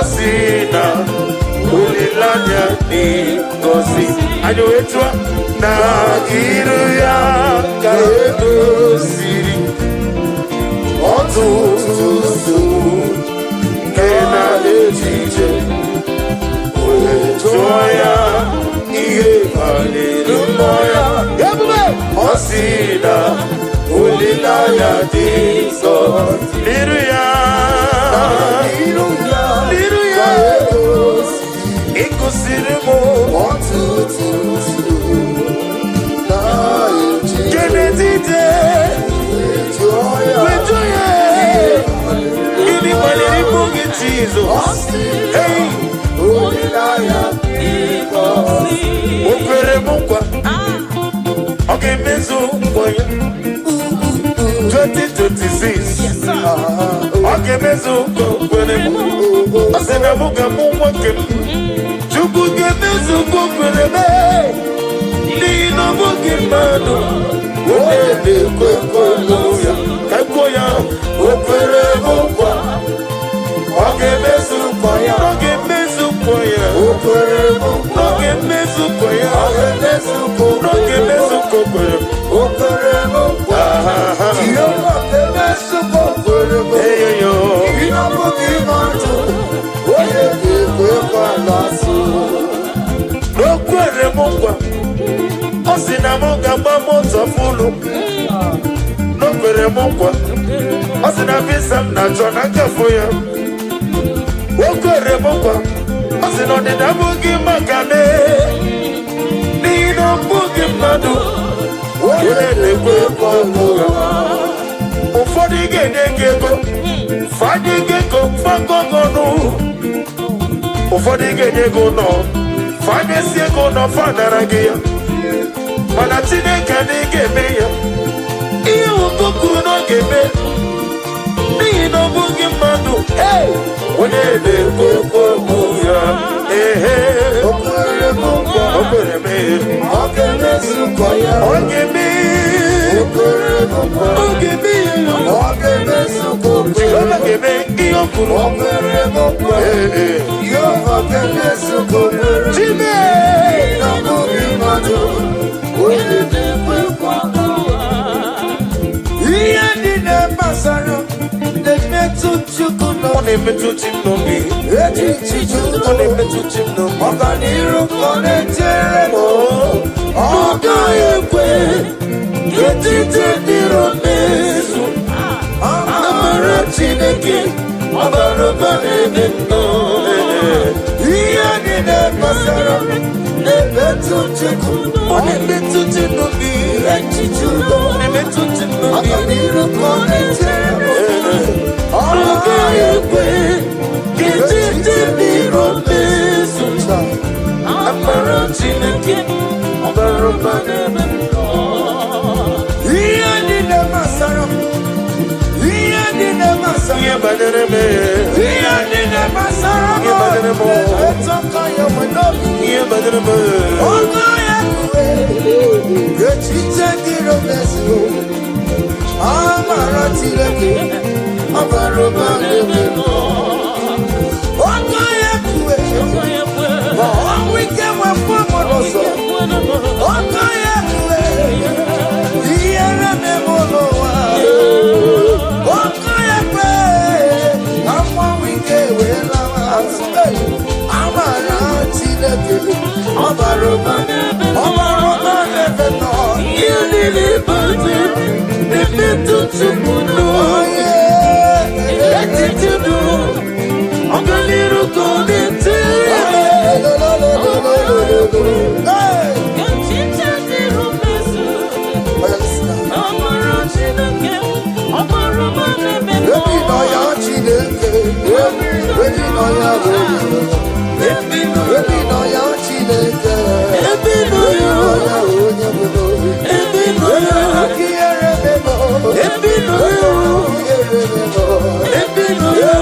Osina ulilanya ni gosi ajoetwa na iruya kaedo siri otututu kena ejije uetoya ihe haleluya yabube Osina ulilanya ni gosi iruya Ikosiremo Kenedide Wejoye Ini maleri mungi tizo Hey Okwere mungwa Oke mezo mkwaya 2026 Oke mezo mkwere mungwa Asena munga mungwa kemu Chukuge mezo mkwere Nino mungi mano Wele kwekweloya Kakwoya Okwere mungwa Oke mezo mkwaya Oke mezo mkwaya Okwere mungwa Oke mezo mkwaya Oke mezo mkwaya Oke mezo mkwaya Okwere mungwa Tiyowa ke mezo mkwere Hey yo Ina mungi mano Wele kwekweloya Okwere mungwa Osina munga moto fulu Okwere mungwa Osina visa na chona kafuya Okwere mungwa Osina odida mungi makane Nino mungi madu Wele kwekweloya Ufodi gene geko Fadi geko fagogonu Ufodi gene gono Fadi sieko no fanaragia Mana Chineke n'igeme ya Ihe ukuku n'ogeme N'ihi na ọbụghị mmadụ Onye na-ekwe ya Okwere m nkwa Okwere m Ọ ga-emezukwa ya Ọ ga-eme Okwere m nkwa Ọ ga-eme ya Ọ ga-emezukwa Jehova ga-eme ihe o kwuru Okwere m nkwa Jehova ga-emezukwa Chime Na ọbụghị mmadụ Ihe ndị na-amasara na-emetụta ụkụnọ Ọ na-emetụta n'obi Echichi Ọ na-emetụta n'obi Ọganiru ka ọ na-echere m Ọ gaghị ekwe Etiti dịrị mezu Amara Chineke Ọbara ụba na-eme nnọọ Ihe ndị na-amasara na-emetụta ụkụnọ Ọ na-emetụta n'obi Echichi Ọ na-emetụta n'obi Ọganiru ka ọ na-echere m Ọ gaghị ekwe Etiti dịrị mezu Amara Chineke Ọbara ụba na-eme nnọọ Ihe ndị na-amasara m Ihe ndị na-amasara m Ihe banyere m Ihe ndị na-amasara m Ihe banyere m Etọka ya nwe n'obi Ihe banyere m Ọ gaghị ekwe Echiche dịrị mezu Amara Chineke Ọbara ụba na-eme nnọọ Ọ gaghị ekwe Ma ọnwụ ike nwefọ mmadụ ọzọ Ọ gaghị ekwe Ihere na-eme n'ụwa Ọ gaghị ekwe Ka mmanwụ ike wee lawa azụ Amara Chineke Ọbara ụba na-eme nnọọ Ihe niile bụzi na-emetụta mmadụ Echiche duru Ọganiru ka ọ na-etere Echiche dịrị mezu Amara Chineke Ọbara ụba na-eme nnọọ Ebi nọ ya Chineke Ebi nọ ya Ebi nọ ya Chineke Ebi nọ ya onye bụrụ Ebi nọ ya Ihere memo Ebi nọ ya Ebi nọ ya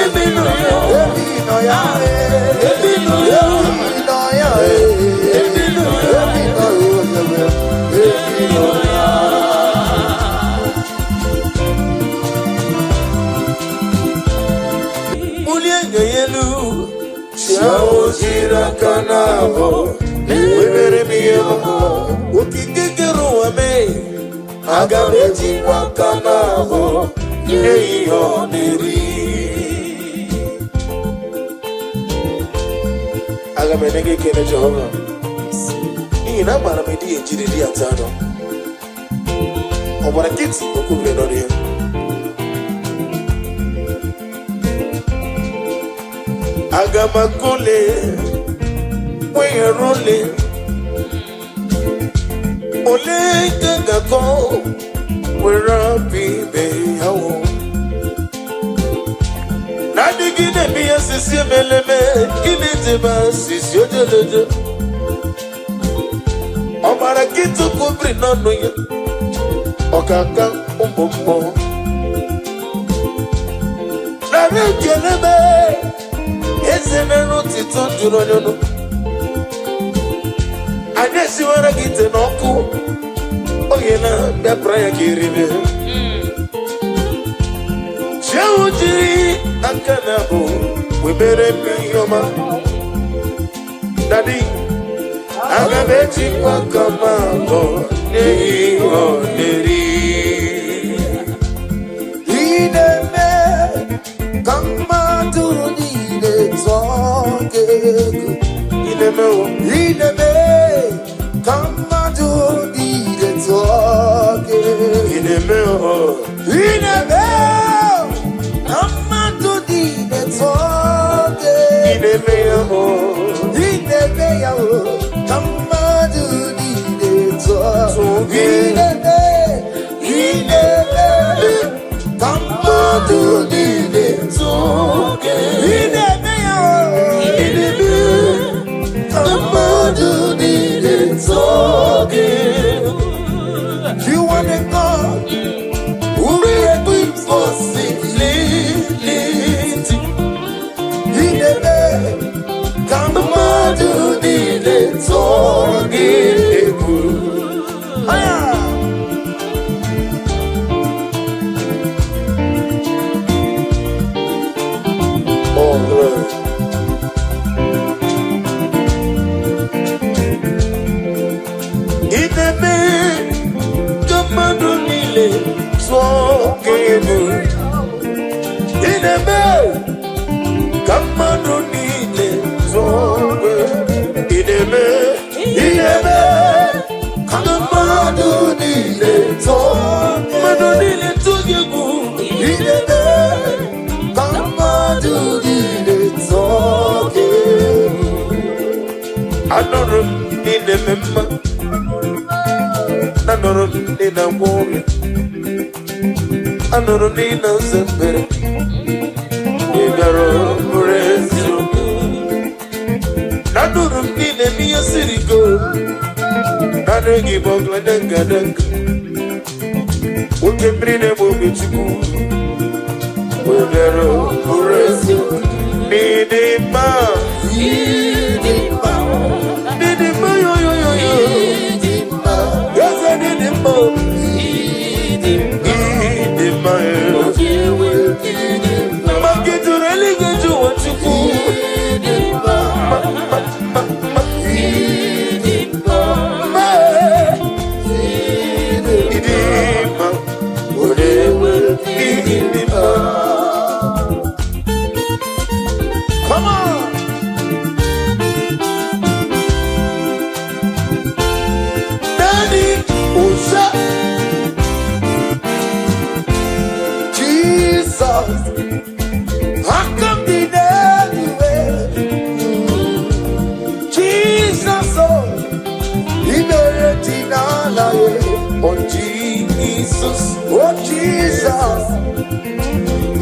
Ebi nọ ya Ebi nọ ya Ebi nọ ya Ebi nọ ya Ebi nọ ya nenga yelu Chao jira kanabo Webere miyemo Ukikekeru wame Agabeji wakanabo Yeyo neri Agamenege kene Jehovah Ina mara medi ejiri di atano Obara kiti okubre nori Agamakole Weyerole Ole gagako Werapi beyawo Nadigine miya sisi meleme Initeba sisi ojeleje Obara kiti okubre nori Okaka umbombo Nare kelebe Ezenero tito duronyono Anesi wara gite noku Oyena bepraya kiribe Chewujiri akanabo Webere miyoma Daddy Agabeji wakamabo Neyo neri Ideme Kamaduni Ineme, come on to the talk. Ineme, come on to the talk. Ineme, come on to the talk. Come on to the talk. You want a God who will equip for simplicity. He never come on to the talk. Oh, Lord. Anoro nina zembere Igaro murezio Nanuru nine niya sirigo Nanegi bogla denga denga Uke mrine mubi chuku Igaro murezio Nidima Nidima Nidima yo yo yo yo Nidima Yaza nidima Come on. Daddy, Usha. Jesus, how come the anyway? Jesus, oh, he made it all. Oh, Jesus, oh, Jesus,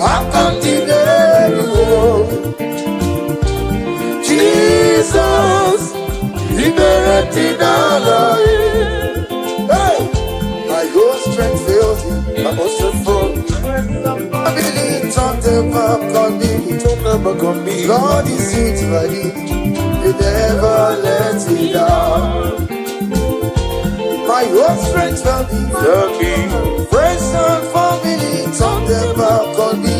how come the anyway? Jesus, he made it all. Hey, my whole strength fails me, my whole strength fails me. I believe on the back on me. God is it ready. He never lets me down. My whole strength will be friends and family on the back on me.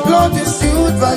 God is it by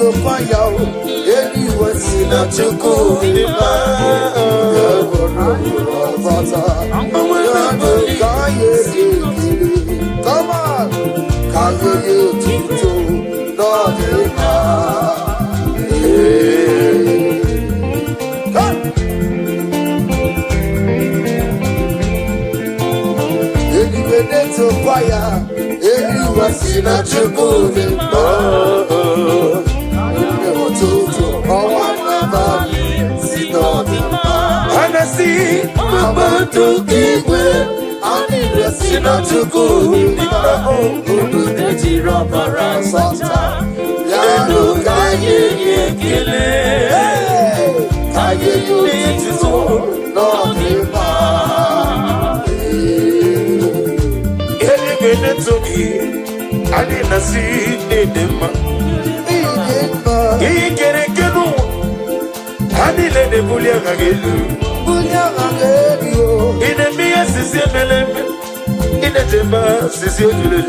to fire. Anywhere sin a chuku di ma. Come on, can you to not di ma? Anywhere to fire. Anywhere sin a chuku di ma. And I see Mama to give way. I need a sinner to go in my home. Who the Jirapara Santa? Yano Kaye Kile. Kaye need to so not in my. Any minute to me, I didn't see them. He get a canoe. Ani le de bulia ngagelu ine miya sisi meleme ine temba sisi ojule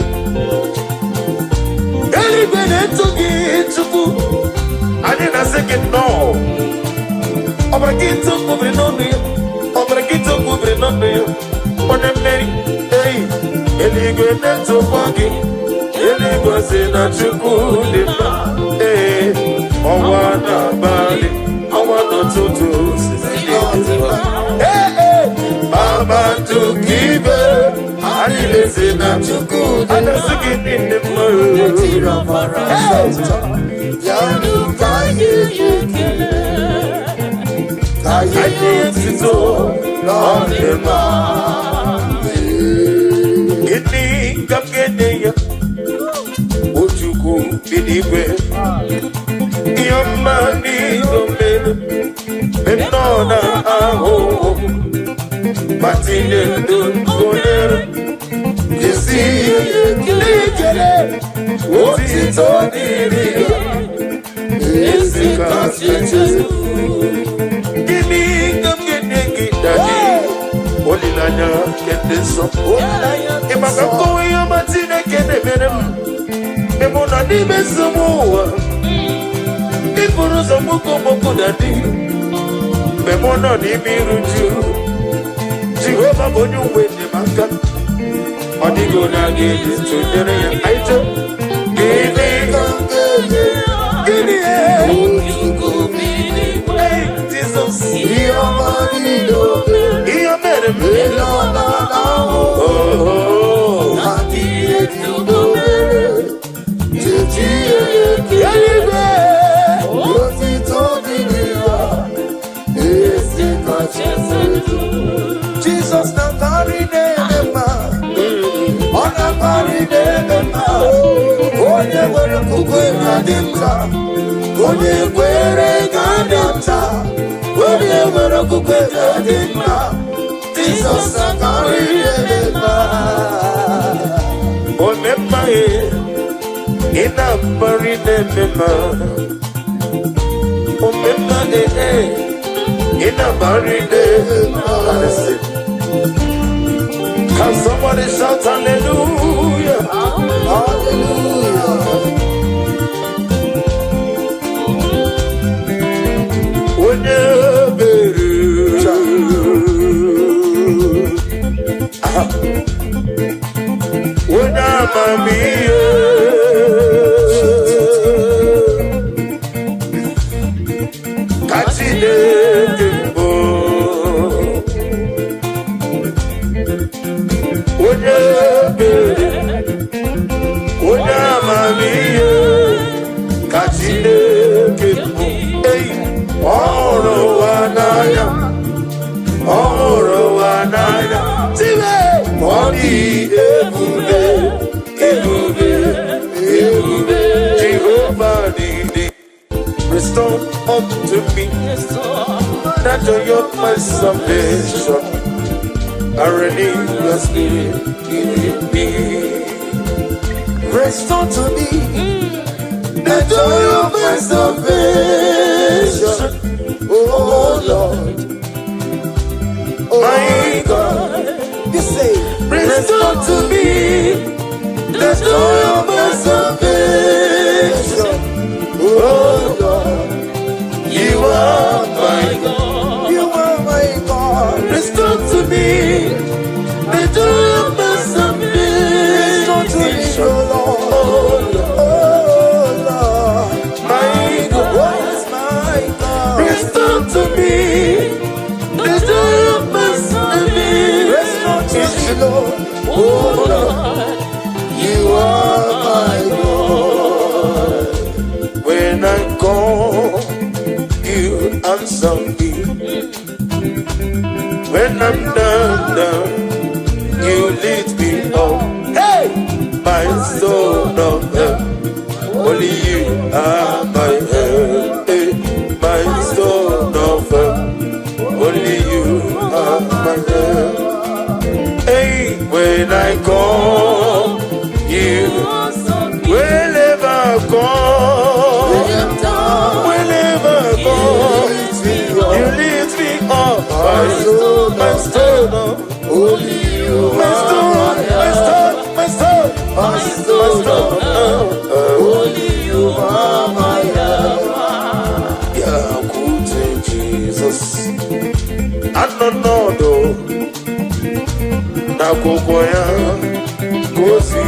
eli bene togi tuku ani na seke no obra kito kubre nonu yo one meri hey eli bene togi eli gose na chuku de ba eh owana bali I want to Mama to give her. I listen to good. I don't get in the mood. Yanu Kaye Benona aho Matine don't go there You see Likere Otito Niria Is the Koncept Give me daddy Olilanya Kende so Imaka kowe ya matine kende benem Memona ni besomoa Ifuruza moko daddy Memono ni miruju Jehovah bonyu wende maka Odigo na gidi Tundere ya aito Gini Gini Hey Jesus Iyo marido Iyo mere mele Oh Hati yetu mere Titi yetu Yalibe Oti todi niya Jesus na carry them on a carry them Onye were kukwe kadimta Onye were kadimta Onye were kukwe kadimta Jesus na carry them Onemma ina carry them Onemma in a buried Can somebody shout hallelujah? Hallelujah. When I'm Jehovah restore unto me that joy of my salvation. I renew your spirit in me. Restore to me the joy of my salvation. Oh Lord, my God, you say, restore to me the joy of my salvation. Oh Oh Lord, you are my God. When I call, you answer me. When I'm down, you lift me up. Hey, my soul of help, only you are my help. Hey, my soul of help, only you are my help. Hey, when I call, you will never call. Whenever I call, you lift me up. My soul, only you are my soul, only you are my help. Yeah, good Jesus. I don't know though. Na kokoya, kosi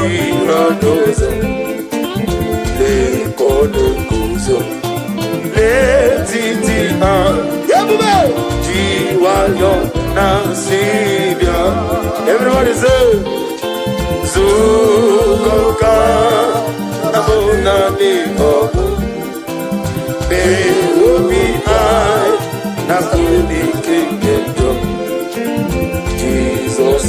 na dozo, le kode kuzo, le titi yabube, jiwayo na sibia. Everybody say, Zukoka, abona ni obu, be ubi ai, na kuni kingendo. Jesus,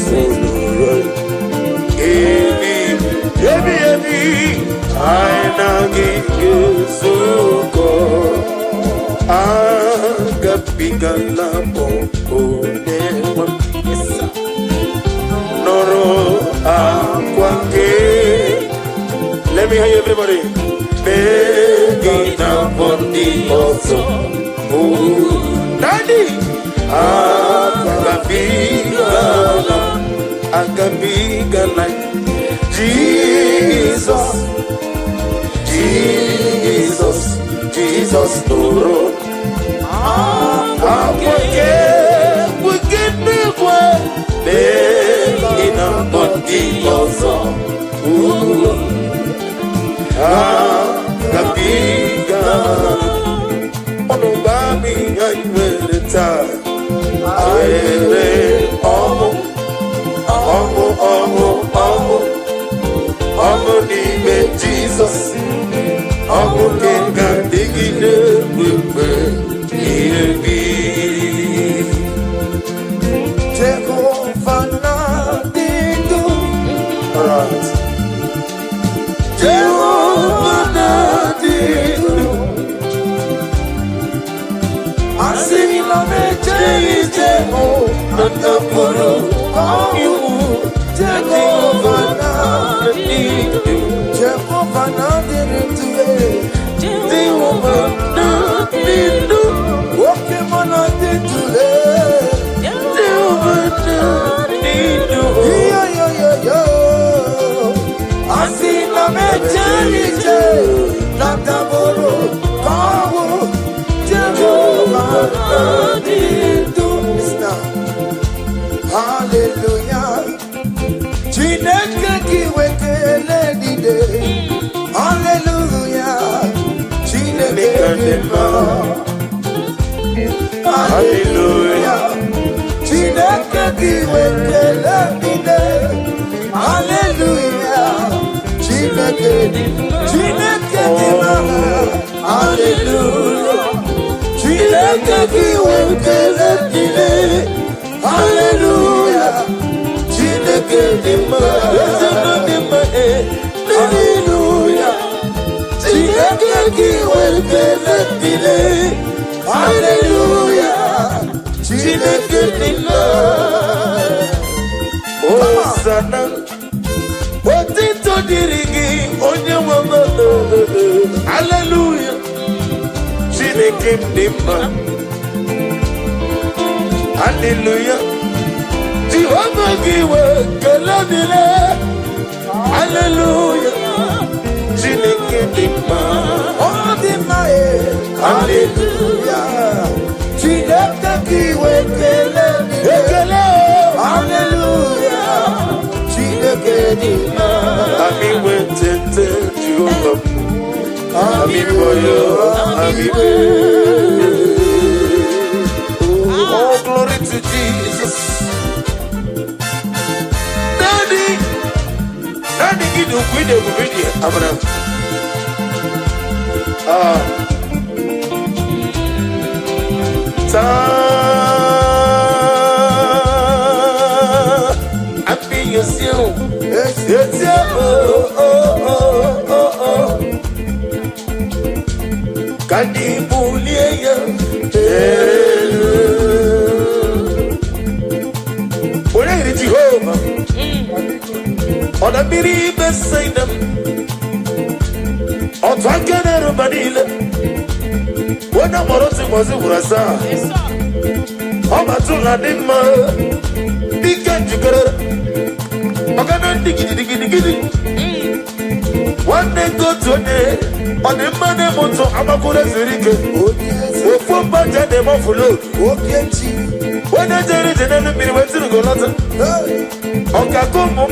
Ebi, aina gisuko, agapiga la boko newa, noro akwake. Let me hear you, everybody. Begina bondi also, Daddy, agapiga la Jesus, Noro. We get me way. In a body also. Kapiga. Ono babi aywereta. Ayere Omo nime Jesus. Omo kenga digine wewe iyebi. Jehovah na dindu. Alright. Jehovah na dindu. Asini la meche Jehovah na puru you. Jehovah na dindu. Jehovah na dindu. Jehovah na dindu. Okay, man, I did today. Jehovah na dindu. Yo. I see la meche na taboro kawo. Jehovah na dindu. Hallelujah. Chineke kiwekele dide. Hallelujah. Chineke dima. Hallelujah. Chineke kiwekele dide. Hallelujah. Chineke dima. Hallelujah. Chineke kiwekele dide. Hallelujah. Chineke dima. Hallelujah. Chineke kiwekele dide. Hallelujah. Chineke dima. Hosanna. Otito dirigi onye wama. Hallelujah. Chineke dima. Hallelujah. Jehovah giwe keladile. Hallelujah. Chineke dima. Oh dima hallelujah. Chineke giwe keladile. Hallelujah. Chineke dima. Ami wetete Jehovah. Ami boyo. Ami oh glory to Jesus. Daddy, On a biri beside them, on Twakan and Manila. When I'm on to Mazurasa, I'm a Tulanima, big and jigger. I'm gonna dig. One day go to a day on the money moto, I'm a good as a rick. For budget, them off for load. When I tell it, and then went to the Golata. Okakomo.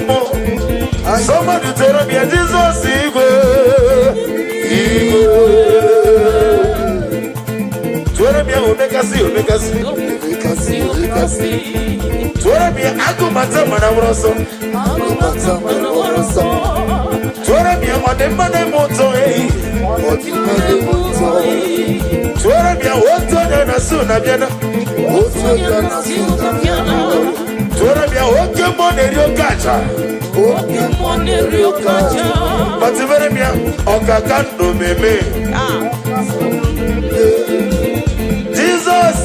Somebody tell me, Jesus, make us see. Twelve me, I go matter when I was so. Twelve me, I want the money moto. Twelve me, I want to soon. Twelve me, I want to money your catcher. But very bien, Okakando meme. Jesus,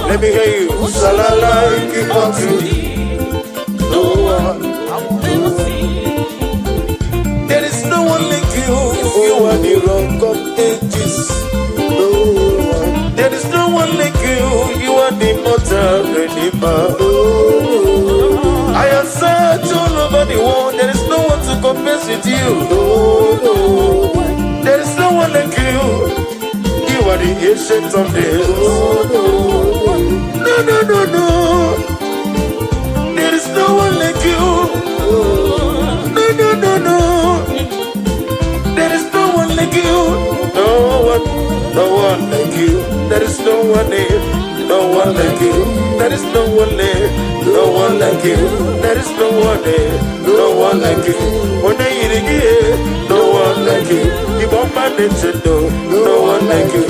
let me hear you. There is no one like you. You are the rock of ages. There is no one like you. You are the mortal redeemer. I have searched all over the world. There is no one to compare with you. There is no one like you. You are the ancient of days. No. There is no one like you. No. There is no one like you. No one like you. There is no one there. No one like you. There is no one there. No one like you. There is no one there. No one like you. When I eat again, no one like you. You won't manage to do. No one like you.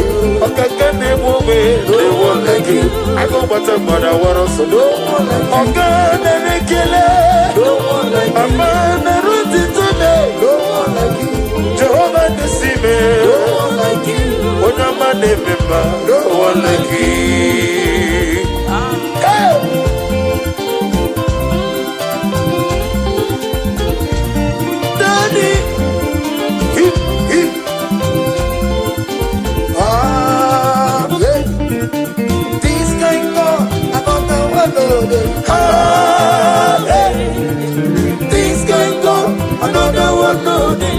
Okay, can they move it? No one like you. I go but a mother war also. No one like you. Okay, they kill it. No one like you. A man a root it today. No one like you. Jehovah the Sime. No one like you. When a man remember. No one like you. Things can go, another one no day. This can go, another one no day.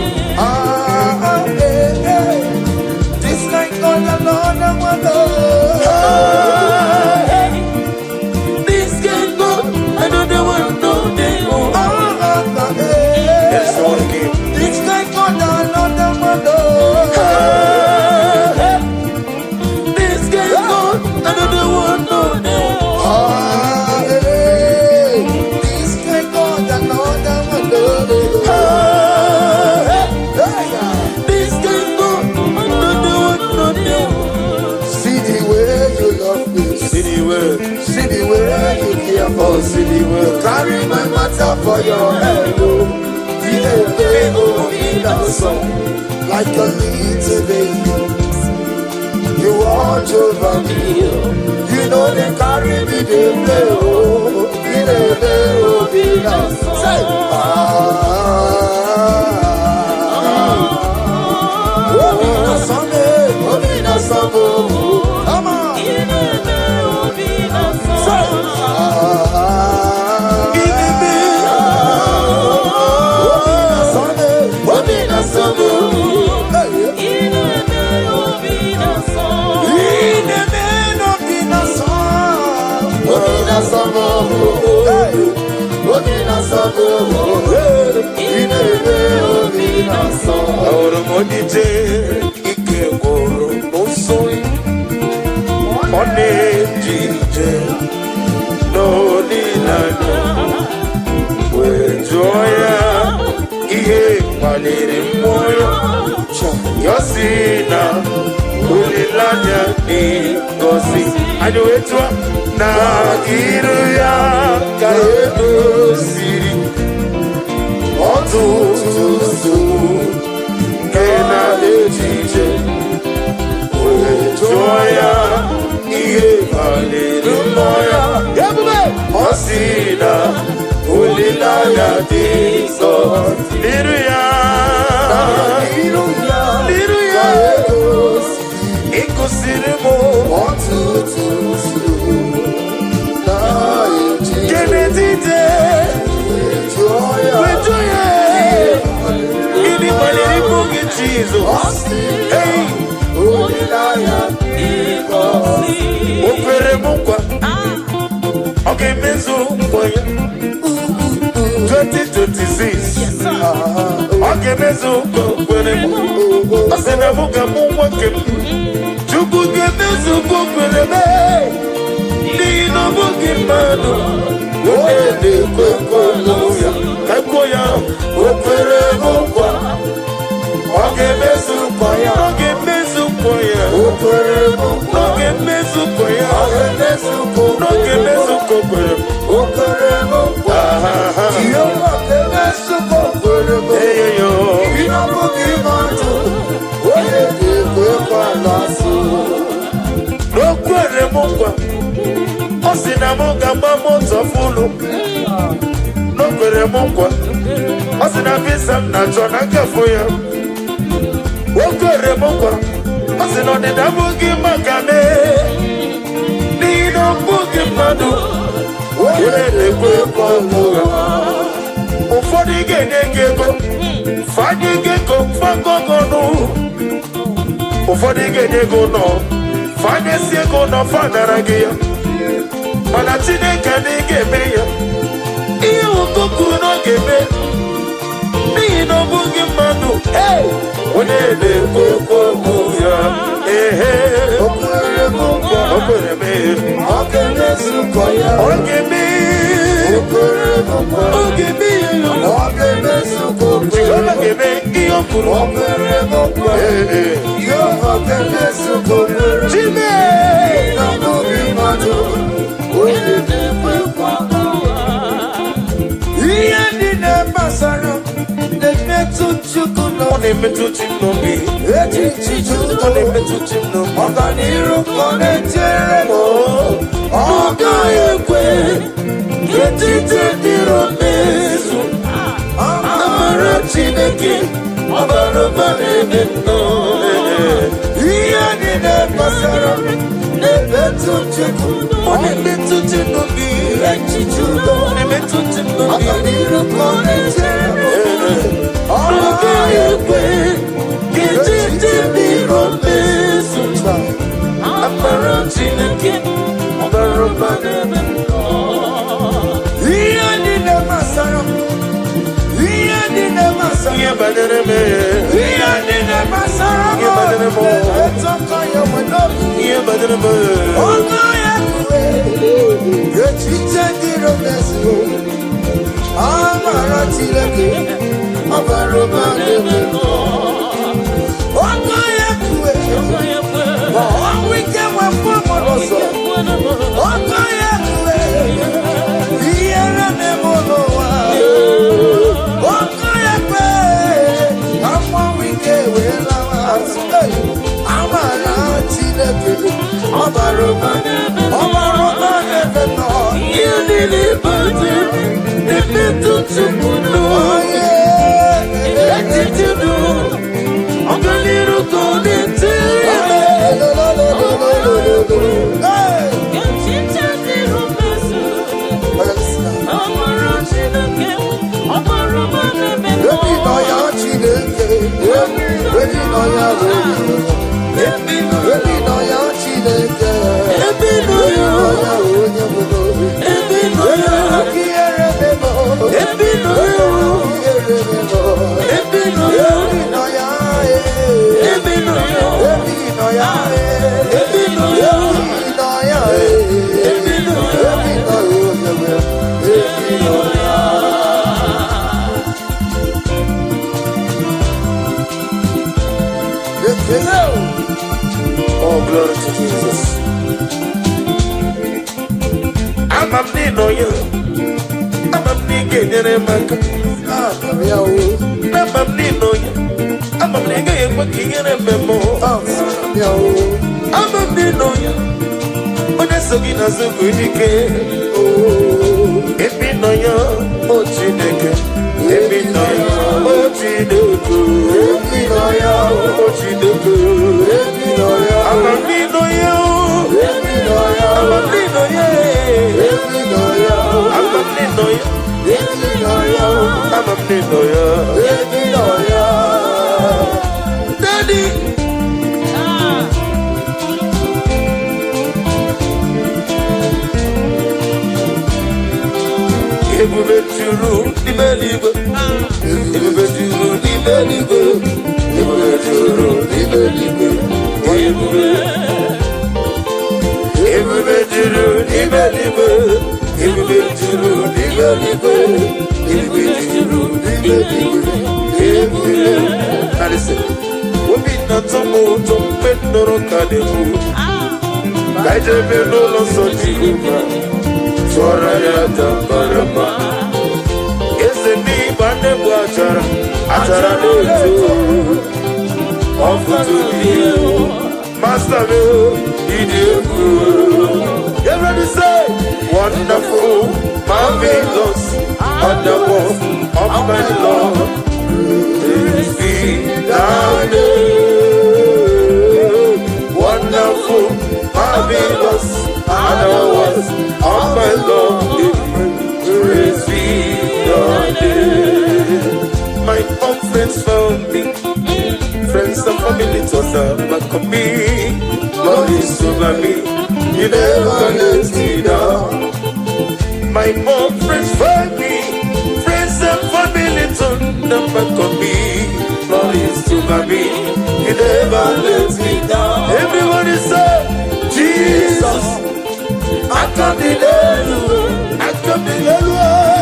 This can go, another one no day. That's all again. This can go, another one no day. This can go, another one no day. See the way you care for, see the way you carry my matter for your head. That song, like a little baby. You watch over me, you know they carry me, they play. Oh, be that song. Say, come on. Oromodite ike gwụrụ n'ụsọ ọ na-eji ije n'olileanya wee jụọ ya ihe kpaliri mmụọ ya si na olileanya dị ngọzi anyị wee jụọ na iru ya ka edoziri ọtụtụ nsogbu nke na-echiche wee jụọ ya ihe kpaliri mmụọ ya ọ si na olileanya dị nsọ n'iru ya ịkụsiri m ọtụtụ nsogbu kenedide wee jụọ ya gịnị kpaliri mụ gị Jizọs o kwere m nkwa ọ ga-emezu nkwa ya 2026 ọ ga-emezu nkwa kwere m ọ sị na mụ ga-amụ nwoke m Chukwu ga-emezu nkwa kwere m n'ihi na ọ bụghị mmadụ onye na-ekwe ya ka kwuo ya o kwere m nkwa ọ ga-emezu nkwa ya ọ ga-emezu nkwa ya o kwere m nkwa ọ ga-emezu nkwa ya ọ ga-emezu nkwa ọ ga-emezu nkwa kwere m o kwere m nkwa Jehova ga-emezu nkwa kwere m eyo ihe ọ bụghị mmadụ onye na-ekwe n'azụ o kwere m nkwa ọ sị na m ga-agba moto fụlụ o kwere m nkwa ọ sị na visa m na-achọ na ngafe ya o kwere m nkwa ọ sị na ọdịda abụghị maka me n'ihi na ọ bụghị mmadụ onye na-ekwe ọnwụ ya ụfọdụ ga-enye gị ego fanye gị ego fagogonu ụfọdụ ga-enye ego nọ fanyesi ego nọ fanara gị ya mana Chineke na ị ga-eme ya ihe okoko na ọ ga-eme n'ihi na ọ bụghị mmadụ onye na-ekwe okwu ya o kwere m nkwa o kwere m ọ ga-emezu nkwa ya ọ ga-eme o kwere m nkwa ọ ga-eme ọ ga-emezu nkwa ọ ga-eme ihe o kwuru o kwere m nkwa Jehova ga-emezu nkwa Chineke na ọ bụghị mmadụ onye na-ekwe nkwa ihe ndị na-amasara na-emetụ Chukwu ọ na-emetụ chi n'obi echichi Chukwu ọ na-emetụ chi n'obi ọganiru ọ na-echere m ọ gaghị ekwe ka echiche dịrị mezu amara Chineke ọ bara ụba n'ebe nnọọ ihe ndị na-amasara na-emetụ Chukwu ọ na-emetụ chi n'obi echichi ọ na-emetụ chi n'obi ọganiru ọ na-echere m ọ gaghị ekwe ka echiche dịrị mezu amara Chineke ọ bara ụba n'ebe nnọọ ihe ndị na-amasara ihe ndị na-amasara ihe banyere m ihe ndị na-amasara ihe banyere m etọkọ ya n'obi ihe banyere m ọ gaghị ekwe ka echiche dịrị mezu amara Chineke ọ bara ụba n'ebe nnọọ ọ gaghị ekwe ma ọnwụ ike nwekwa mmadụ ọzọ ọ gaghị ekwe ihere na-eme n'ụwa ọ gaghị ekwe ka mmanwụ ike wee lawa azụ amara Chineke ọ bara ụba n'ebe nnọọ ihe niile bụzi na-emetụ Chukwu n'onye echiche dụ ọganiru ka ọ na-eche Oh, glory to Jesus. I'm a nino. I'm a nigga in a mac. I'm a nino. I'm a nigga in a memo. I'm a nino. When I saw it as a good decay. Oh, if you know you're oh, Chineke. If you know you're oh, Chineke. If you know you're oh, Chineke. If you know you're I'm a nino. If you know you're I'm a nino. If you know you're I'm a nino. If you know you're I'm a nino. If you know you're Daddy. Ebube juru n'ime eluigwe. Ebube juru n'ime eluigwe. Ebube juru n'ime eluigwe. Ebube juru n'ime eluigwe. Ebube juru n'ime eluigwe. Ebube juru n'ime eluigwe. Ebube. Now listen. Obi na-atọ m ụtọ mgbe m nụrụ ka na-ekwu. Ka ejebe n'ụlọ nsọ Jehova. Sora ya tambarama. Ese ni bande buachara. Achara neto. Ofutu niyo. Master me. Idiku. Everybody say. Wonderful. Marvelous. Wonderful. Of my Lord. Praise be thou name. Wonderful. Marvelous. Wonders. Of my Lord, praise be your name. My own friends found me, friends and family told them back on me. Lord is over me, you never let me down. My own friends found me, friends and family told them back on me. Lord is over me, you never let me down. Everybody say, Jesus. I come in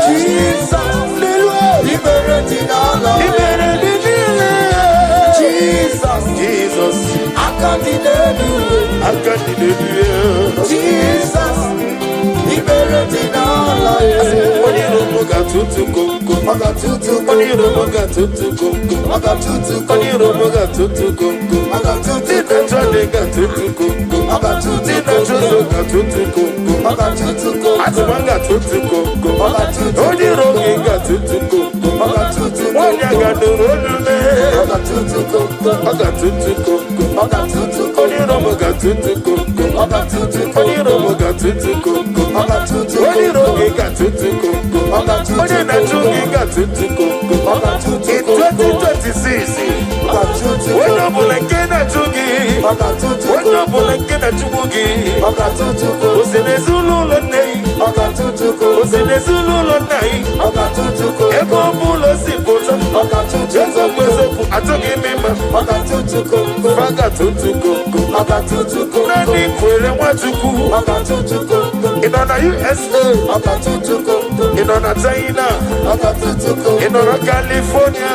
Jesus, liberating all of Jesus, Jesus, I come in Jesus, liberating all of when you don't got to go, when you don't got to go, when you don't got to go, in on USA, in on China, in on California,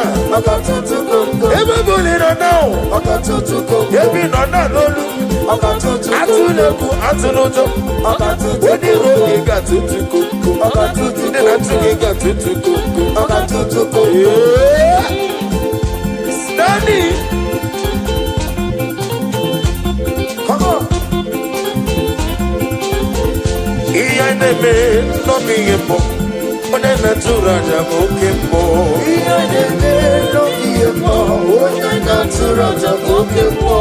everybody don't know. Every no lolu. Atuleku atulojo. When the road got to go, then I got to go. Yeah. Standing. Come on. Iyaneme no mi emo. One natural jamokemo. Iyaneme no mi emo. One natural jamokemo.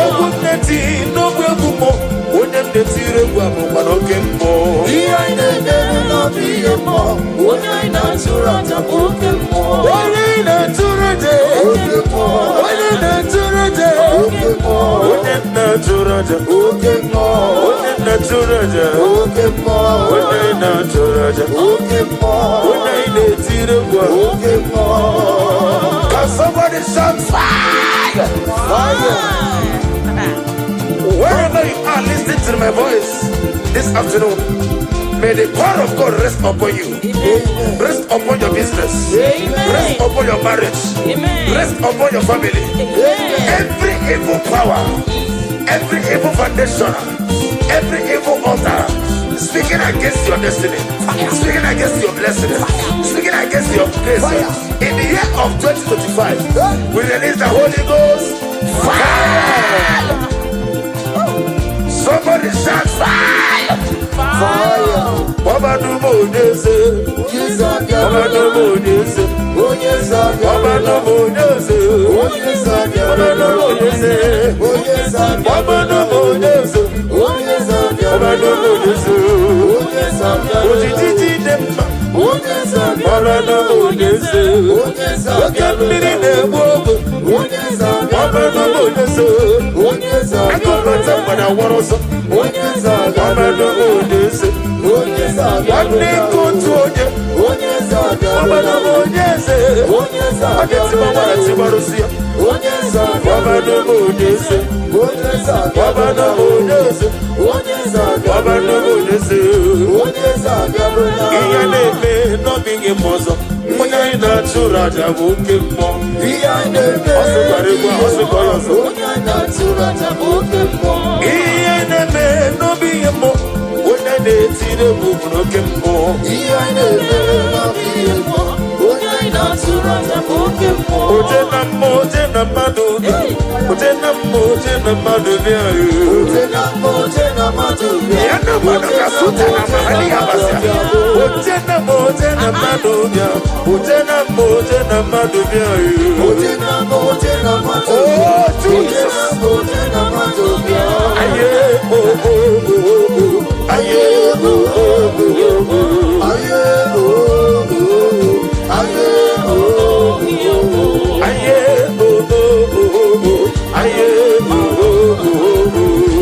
Eguneti no gwegumo. One netire gwamo manokemo. Iyaneme no mi emo. One natural jamokemo. One natural jamokemo. One natural jamokemo. One natural jamokemo. One natural jamokemo. One natural jamokemo. Can somebody shout fire? Fire! Wherever you are listening to my voice this afternoon, may the power of God rest upon you. Amen. Rest upon your business. Amen. Rest upon your marriage. Amen. Rest upon your family. Amen. Every evil power, every evil foundation, every evil altar speaking against your destiny, speaking against your blessing, speaking against your grace. In the year of 2025, we release the Holy Ghost fire. Somebody shout fire! Fire! Baba no more days. Baba no more days. Baba no more days. Baba no more days. Baba no more days. Baba no more days. Ojiji demba. Baba no more days. Okamiri ne wogo. Baba no more days. Akomata pada woroso. Baba no more days. Wani kutuoje. Baba no more days. Ageti baba na tibarusia. Baba no more days. Baba no more days. Baba no more days. Iya neme no bingi mozo. Munya ina chura jabuke mo. Iya neme osukoyoso. Munya ina chura jabuke mo. Iya neme no bingi mo. Munya ne tire bukunoke mo. Iya neme no bingi mo. Munya ina chura jabuke mo. Ojena madubia. Ojena madubia. Ojena madubia. Yana madaka suta na mahali abasa. Ojena madubia. Ojena madubia. Ojena madubia. Oh Jesus. Ojena madubia. Aye oh oh oh. Aye oh oh oh. Aye oh oh. Aye oh oh. Aye oh oh. Aye oh oh.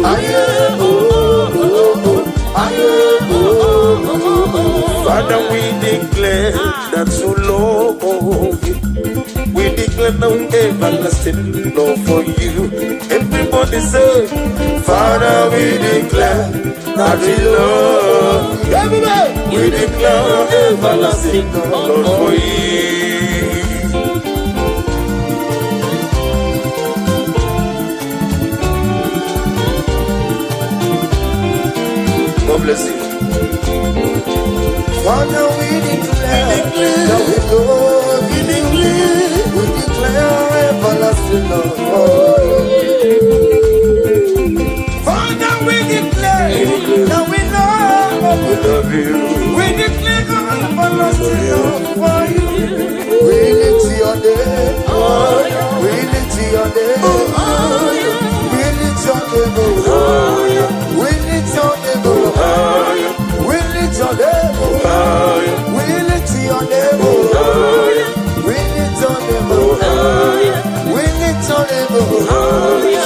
Aye oh. Father, we declare that you love you. We declare no everlasting love for you. Everybody say, Father, we declare that we love you. Everybody, we declare everlasting love for you. God bless you. Father, we declare that we love, we declare everlasting love for you. Father, we declare that we love you. We declare everlasting love for you. We lift your name, we lift your name, we lift your name, we lift your name. We lift your name, we lift your name, we lift your name, we lift your name.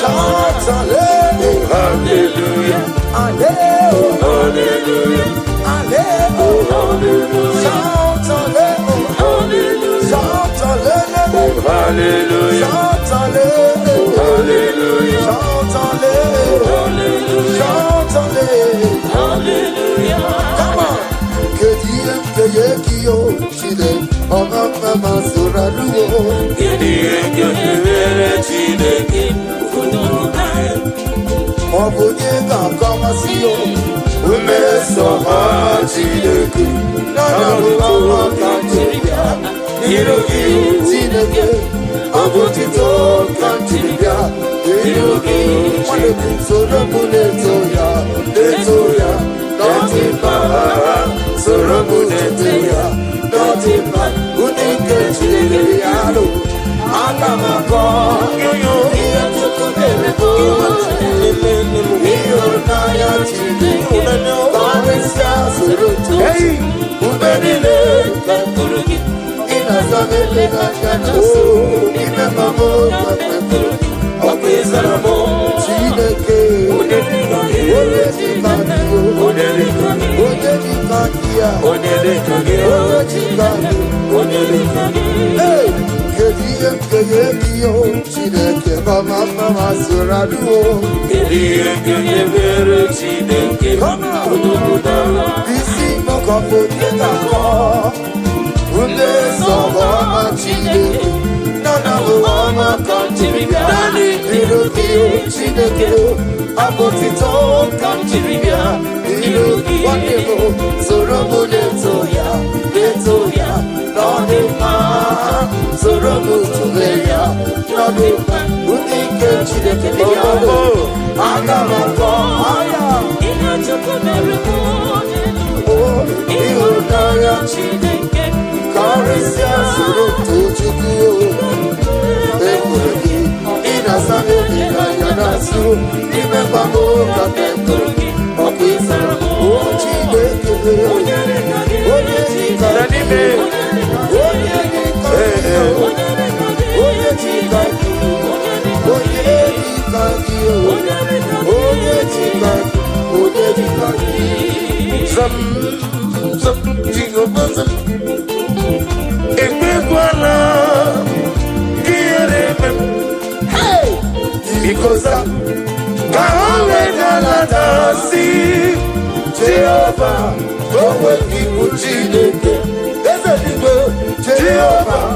Shout hallelujah, hallelujah, hallelujah, shout hallelujah, shout hallelujah, shout hallelujah, shout hallelujah, shout hallelujah. Come on. Kediyo chide oga mama suraluo. Kediyo chide kunuka. Obunye kama siyo umeso chide ku. Nana mama kantiria. Irugi chide obutito kantiria. Irugi chide surabuneto ya. Nothing but Surabunetia, nothing but Unike Chiliano. Alamako, you here to Kudelebo, Naya Chili, Foresta Surutu, hey, Ubedile, Kurugi, in a Savile Ganaso, in a Mamo, Opizamo, Chileke, Chineke abotito kamchiribia irugi wademo soromu letoya nodima soromu tuleya nodima udike Chineke biyabo agamako aya inachokomeremo ihunanya Chineke karisia soro tojuku ekuregi inasane inayanasu imebamo katekuregi okwisara Chineke onye chikanime onye chikaki because Jehovah, go with people, Chineke. Jehovah,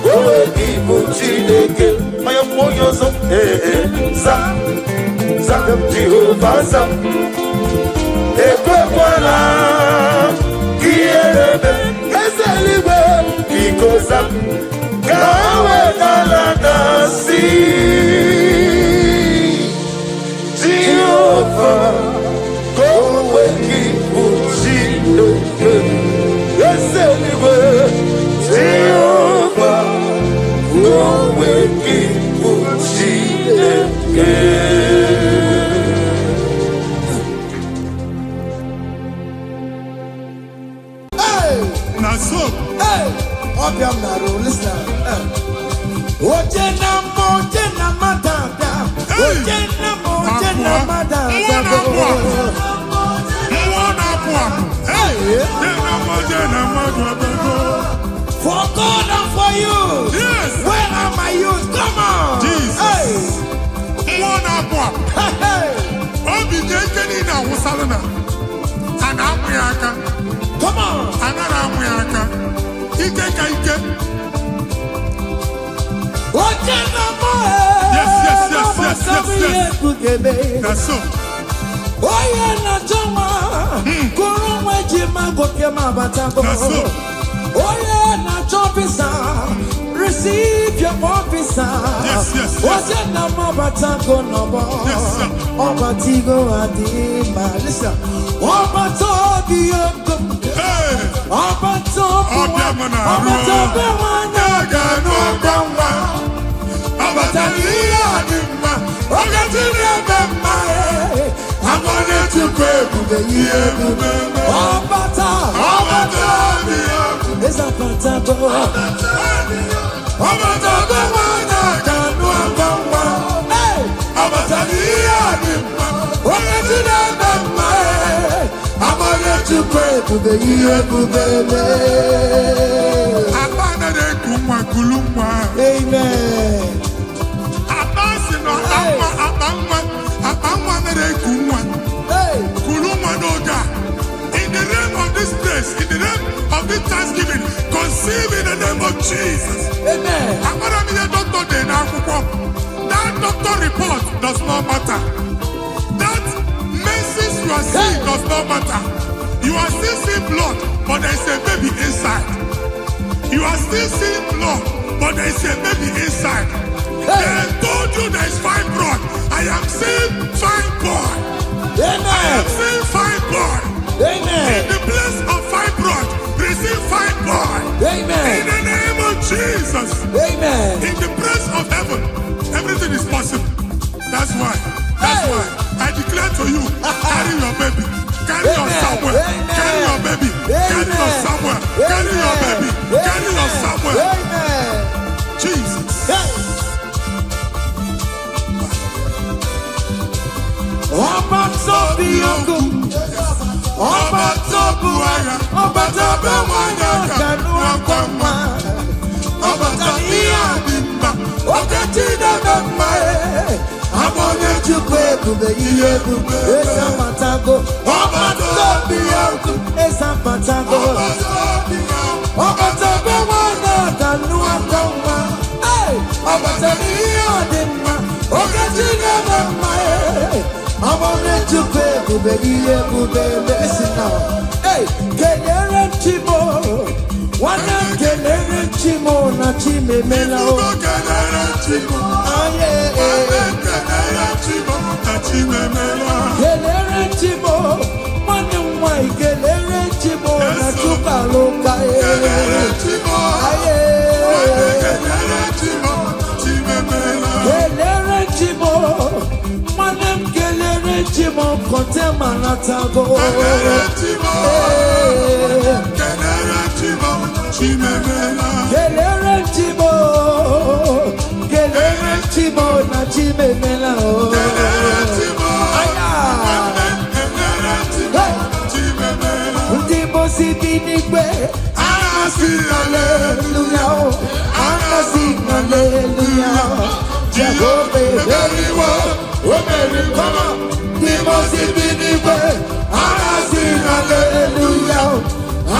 go with people, Chineke. I am for your son, Zam, Jehovah, Zam. Ekwekwana, kierebe, eseliwe, because I'm Gawe Galadasi. Jehovah, go with people, Chineke. Eseliwe, Jehovah, go with people, Chineke. Obiam naro, listen. Ojena madada. Ojena madada. For God and for you. Yes. Where are my youth? Come on. Jesus. Hey. Come on. Yes. That's so. Oh yeah, na choma. Kurumwe jima gopiama batako. That's so. Oh yeah, na chopisa. Receive your officer. Yes. Oh yeah, na mabatako no bo. Yes, sir. Obatigo adima. Listen. Obatobi yoko. Hey. Obatobi wana. Obatobi wana. Gano gamba. Obatobi adima. Obatobi adima. I'm gonna to pray to the year. Obata. It's a patato. Obatobi wana. Gano gamba. Hey. Obatobi adima. Obatobi adima. I'm gonna to pray to the year. Amen. In the name of this place, in the name of this Thanksgiving, conceive in the name of Jesus. Amen. That doctor report does not matter. That message you are seeing does not matter. You are still seeing blood, but there is a baby inside. You are still seeing blood, but there is a baby inside. They told you there is fine blood. I am seeing fine boy. Amen. I am seeing fine boy. Amen. In the place of fine blood, receive fine boy. Amen. In the name of Jesus. Amen. In the place of heaven, everything is possible. That's why. I declare to you, carry your baby. Carry your somewhere. Carry your baby. Carry your somewhere. Carry your baby. Carry your somewhere. Amen. Jesus. Listen now. Hey, kelere chimo. Wana kelere chimo na chime mela. Kelere chimo. Aye. Kelere chimo na chime mela. Kelere chimo. Wana mwai kelere chimo na chuka loka. Kelere chimo. Aye. Kelere chimo chime mela. Kelere chimo. Chimo kontema na tago. Kelere chimo. Kelere chimo chimemela. Kelere chimo. Kelere chimo na chimemela. Kelere chimo. Aya. Kelere chimo chimemela. Ndimo sibinikwe. Ana sing hallelujah. Ana sing hallelujah. Jehovah very well. Oh Mary, come on. The most way, I sing hallelujah, I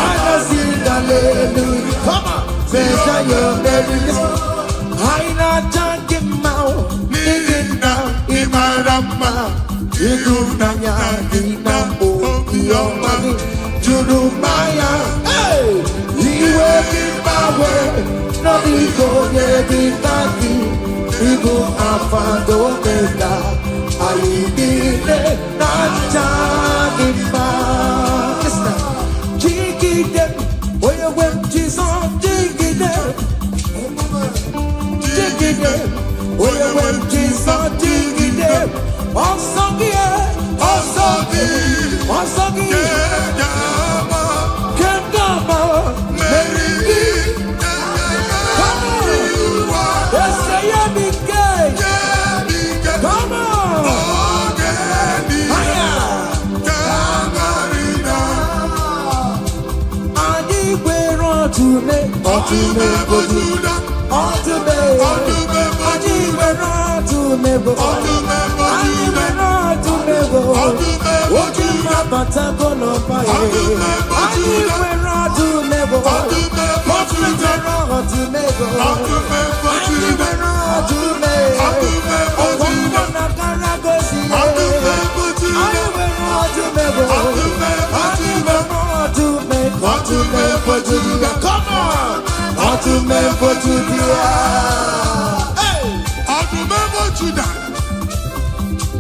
sing hallelujah. Come on, say your Mary. I not talking about living now in my rama. You do Nanya, Dinamo, your money, Judumaya. Hey, you work in my way, no ego, yeah, you go up and over. I did not talking about. Jiggy them, where you went, Jesus, jiggy them. Jiggy them, where you went, Jesus, jiggy them. Also, yeah, also, also, come on, Mary. Come on, let's say you're big gay. Come on. To me, come on, to me for Judah. Hey, to me for Judah.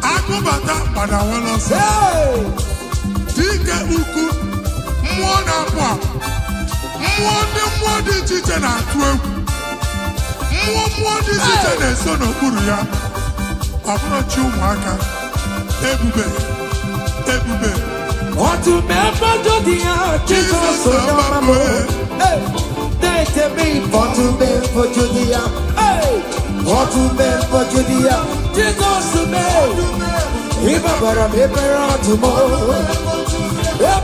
Akubata padawana se. Dike uku mwana kwa. Mwade chiche na tuwe. Mwade chiche na sono kuru ya. Abro chumaka. Ebube. To me for Judah. Jesus so mama. Hey. To me for Judea, hey, to me for Judea, Jesus to me, if I got a paper tomorrow, if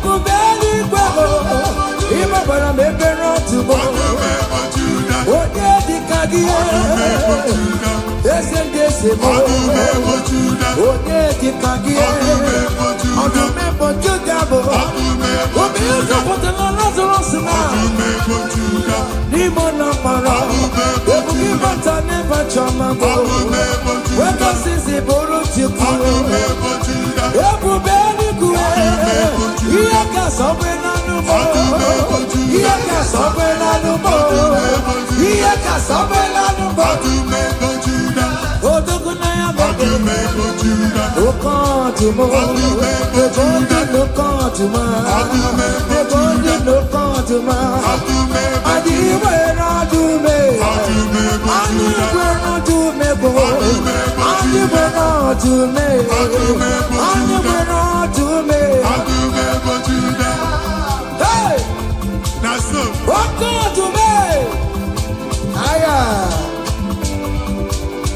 I got a paper tomorrow, what did the Kadia? Yes, and yes, what did the Kadia? On the map of Judah, what do you put the Lazarus now? Nimona para, ebuki bata never chama go. Weka sisi boro chikuro, ebu beli kue. Iyaka sobe na numo, iyaka sobe na numo, iyaka sobe na numo. Odogu na ya bebe, okan tumo, ebondi lokan tuma, ebondi lokan tuma.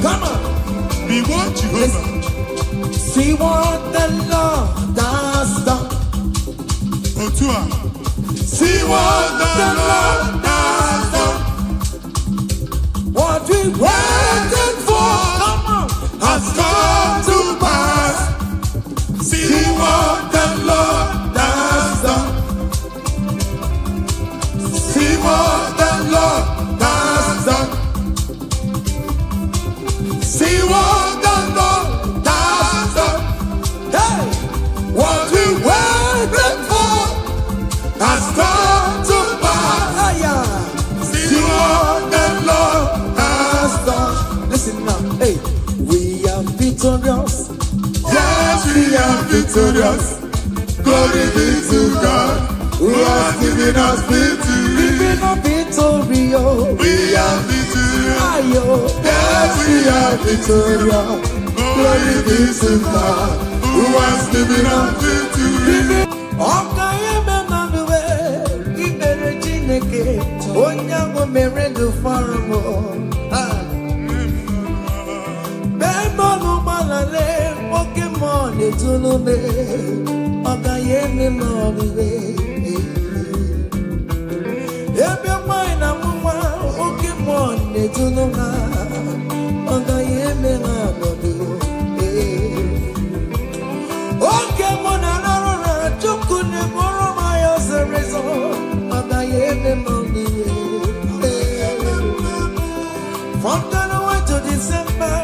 Come on. Be what Jehovah. See what the Lord does done. Otua. See what the Lord does done. What we waited for, come on, has come to pass. See what the Lord does done. See what the Lord does done. See what the Lord does done. Hey, what victorious. Glory be to God, who has given us victory. We are victorious. Yes, we are victorious. Glory be to God, who has given us victory. From January to December,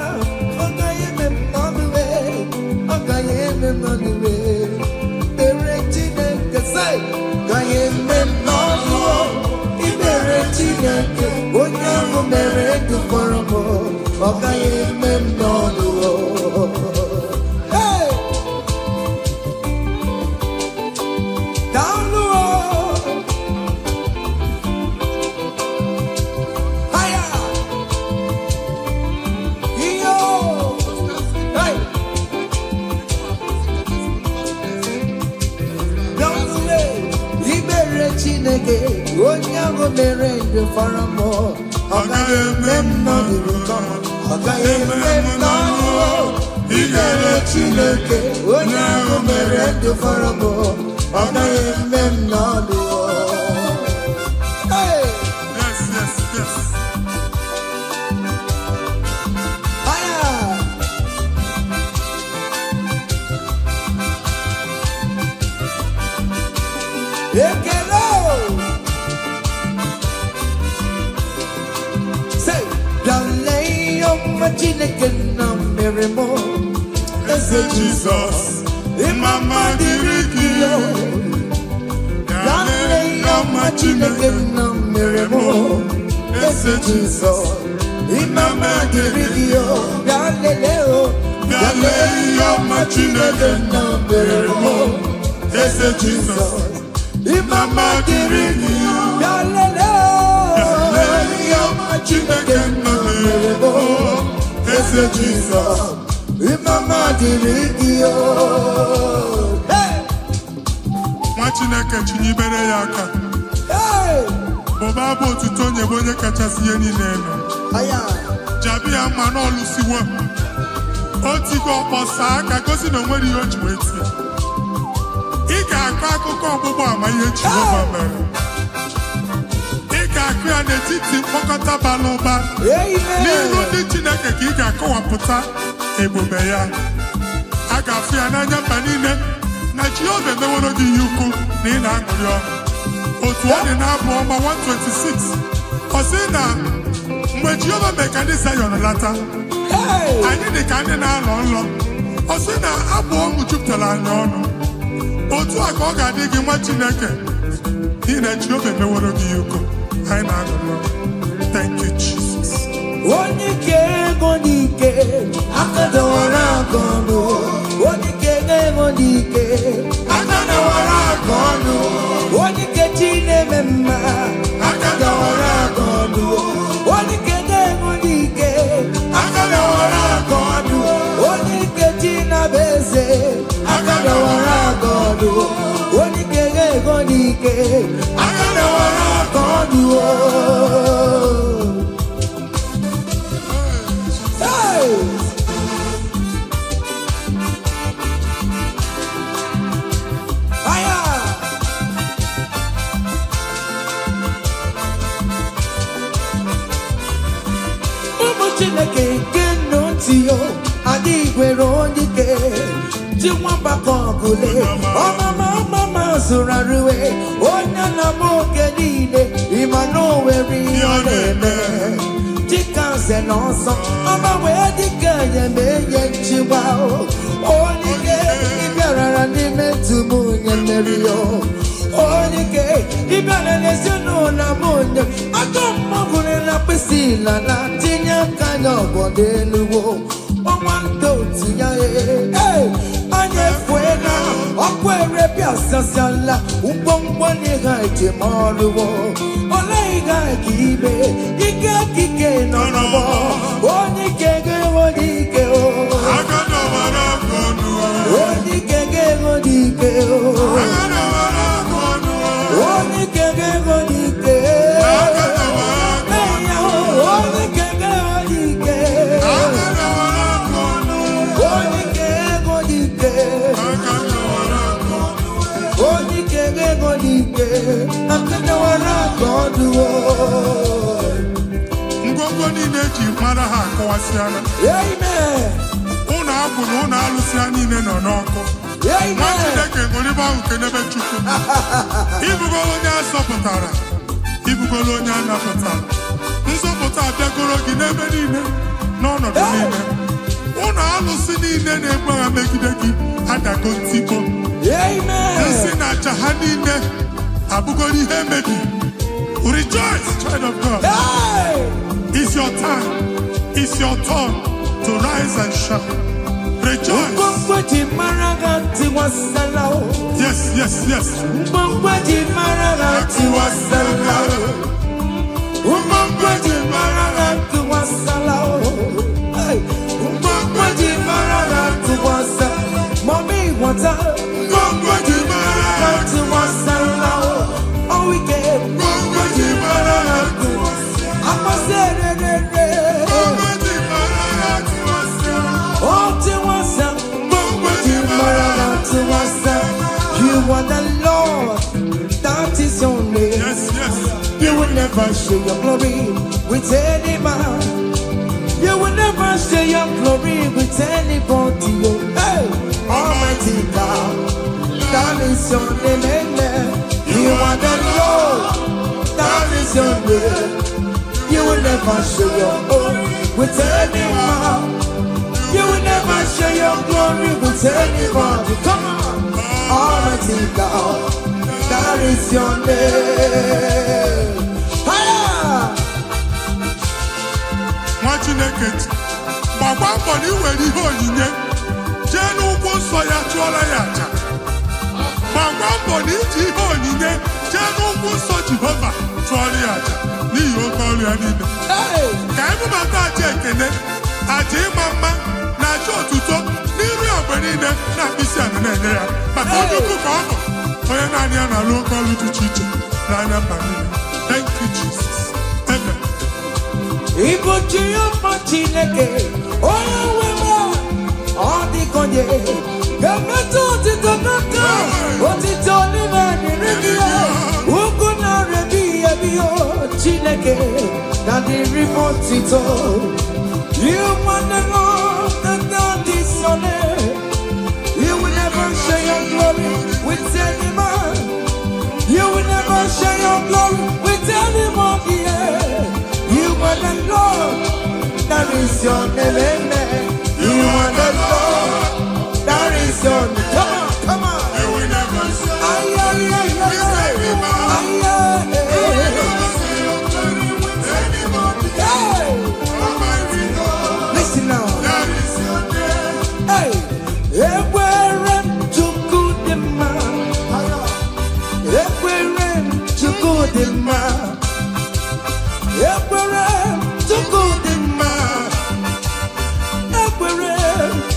hey! Down the road, higher, yo, hey! Down the way, libere Chineke, onyango merendo faramo. Agaye memno dirukama, agaye memno, igere Chineke, onyango merendo faramo. Agaye memno duo. Hey! Yes, yes, yes. Aya! Ekelo! Say, Daleo Machineke na meremo. Ese Jesus, Imama Dirigio. Daleo Machineke na meremo. Ese Jesus, Imama Dirigio. Daleo Machineke na meremo. Ese Jesus, Imama Dirigio. Daleo Machineke na meremo. Ese Jesus, Imama Dirigio. Hey! Chineke chinyibere ya aka. Hey! Boba bụ otuto nye bụ onye kachasị ihe niile elu. Aya! Jabi ya mma n'ọlụsiwo. Otigo ọkpọsa aka gosi na onwere ihe o ji wee tie. Ị ga-akọ akụkọ ọgbụgbọ ama ihe Jehova mere. Ị ga-akụ ya n'etiti mkpọkọta bara ụba. N'ihu ndị Chineke ka ị ga-akọwapụta ebube ya. A ga-afụ ya n'anya mba niile na Jehova emeworo gị ihe ukwu na ị na-aṅụrị ọṅụ. Otu ọ dị n'abụ ọma 126 ọ sị na mgbe Jehova mee ka ndị Zayọn lata, anyị dị ka ndị na-alọ nlọ. Ọ sị na abụ ọṅụ jupụtara anyị ọnụ. Otu a ka ọ ga-adị gị nwa Chineke n'ihi na Jehova emeworo gị ihe ukwu. Anyị na-aṅụrị ọṅụ. Thank you, Jesus. Onye ike ego n'ike aka dọwara aka ọnụ. Onye ike ego n'ike aka dọwara aka ọnụ. Onye ike chi na-eme mma aka dọwara aka ọnụ. Onye ike ego n'ike aka dọwara aka ọnụ. Onye ike chi na-abụ eze aka dọwara aka ọnụ. Onye ike ego n'ike aka dọwara aka ọnụ. Chineke nke ntị yo adịghị nwere onye ike ji nwamba ka ọgụle ọmama zụrụ arụwe onye na-ama oge niile ịma na o nwere ihe ọ na-eme dịka nze na ọzọ ọma wee dịka enye nchịgba onye ike ịbịarara n'ime ntụmụ onye mmeri yo onye ike ịbịara n'ezinụlọ m onye aka mmagwụrụ na mkpịsị ila na tinye aka ya ọgọdọ eluwo ọnwa ndị otu ya manye fuena Akwere piazza sala Umbongwani gaje maruo Olai gagibe Ike kike no nobo Oni kege odike o Agano warakonu Oni kege odike o Agano warakonu Oni kege odike Agano warakonu Oni kege odike Agano warakonu Oni kege odike Agano warakonu Oni kege odike Agano warakonu Ngwongwo niile ji mara ha akọwasịala. Amen. Ụnọ akwụ na ụnọ alụsịa niile nọ n'ọkụ. Nwa Chineke ṅụrịba ahụ nke n'ebe Chukwu. Ibugolo onye azọpụtara, ibugolo onye anapụtara. Nzọpụta abịagoro gị n'ebe niile, n'ọnọdụ niile. Ụnọ alụsị niile na-egbu agha megide gị adago ntikpo. Nsị na aja ha niile abụgoro ihe emebi. Rejoice, child of God. It's your time. It's your turn to rise and shine. Rejoice. Yes, yes, yes. Mommy, what's up? Oh, we get you are the Lord, that is your name. Yes, yes. You will never share your glory with any man. You will never share your glory with anybody. Hey, Almighty God, that is your name. Amen. You are the Lord, that is your name. You will never share your glory with any man. You will never share your glory with anybody. Come on. Almighty God, that is your name. Nwa Chineke gbagba mbọ na iwere ihe onyinye jee n'ụkwụ nsọ ya chụọla ya aja. Gbagba mbọ na iji ihe onyinye jee n'ụkwụ nsọ Jehova chụọla ya aja n'ihi oke ọrụ ya niile. Ka ebubata aja ekene, aja ịma mma na aja otuto n'iru ya mgbe niile na mkpịsị ala na-enye ya maka onye ukwu ka ọ bụ onye naanị ya na-alụ oke ọrụ dị iche iche n'anya mba niile. Thank you, Jesus. Amen. Ibochi ọma Chineke onye nwe m ọ dịkonye ga-emetụ otito n'aka otito n'ime dịrị gị ya ugwu na-arịbi ebi Chineke na dịrị m otito. You want the Lord that God is your name. You will never share your glory with any man. You will never share your glory with anybody. You are the Lord, that is your name. Amen. You are the Lord, that is your name. Come on, come on. You will never share Aye, aye, aye, with any man. aye, aye. You will never share your glory with anybody. Hey, Almighty God, listen now. that is your name. Hey, ekwere Chukwu dị mma. Ekwere Chukwu dị mma. Ekwere Chukwu dị mma. Ekwere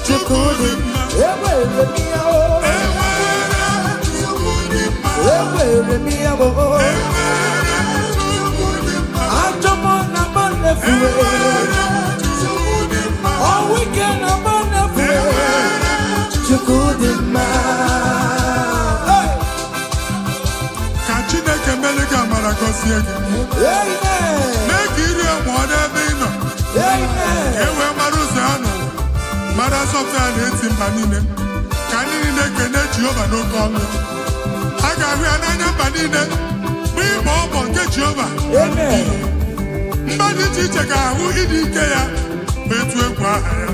Chukwu dị mma. Ekwere m ya o. Ekwere m ya o. Ajọ m na mba na-efuwe. All weekend na mba na-efuwe. Chukwu dị mma. Ka Chineke mere gị amara gọzie gị. Amen. Mee ka iri mụọ n'ebe ị nọ. Amen. E wee mara ụzọ ya nọ. Mara asọpụta ya na-eti mba niile. Ka ndị niile kene Jehova n'oke ọnụ. A ga-ahụ ya n'anya mba niile. Mgbe ịgba ọbọ nke Jehova. Amen. Mba dị iche iche ga-ahụ ịdị ike ya ma etu egwu aha ya.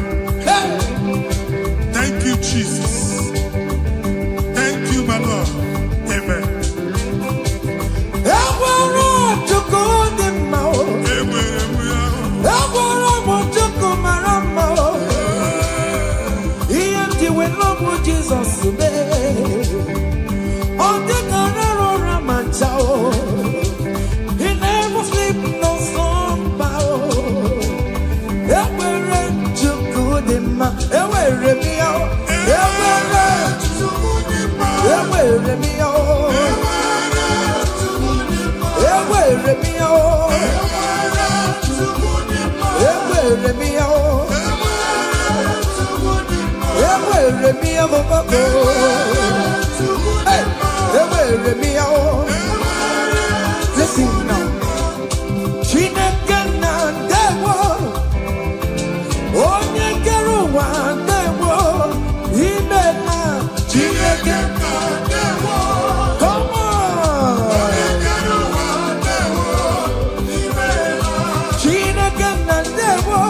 Hey. Thank you, Jesus. Thank you, my Lord. Amen. Ekwere Chukwu dị mma o. Enwere m ya. Ekwere m Chukwu mara mma o. Ihe m ji wee lọbụ Jizọs Listen now. Come on. Chineke na ndewo,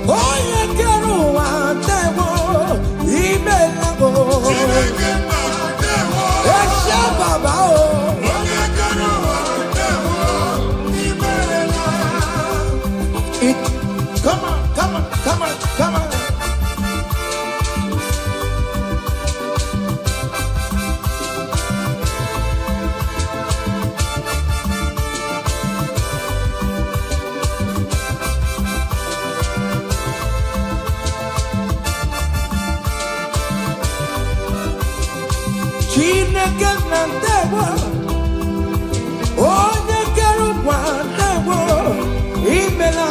onye kere ụwa ndewo, imela Chineke na ndewo, onye kere ụwa ndewo, imela.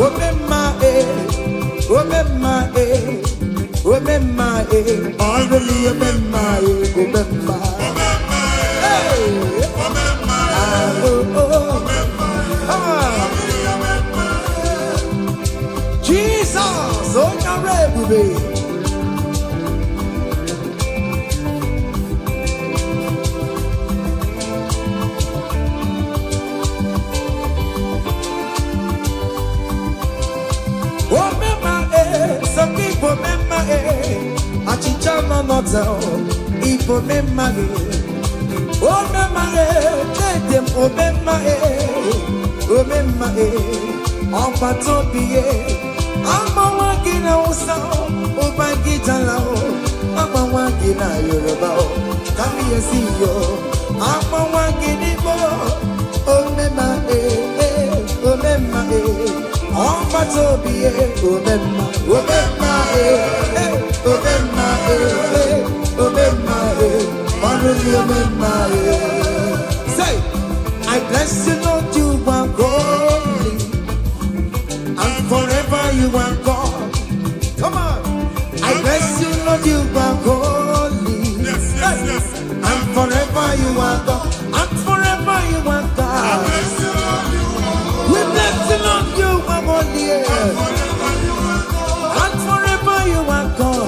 Omemma omemma omemma ọrụli omemma omemma. Jesus, oh Yarebube. Oh mema some people mema achichana notel, ipo mema oh mema them oh mema ọba tóbi yẹ amáwá gínà ọsàn ọba gíjàlá o amáwá gínà yorùbá o kábíyèsí yọ amáwá gínígbó omema ọba tóbi yẹ omema ọdúnlé omema. Say, I bless you, Lord, you are holy. Forever you are God. Come on. I bless you, Lord, you are holy. Yes. And forever you are God. And forever you are God. We bless you, Lord, you are holy. And forever you are God.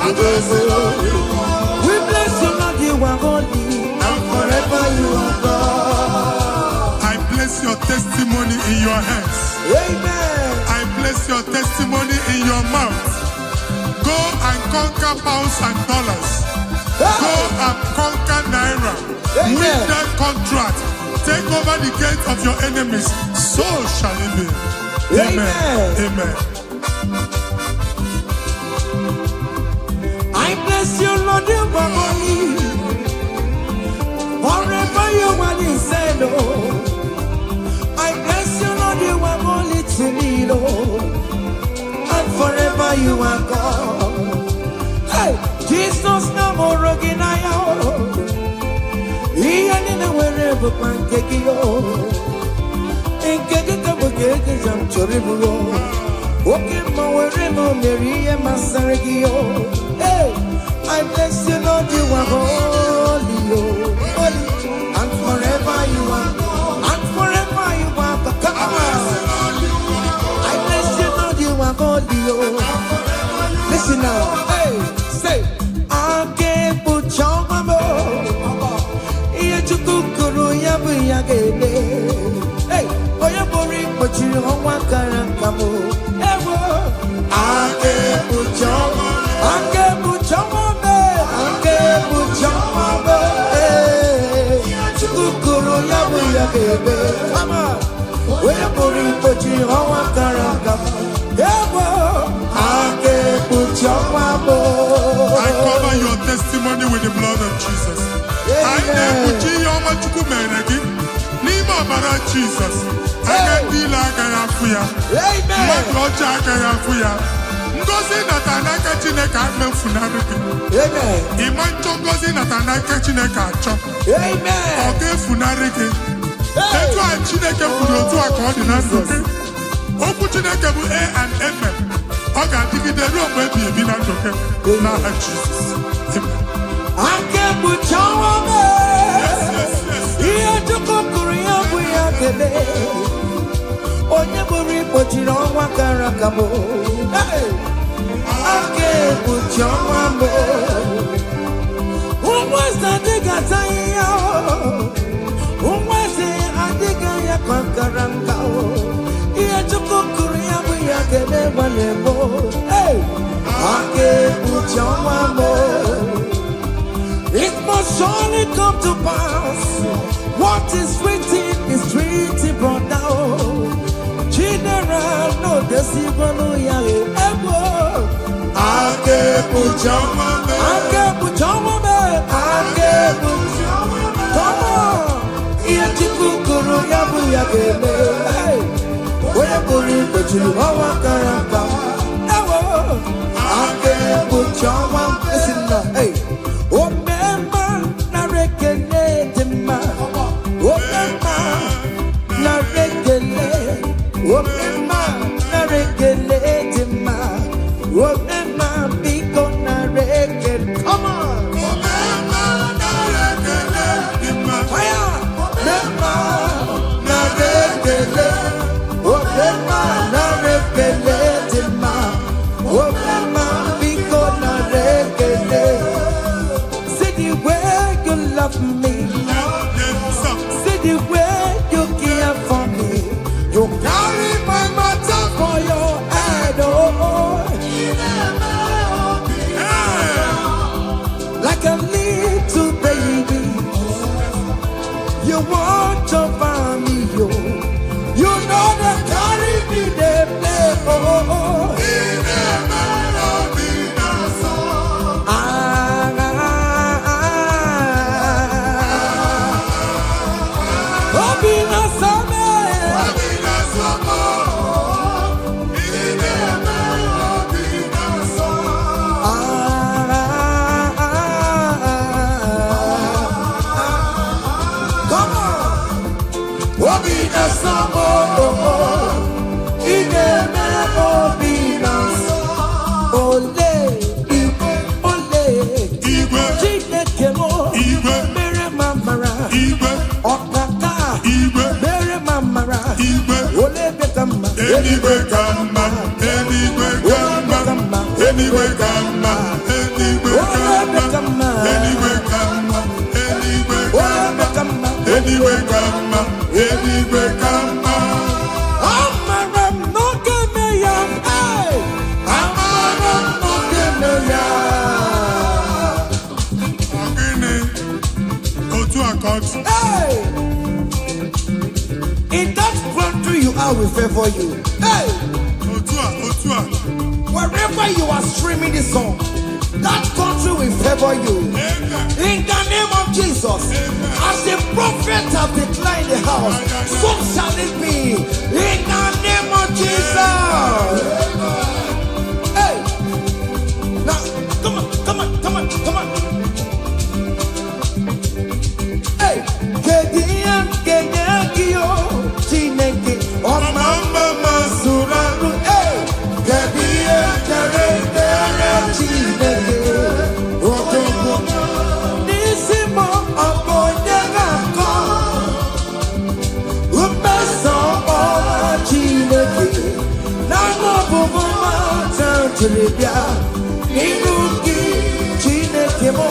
We bless you, Lord, you are holy. And forever you are God. I place your testimony in your hands. Amen. Place your testimony in your mouth. Go and conquer pounds and dollars. Go and conquer naira. Win that contract. Take over the gates of your enemies. So shall it be. Amen. I bless you, Lord, you are holy. Forever you are the same, I bless you, Lord, you are holy to me, Lord. And forever you are God. Hey, Jesus, no more Roginaya. He ain't in a wherever pancake. In Kekaka, I'm Choribu. Okay, my wherever Mary and Masaragio. Hey, I bless you, Lord, you are holy, holy. And forever you are God. And forever you are God. Come on. I bless you, Lord, you are holy. Listen now. Hey, say, I can't put your mama. Hey, oh, you're boring, but you don't want to come. I can't put your mama. I can't put your mama. I can't put your mama. Come on. We're boring, but you don't want to come. I can't put your mama. I cover your testimony with the blood of Jesus. I never see your machuku menegi. Nima bara Jesus. I get deal agayafuya. Amen. Maklocha agayafuya. ngozi natanaka Chineke amefunarịgị. Amen. Ịma nchọ ngozi natanaka Chineke achọ. Amen. Ọ ga-efunarịgị. Etu a Chineke kwuru otu a ka ọ dị na ndụ gị. Okwu Chineke bụ A and Amen. Ọ ga-adịgide ruo mgbe ebighị ebi na ndụ gị. N'aha Jizọs. Amen. Aka bụ chawa me. Ihe Chukwu kwuru ya bụ ya kele. Onye bụrụ ikpochiri ọnwa kara aka m. Aka bụ chawa me. Ụmụazị adịghị ata ya. Ụmụazị adịghị ya kwankara nka. Ihe Chukwu kwuru ya bụ ya kele nwanne m. Aka bụ chawa me. It must surely come to pass. What is written, brother. General, no deceiver, ya ebo. Ake puchama me. Come on. Iya chikukuru ya bu ya kele. Oya kuri pechulu hawa karaka. Ewo. Ake puchama. Listen now, hey. Come on. See the way you love me. See the way you care for me. You carry my matter for your head, oh. Like a little baby, you want to find me, yo. You know that carry me, they play, oh. Anyway, come on, anyway, come on, anyway, come on, anyway, come on, anyway, come on, anyway, come on, anyway, come on, anyway, come on. Amaram no kemeya, hey. Amaram no kemeya. Agini, go to a court. Hey. In that country you are, we favor you. Hey! Otua. Wherever you are streaming this song, that country will favor you. Amen. In the name of Jesus. Amen. As the prophet have declined the house, so shall it be. In the name of Jesus. Hey! Now, come on. Hey! Chineke, oh mama suraru, eh? Gabiye Chineke, Otogo, Nisimo Abonyagako, Umeso Chineke, Namo Buma Tantribia, Inuki Chineke mo,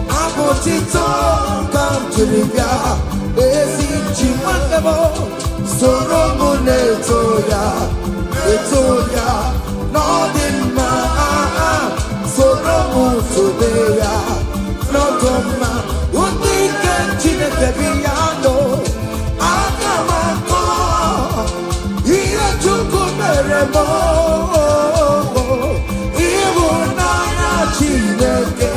Abotito Tantribia. Ezi chimandebo soromo netoya nodima soromo tobeya nodoma unike Chineke biyano akamako ihe Chukwu mere mo iwu n'anya Chineke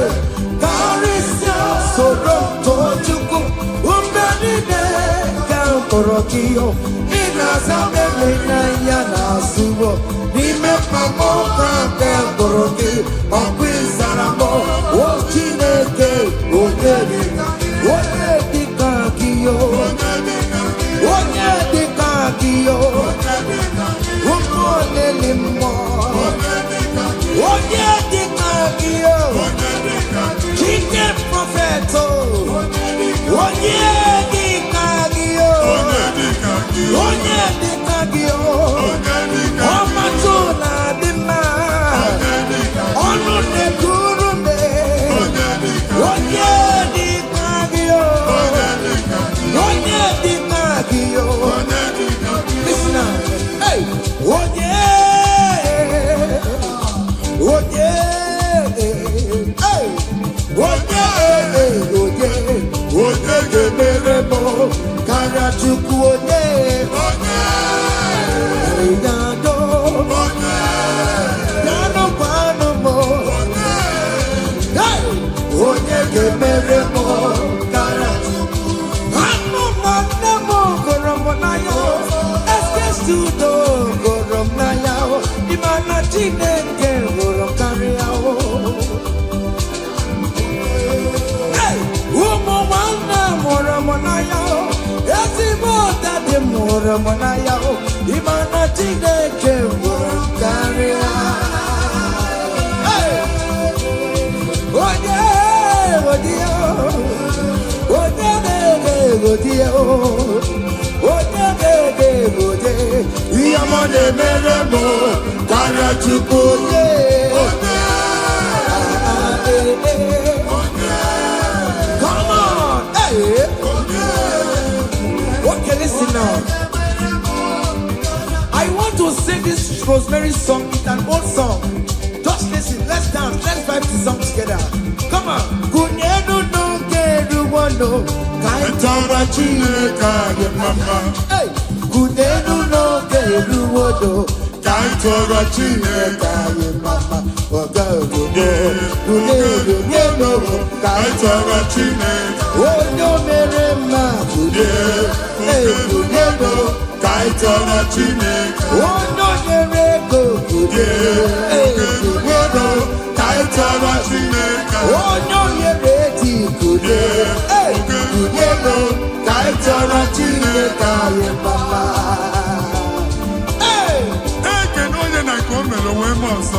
karịsịa soro to Chukwu Orokio, I want to sing this Rosemary song. It's an old song. Just listen. Let's dance. Let's vibe the song together. Come on. Kunyenu no keru wano kaitara chineka ye mama. Hey. Kunyenu no keru wano kaitara chineka ye mama. Oga kunyenu kaitara chineka. Oh no mere ma kunyenu kaitara chineka. Oh no mere kunyenu kaitara chineka. Oh no mere kunyenu kaitara chineka ye mama.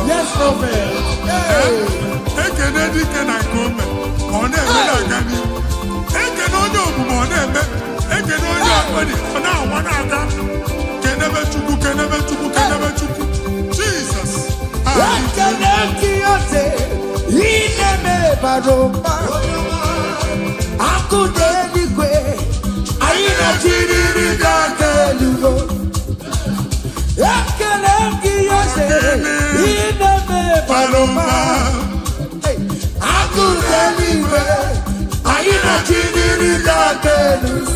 Yes, prophet. Jesus.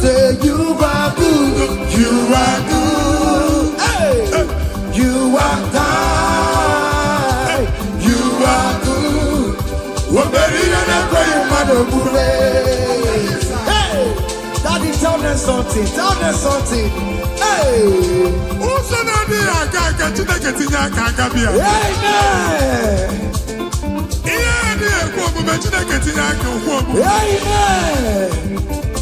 Say you are good, you are good, hey. You are kind, you are good. Hey, Daddy, tell them something, hey. Amen.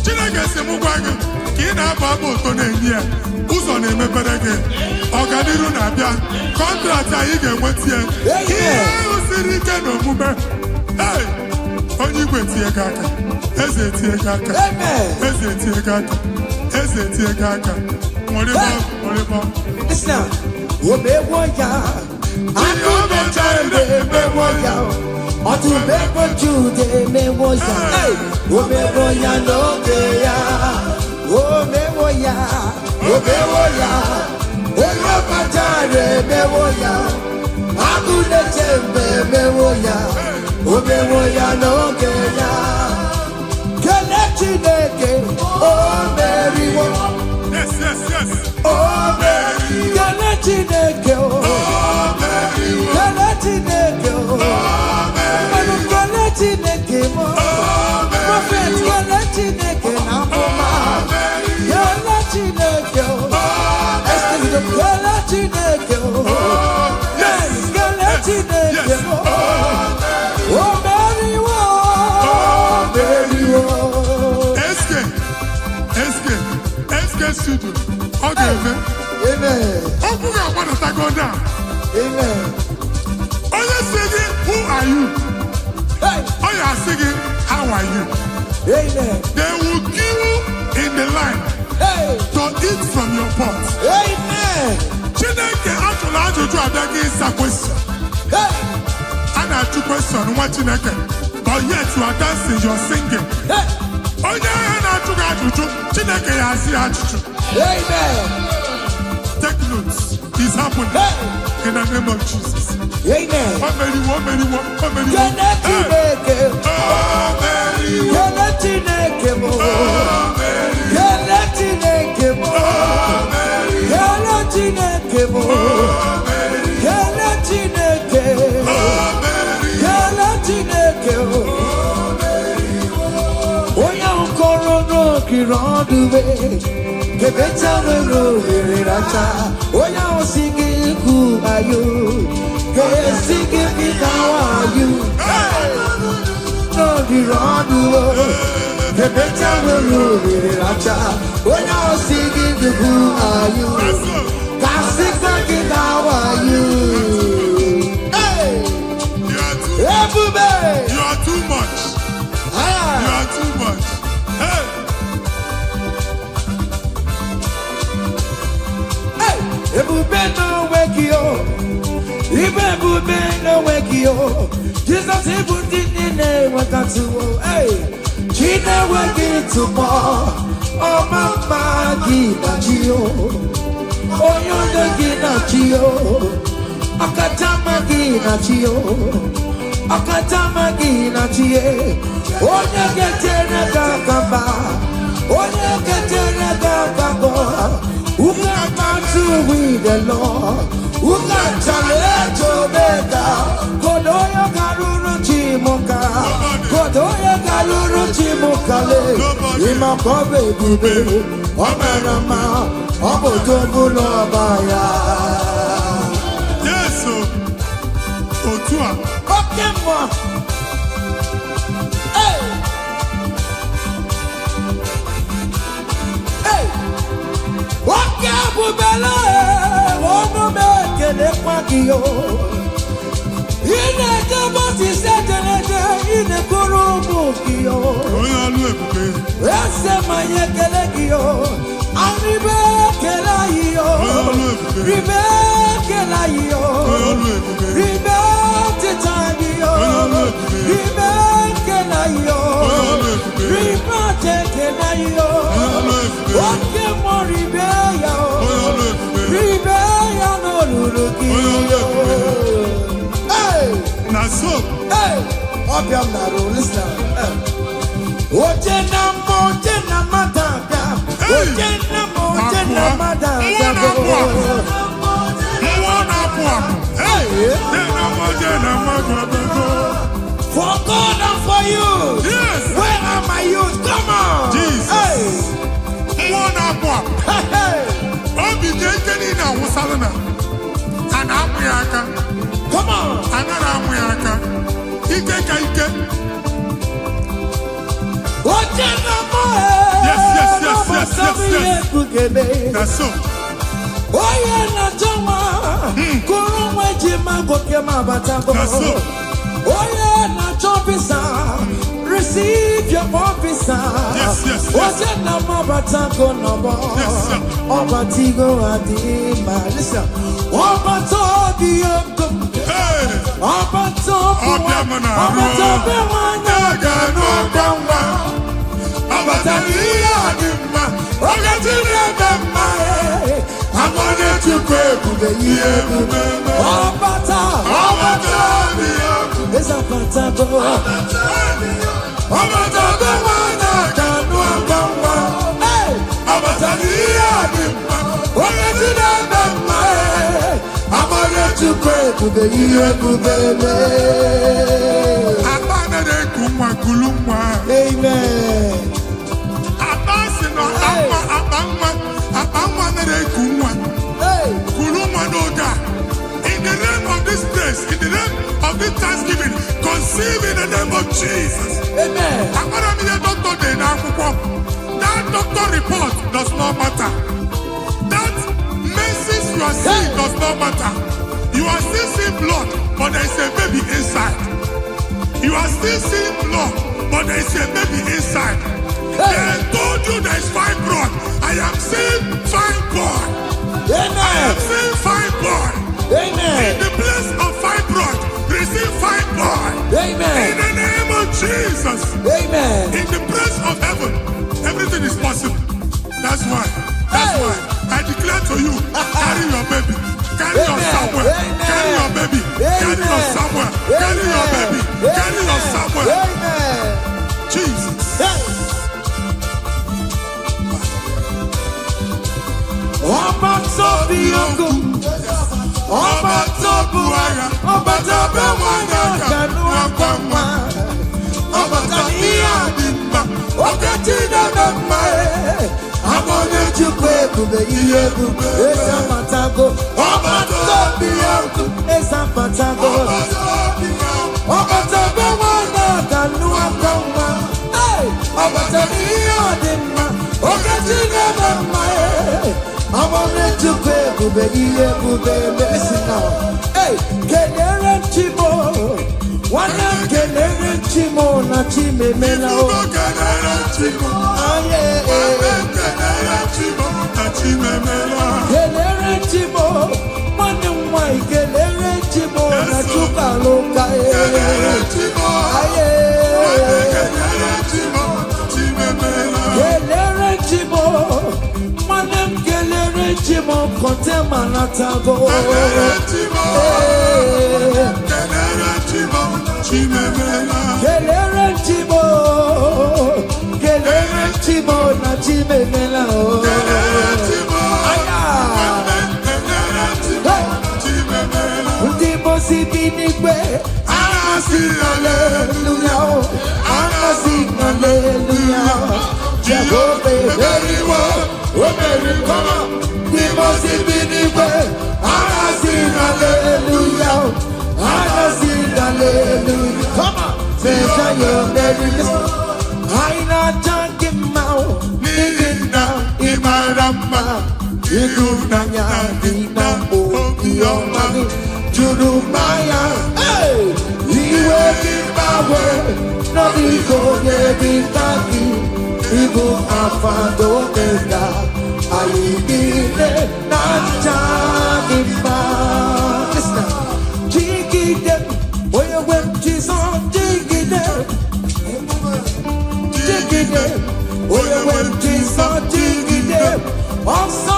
Chineke si mụ gwa gị ka ị na-abụ abụ ụtọ na-enye ya ụzọ na-emepere gị ọganiru na-abịa kọntraktị anyị ga-enweta ya ihe ahụ siri ike n'omume onye igwe tie gị aka eze tie gị aka eze tie gị aka eze tie gị aka nwụrịbọ omegbo ya akụ mechara emegbo ya ọtụmegbo Jude emegbo ya omegbo ya n'oge ya omegbo ya onye ọkpachara emegbo ya akụ na-echembe emegbo ya omegbo ya n'oge ya kele Chineke o meriwo o meriwo kele Chineke o meriwo kele Chineke o kele Chineke mo prophet kele Chineke na mma kele Chineke o Amen. Oh, you're singing, who are you? Hey. Oh, you're singing, how are you? Amen. They will queue in the line to eat from your pot. Amen. Chineke actually ajụjụ abịaghị ịsa question. A na-ajụ question nwa Chineke, but yet you are dancing, you are singing. Onye ahịa na-ajụ gị ajụjụ, Chineke ya asị ajụjụ. Amen. Take notes. It's happening in the name of Jesus. Amen. You are too much. You are too much. Hey. Ebube no wake you. Ebube no wake you. Jesus ebute nine wakatu. Hey. China wake to more. Oh mama gina chio. Oh yoda gina chio. Akatama gina chio. Akatama gina chie. Onya getena kakamba. Onya getena kakamba. Uga matu with the Lord. Uga challenge omega. Kodoyo karuru chimoka. Kodoyo karuru chimokale. Ima kobe bube. Omerama. Obotobu no baya. Yes, so. Otua. Okay, moi. Bubela, ono make le kwakio. Ine jabo si setelede, ine kurubu kio. Oya lu ebube. Ese maye kele kio, aribe kela iyo. Ribe kela iyo. Ribe titaniyo. Ribe kela iyo. Ribe kela iyo. Oke mo ribe ya. Ribe ya no lulukiyo. Hey! Naso. Hey! Obiam na ro, listen. Oje na matanga. Oje na matanga. Hey! For God and for you. Yes. Where are my youth? Come on. Jesus. Hey! Hey! Obi jekeni na wusalana. Ana amuyaka. Come on. Anara amuyaka. Ike ka ike. Yes. That's so. Oye na joma. Kurumwe jima goke mabatango. That's so. Oye na jobisa. Receive your officer. Yes. Oye na mabatango nobo. Yes, sir. Obatigo adima. Listen. Obatobi yoko. Hey! Obatobi Obiamana. Obatobi wanyaga no gamba. Abatani adima. Ogatine bema. I'm gonna to pray for the year. Obata. It's a fantastic. Obata the one I can do. Hey! Obatani adima. Ogatine bema. I'm gonna to pray for the year. Abana de kumwa kulumwa. Amen. Abasino abangwa na de kumwa. Hey! Kulumwa noga. In the name of this place, in the name of this Thanksgiving, conceive in the name of Jesus. Amen. Akara mi doctor de na akwụkwọ. That doctor report does not matter. That message you are seeing does not matter. You are In the place of heaven, everything is possible. That's why I declare to you, carry your baby, carry your somewhere, carry your baby, carry your somewhere, carry your baby, carry your somewhere. Jesus. Ọba tó bí ogun, ọba tó bu ara, ọba tó bẹ wọn náà kànú ọkọ mọ, ọba tó ní àdìmọ, ọkẹ tí dàgbà mọ ẹ, àwọn oníjúkọ èkùbẹ yíyé èkùbẹ, ẹsẹ pàtàkó, ọba tó bí ogun, ẹsẹ pàtàkó, ọba tó bẹ wọn náà kànú ọkọ mọ, ọba tó ní àdìmọ, ọkẹ tí dàgbà mọ ẹ. I want to pay for the year for the blessing now. Hey, Kenere Chimo, one of Kenere Chimo, Nachime Melo. Kenere Chimo, Kenere Chimo, one of my Kenere Chimo, Nachuka Loka. Kenere Chimo, Kenere Chimo. Chimo Koncept Manatago. Kelere Chimo na Chimemela. Ndipo si binigwe, anasi hallelujah, anasi hallelujah. Jehovah very well, very come. Ndipo si binigwe, anasi hallelujah, anasi hallelujah. Come on, say your very listen. I not talking about living down in my rama. You do not have your money to do my hey, you will give my way. No, we go get it back. We go up and over. I need it, not talking about. Listen, jiggy them, where you went, Jesus, jiggy them. Jiggy them, where you went, Jesus, jiggy them. Also,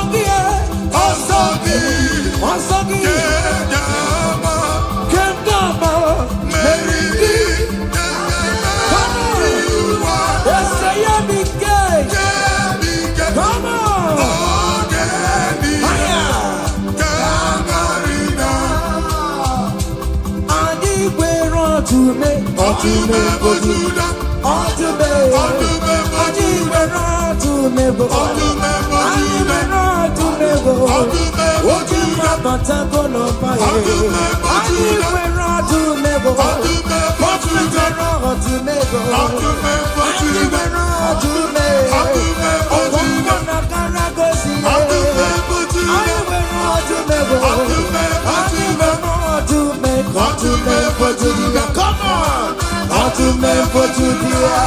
come on, for Judah.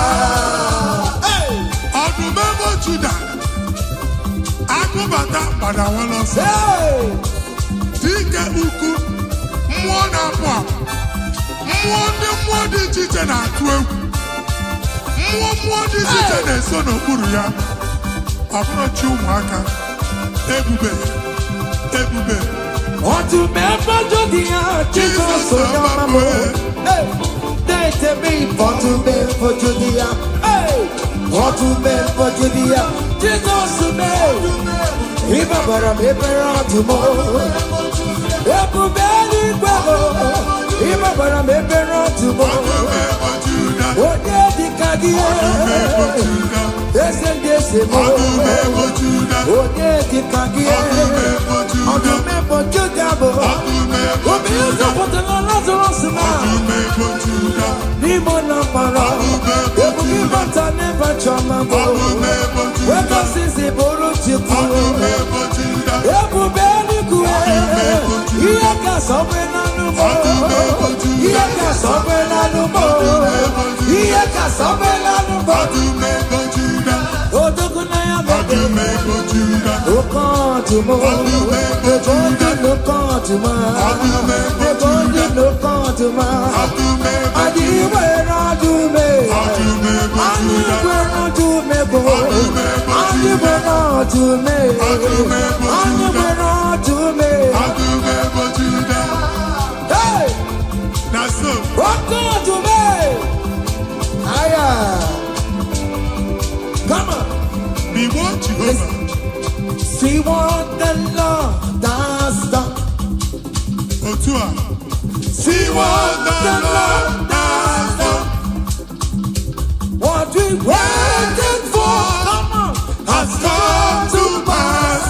Hey, I remember Judah. I remember that, but I want to say, Dike Uku, Mwana Pwa, Mwadi Chichen Atwe, Mwadi Chichen and Son of Kuruya, approach you, Maka, Ebube. Want to remember Judah, Jesus, so hey. They tell me for to be for Judea, hey, for to be for Judea, Jesus to me. If I were a paper tomorrow, if I were a paper tomorrow, what did the Kagia? Yes, and yes, what did the Kagia? On the map of Judah, what is up with the Lazarus? Nimona para, ebuki bata never chama bo. Weka sisi boro chipu, ebu beli kuwe. Iyaka sobe na numo, iyaka sobe na numo, iyaka sobe na numo. Odoku na ya bebe, okantu mo, okantu okantu ma, okantu okantu ma. ọdụme ọdụme hey Naso ọdụme aya come on be what Jehovah. See what the Lord has done. Otua. See what the Lord has done. What we waited for, come on, has come to pass.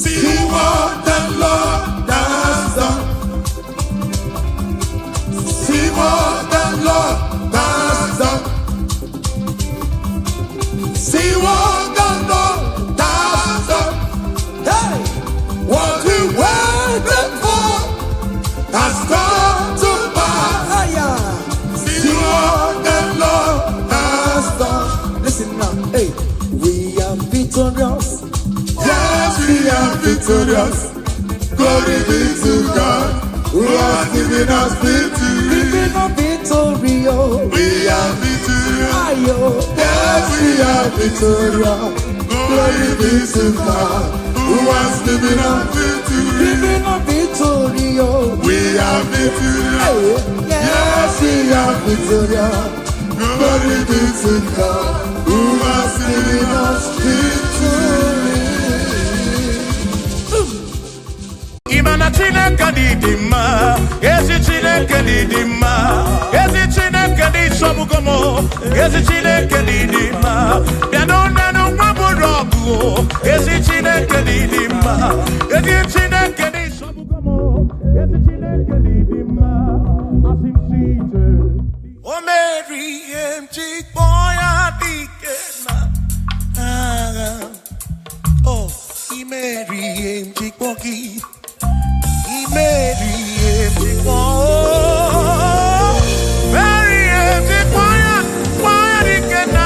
See what the Lord has done. See what the Lord has done. See what the Lord has done. Hey, what we waited for has come to pass. See what the Lord has done. Listen now, hey, we are victorious. Yes, we are victorious. Glory be to God, who has given us victory. Given us victory, oh. We are victorious. Yes, we are victorious. Glory be to God, who has given us victory. Given us victory, oh. We are victorious. Yes, we are victorious. Glory be to God, who has given us victory. Imana Chineke di mma, ezi Chineke di mma, ezi Chineke di Lokogomo, ezi Chineke di mma, bịanụ nanụ nwabụrụ ọgụ, ezi Chineke di mma, ezi Chineke di Lokogomo, ezi Chineke di mma, asị m si ije. O meri chikpọ ya dike na agha, oh, imeri chikpọ gị. Mary empty one, Mary empty quiet again.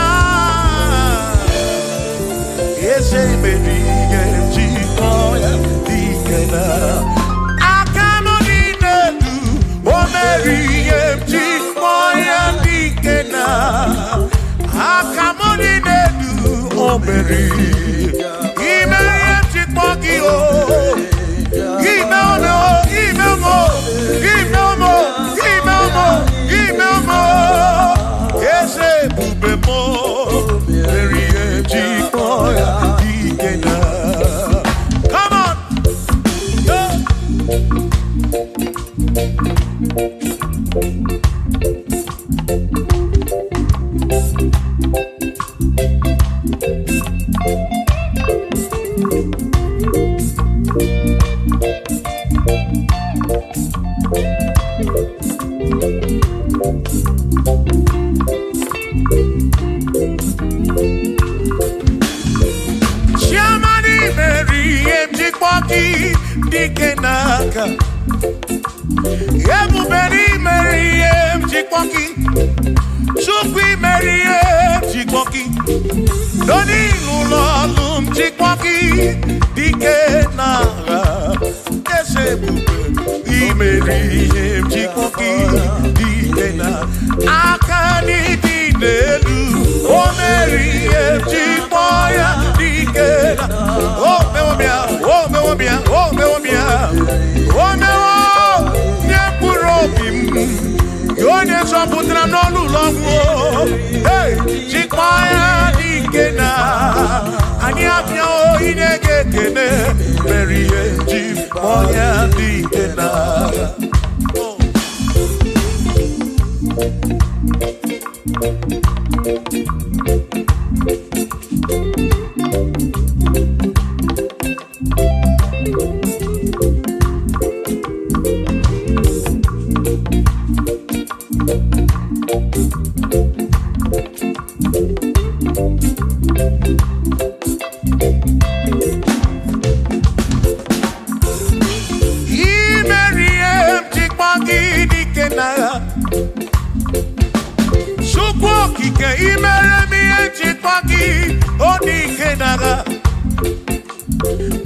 Yes, Mary empty quiet again. I cannot eat do. Oh, Mary empty quiet again. I cannot eat do. Oh, Mary, Mary empty quiet. Oh. Give no more, give no more, give no more, give no more, give no more. Yes, bube mo, very empty boy, come on, Dikenaka Ebuberi Meriem Chikwoki Chukwi Meriem Chikwoki Doni Lulolum Chikwoki Dikenaka Esebuberi Meriem Chikwoki Dikenaka Akani Dinelu O Meriem Chikwoya Dikenaka Oh meomia, oh meomia, oh meomia, oh meo, nye purobim, yo nye soputra no lulogo, hey, chikwaya dikena, anyapya o inege kene, meriye chikwaya dikena.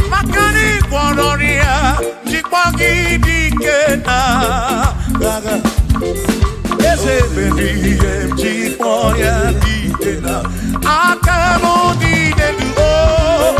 Makani Kwanoria, Chikwagi Dikena, Ese Baby, Chikwoya Dikena, Akamo Dikena.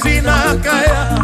Sinakaya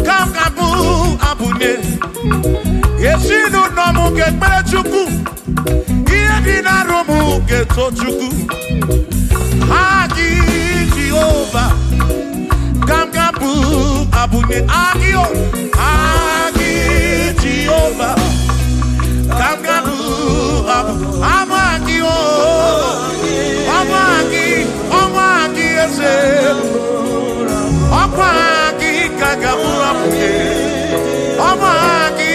Come, Abu, Abune. Chuku, Yedina Romu Geto Chuku, Hagi Jehovah, Gamgabu Abune Agio, Hagi Jehovah, Gamgabu Abu Amagio, Amagi Eze, Amagi Kagabu Abuye, Amagi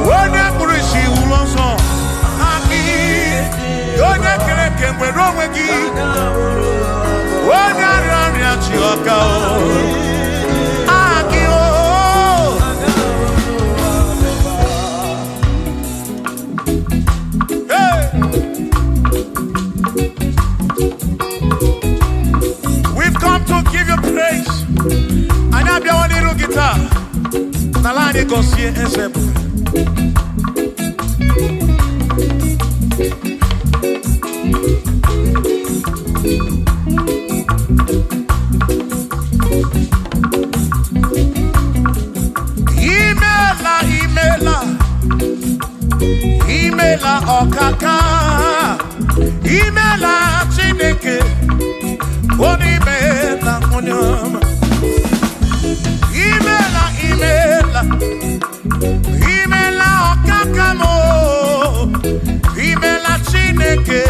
Wone kurishi ulonso Aki Yone kereke mweromegi Wone arani achioka Aki Hey We've come to give you praise And I'll be on the guitar Nalani gosie esebu Imela okaka Imela chineke Onimela onyama Imela okakamo Imela chineke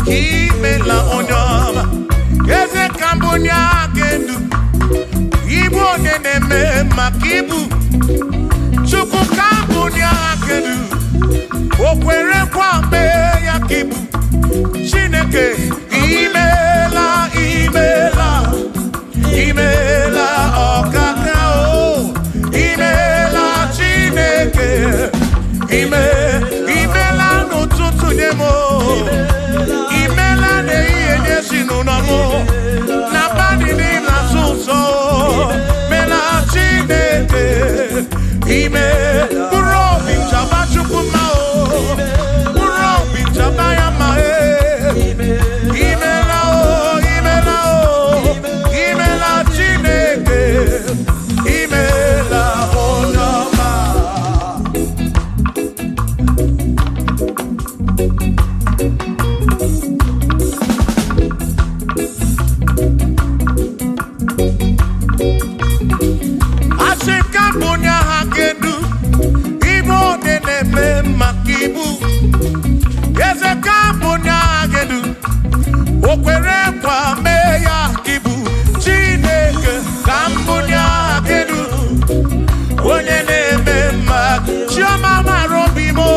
Imela onyama Eze kambunya gendu Ibu neneme makibu Chuku kambunya gendu Okwere kwa me yakibu Chineke Imela okakamo Imela n'ụtụtụ nye mo Imela n'ihe nye si n'ụlọmụ Na bani n'ịla zụzọ Mela Chineke Mkpụrụ obi nchaba Chukwu ma o Mkpụrụ obi nchaba ya ma Imela o Imela Chineke Imela onyoma Ashikambunya hakedu Ibo neneme makibu Yeze kambunya hakedu Okwere kwa meya kibu Chineke kambunya hakedu Onye neme mak Chioma marobimo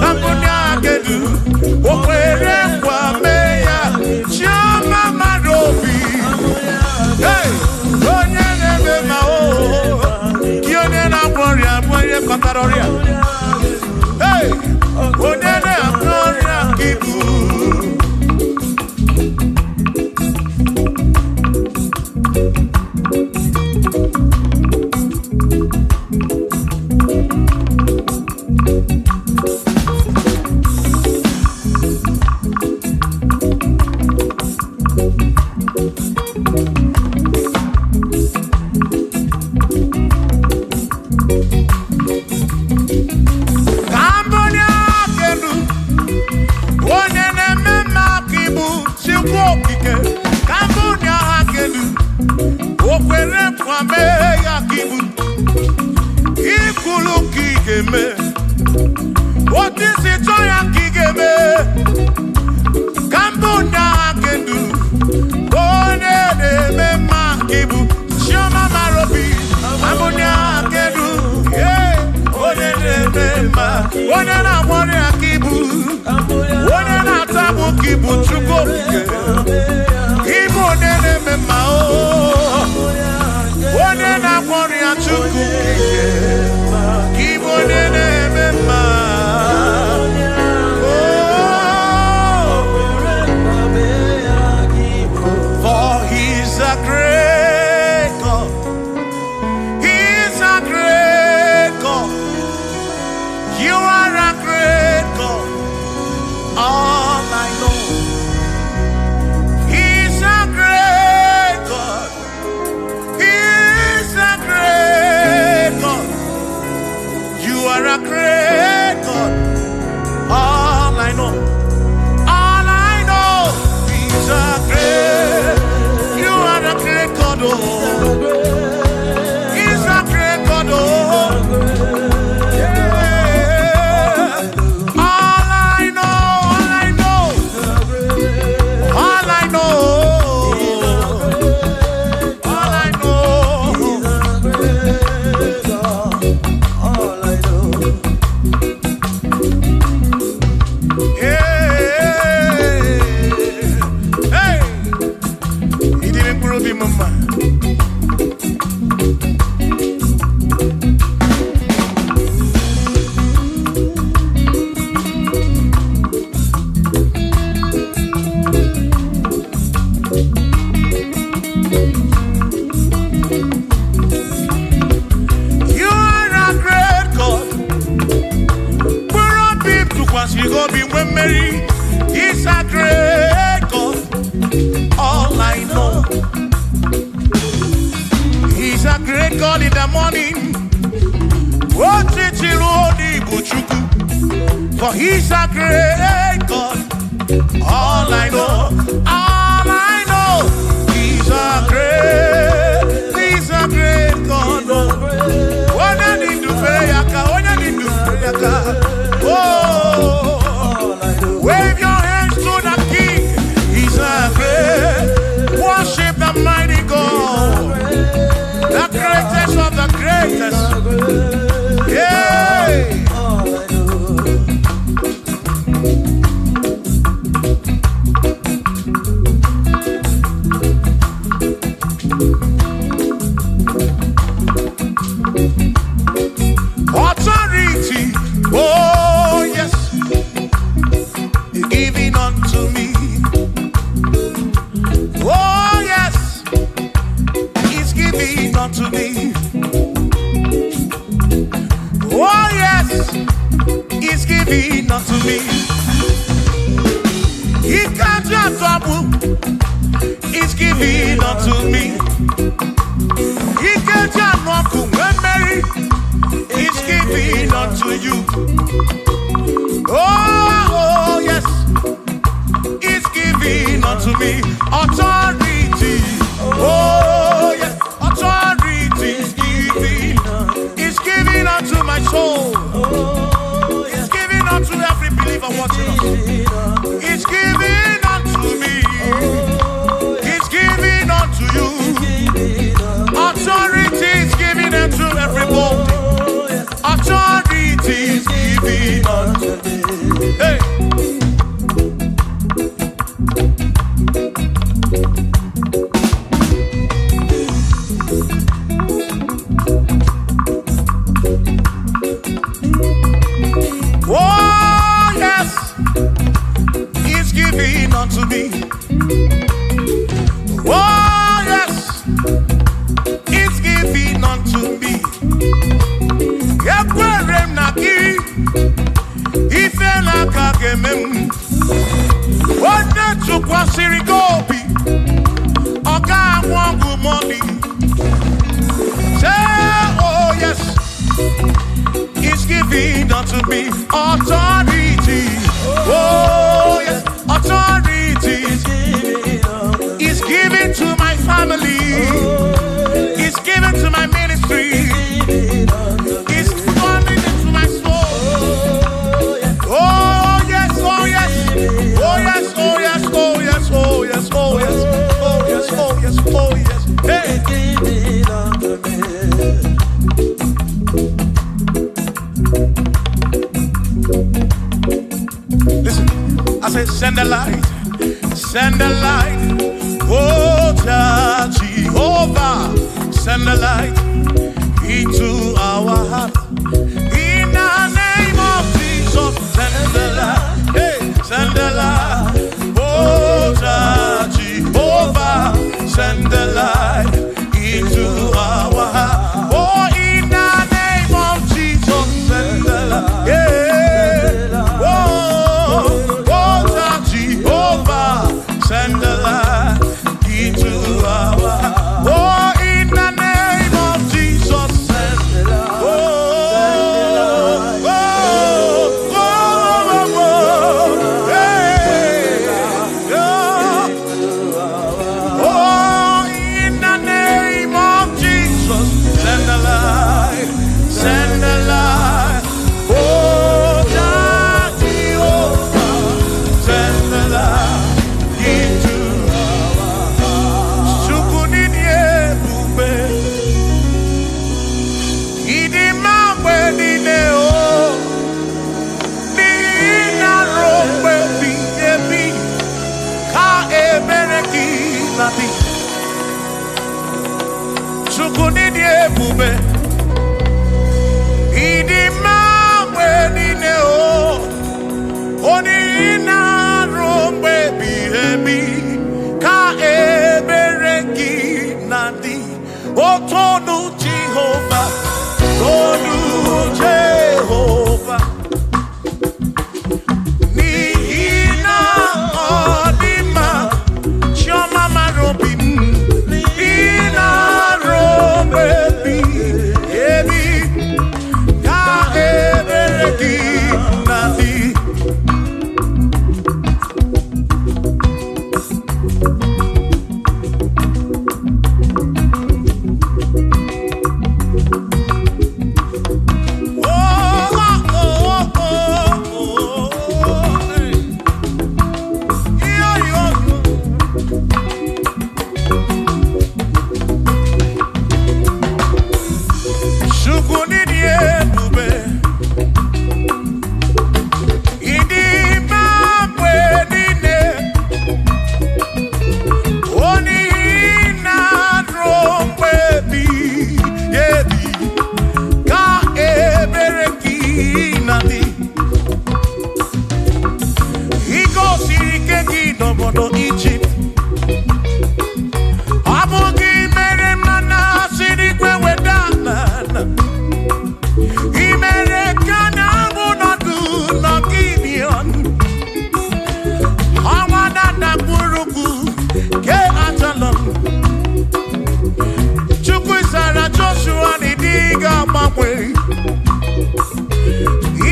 Kambunya hakedu Okwere kwa meya Chioma marobi Hey Onye neme mao Kionye na gloria Mwenye kataroria Hey Onye na gloria kibu What is it to ya kigeme? Kambunda kendu. One de me makibu. Shoma marobi. Ambunya kendu. Yeah. One de me ma. One na one akibu. One na tabu kibu chuko. Ibo de me ma o. One na one chuko. Ibo de me ma. All I know, He's a great the morning. For he's a great God. All I know, he's a great God. When I need to pray, oh, wave your hands to the King. He's a great. Worship the mighty God, the greatest of the greatest. Yeah. Authority, oh yes, giving unto me. Oh yes, He's giving unto me. Oh yes, He's giving unto me. He can't just double. He's giving unto me. He can't just walk when Mary. He's giving unto you. Oh yes, He's giving unto me. Authority. Oh yes, authority is giving. He's giving unto my soul. He's giving unto every believer watching us. He's giving unto me. He's giving unto you. Authority is giving unto everybody. Authority is giving unto me. Hey. Oh yes, He's giving unto me. Oh yes, He's giving unto me. Yakwere naki, ifela kakemem. Wanda chukwa sirigopi, oka wangu money. Say oh yes, He's giving unto me authority. Oh yes, authority. He's giving to my family. He's giving to my ministry. He's falling into my soul. Oh yes, oh yes, oh yes, oh yes, oh yes, oh yes, oh yes, oh yes, oh yes, oh yes. Hey. Listen, I said send the light, send the light. Oh Jehovah, send the light into our heart. In the name of Jesus, send the light. Hey, send the light. Oh Jehovah, send the light into our heart. Oh, in the name of Jesus, send the light. Yeah. Oh, Jehovah, send the light into our heart. Oh, in the name of Jesus, send the light. Oh, in the name of Jesus, send the light, send the light. Oh, Jehovah, send the light into our heart. Sukunidie bube, idimamwe dineo, nina rombe biyebi, ka ebereki nati. Sukunidie bube, idimamwe dineo, onina rombe biyebi, ka ebereki nati. Otonu Jehovah, Tonu Jehovah. Nihina odima, Choma marobim, Nina rombe bi. n'obodo Egypt. Ọ bụ gị mere mana siri kwe weda mana. I mere ka na bụ nọdụ n'Gibeon. Ọnwa na gburugburu ke Atalon. Chukwu zara Joshua n'ịdị ga-agbanwe.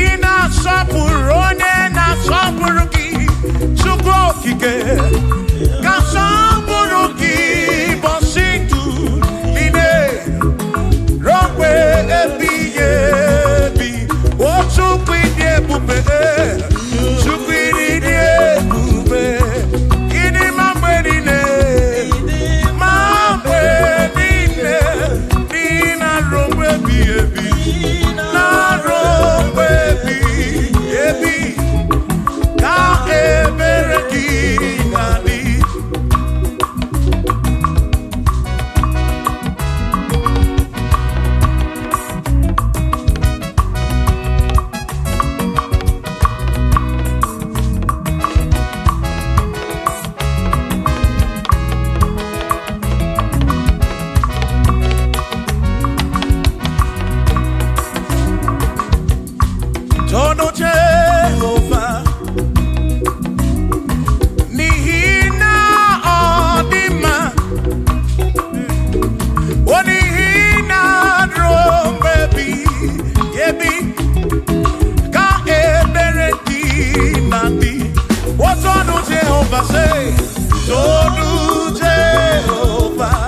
Ị na-asọpụrụ onye na-asọpụrụ gị. Chukwu okike ka sọpụrụ gị bọsị ndụ niile rọgbe ebighị ebi. O Chukwu ịdị ebube, Chukwu ịdị ebube. Ịdị ma mgbe niile, ma mgbe niile, dị na rọgbe ebighị ebi, na rọgbe ebighị ebi. Ka ebere gị na-adị. Tono Jehovah, n'ihi na ọ dị mma, o n'ihi na ruo mgbe ebighị ebi, ka ebere gị na-adị. O tono Jehovah, say, tono Jehovah,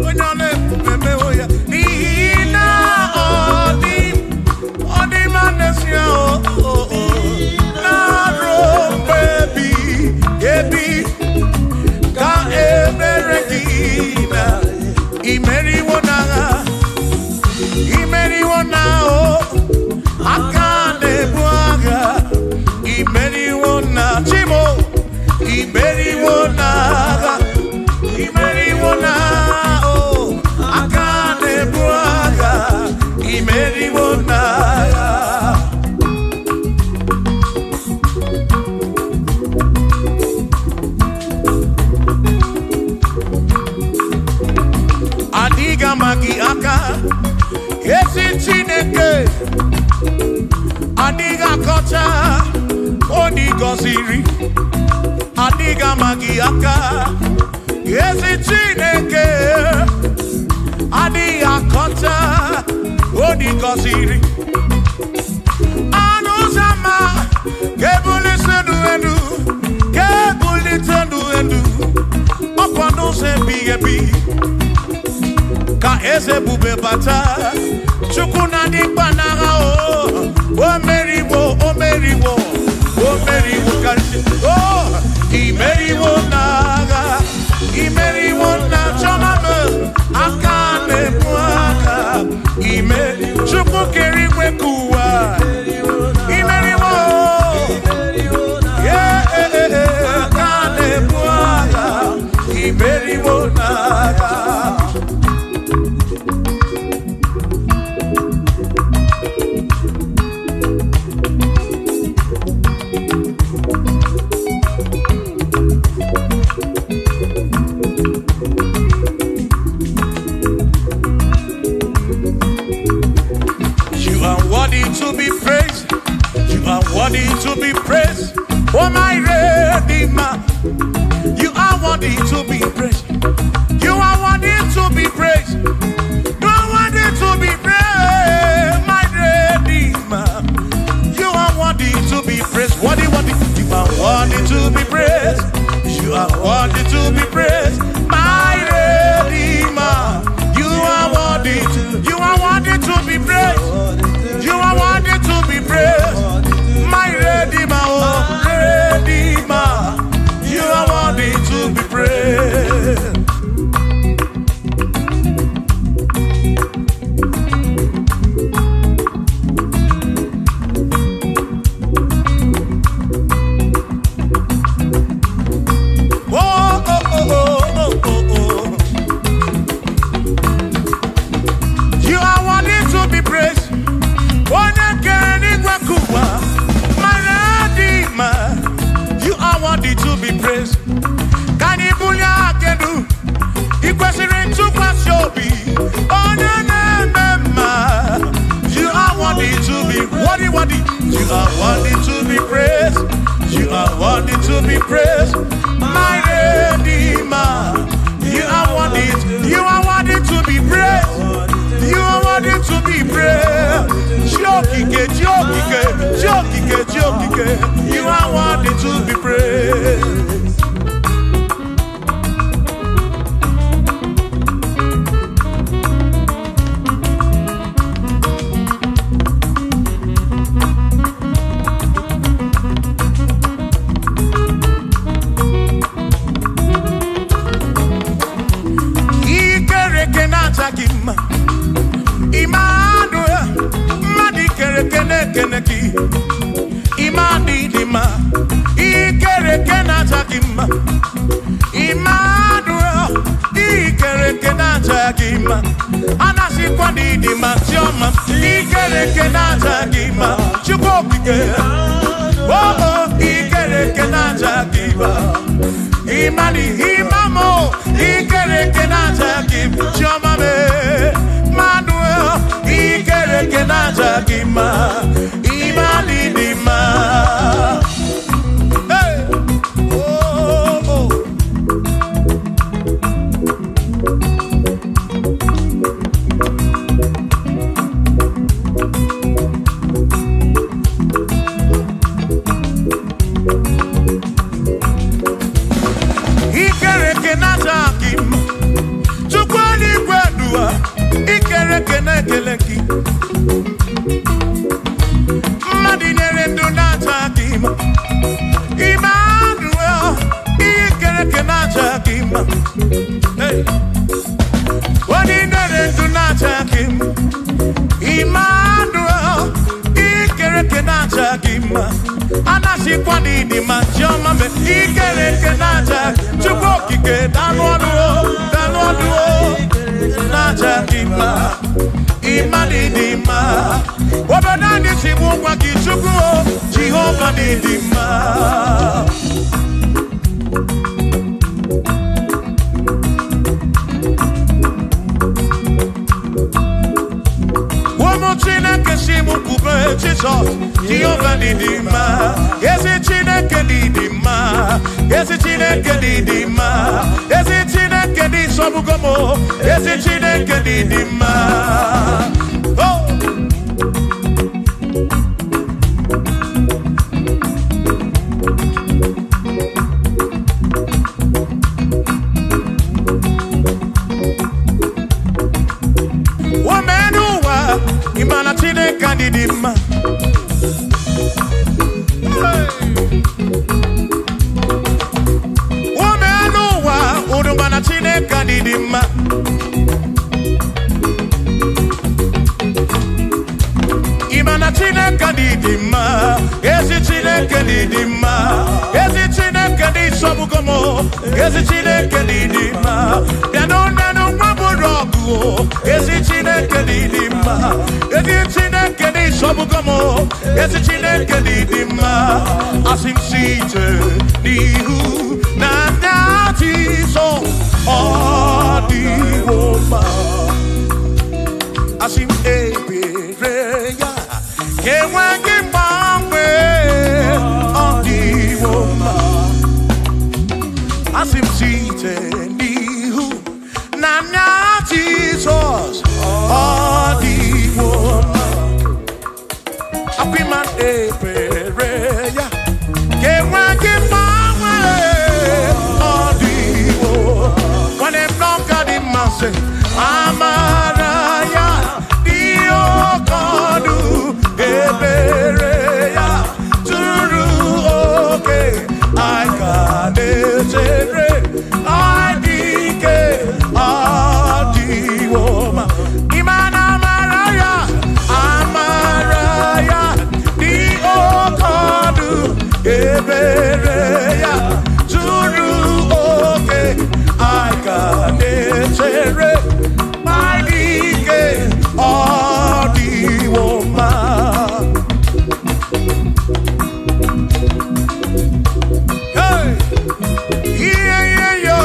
onye ọ na-ekwu emewo ya, n'ihi na ọ dị mma n'ezie, na ruo mgbe ebighị ebi, ka ebere gị na imeriwo n'agha, imeriwo n'ahụ, aka na-ebu agha, imeriwo na chimo, imeriwo n'agha, imeriwo n'ahụ, aka na-ebu agha, imeriwo n'agha. Adiga magi aka, ezi Chineke. Adiga kọcha, oni gọziri. Adiga magi aka, ezi Chineke. Adiga kọcha, oni gọziri. Anụ zama, kebulite enu, kebulite enu. Ọkwa n'ụzọ ebighị ebi. Ka eze bube bata, Chukwu na dịkpa n'agha o meriwo, o meriwo, o meriwo karịsị. Imeriwo n'agha, imeriwo na chọmame, aka na-ebu aka, Chukwu kere igwe ka ụwa, imeriwo, aka na-ebu aka, imeriwo n'agha. To be praised, you are worthy to be praised. Oh my Redeemer, you are worthy to be praised. You are worthy to be praised. You are worthy to be praised, my Redeemer. You are worthy to be praised. Worthy, worthy. You are worthy to be praised. You are worthy to be praised, my Redeemer. You are worthy to be praised. You are worthy to be praised, my Redeemer, oh Redeemer. You are worthy to be praised. Oh, oh. worthy. You are worthy to be praised. You are worthy to be praised. My Redeemer. You are worthy. You are worthy to be praised. You are worthy to be praised. Jokike, jokike, jokike, jokike. You are worthy to be praised. Emmanuel, Madi kere kene keneki. Imadi dima, ikere kena takima. Emmanuel, ikere kena takima. Anasi kwani dima tioma, ikere kena takima. Chukokike, oh, ikere kena takima. Imani imamo, ikere kena takima. Tioma me. Ikere kenaja gima, imani dima. Hey, oh, oh. Ikere kenaja gima, chukwani kwedua. Ikere kene keleki Madinere dunata kima Emmanuel Ikere kenaja kima Hey Wadinere dunata kima Emmanuel Ikere kenaja kima Anasi kwani di majama me Ikere kenaja Chukokike danwaduo Najakima, Imanidima, Wabadani Simuwa Kichuku, Jehovah Nidima. Womochina Kesimu Kube, Jesus, Jehovah Nidima. Yes, it's Chineke Nidima. Yes, it's Chineke Nidima. Yes, it's Chineke Nidima. Yes, it's Chineke Nidima. Oh. Womenuwa, Imana Chineke Nidima. Udumana Chineke Nidima. Imana Chineke Nidima. Ezi Chineke Nidima. Ezi Chineke Nisobugomo. Ezi Chineke Nidima. Yanonenu Maburogu. Ezi Chineke Nidima. Ezi Chineke Nisobugomo. Ezi Chineke Nidima. Asim Site Nihu Nandati So Odi Woma Asim Ebereya Kewangi Mangwe Odi Woma Asim Site Nihu Nandati So Odi Woma Apiman Ebereya Kewangi Mangwe Amaraya Dio Kodu Ebereya Turu Oke I can I dike Adi Woma Imana Amaraya Amaraya Dio Kodu Ebereya Turu Oke I can my dike Adi Woma. Hey, yeah, yo.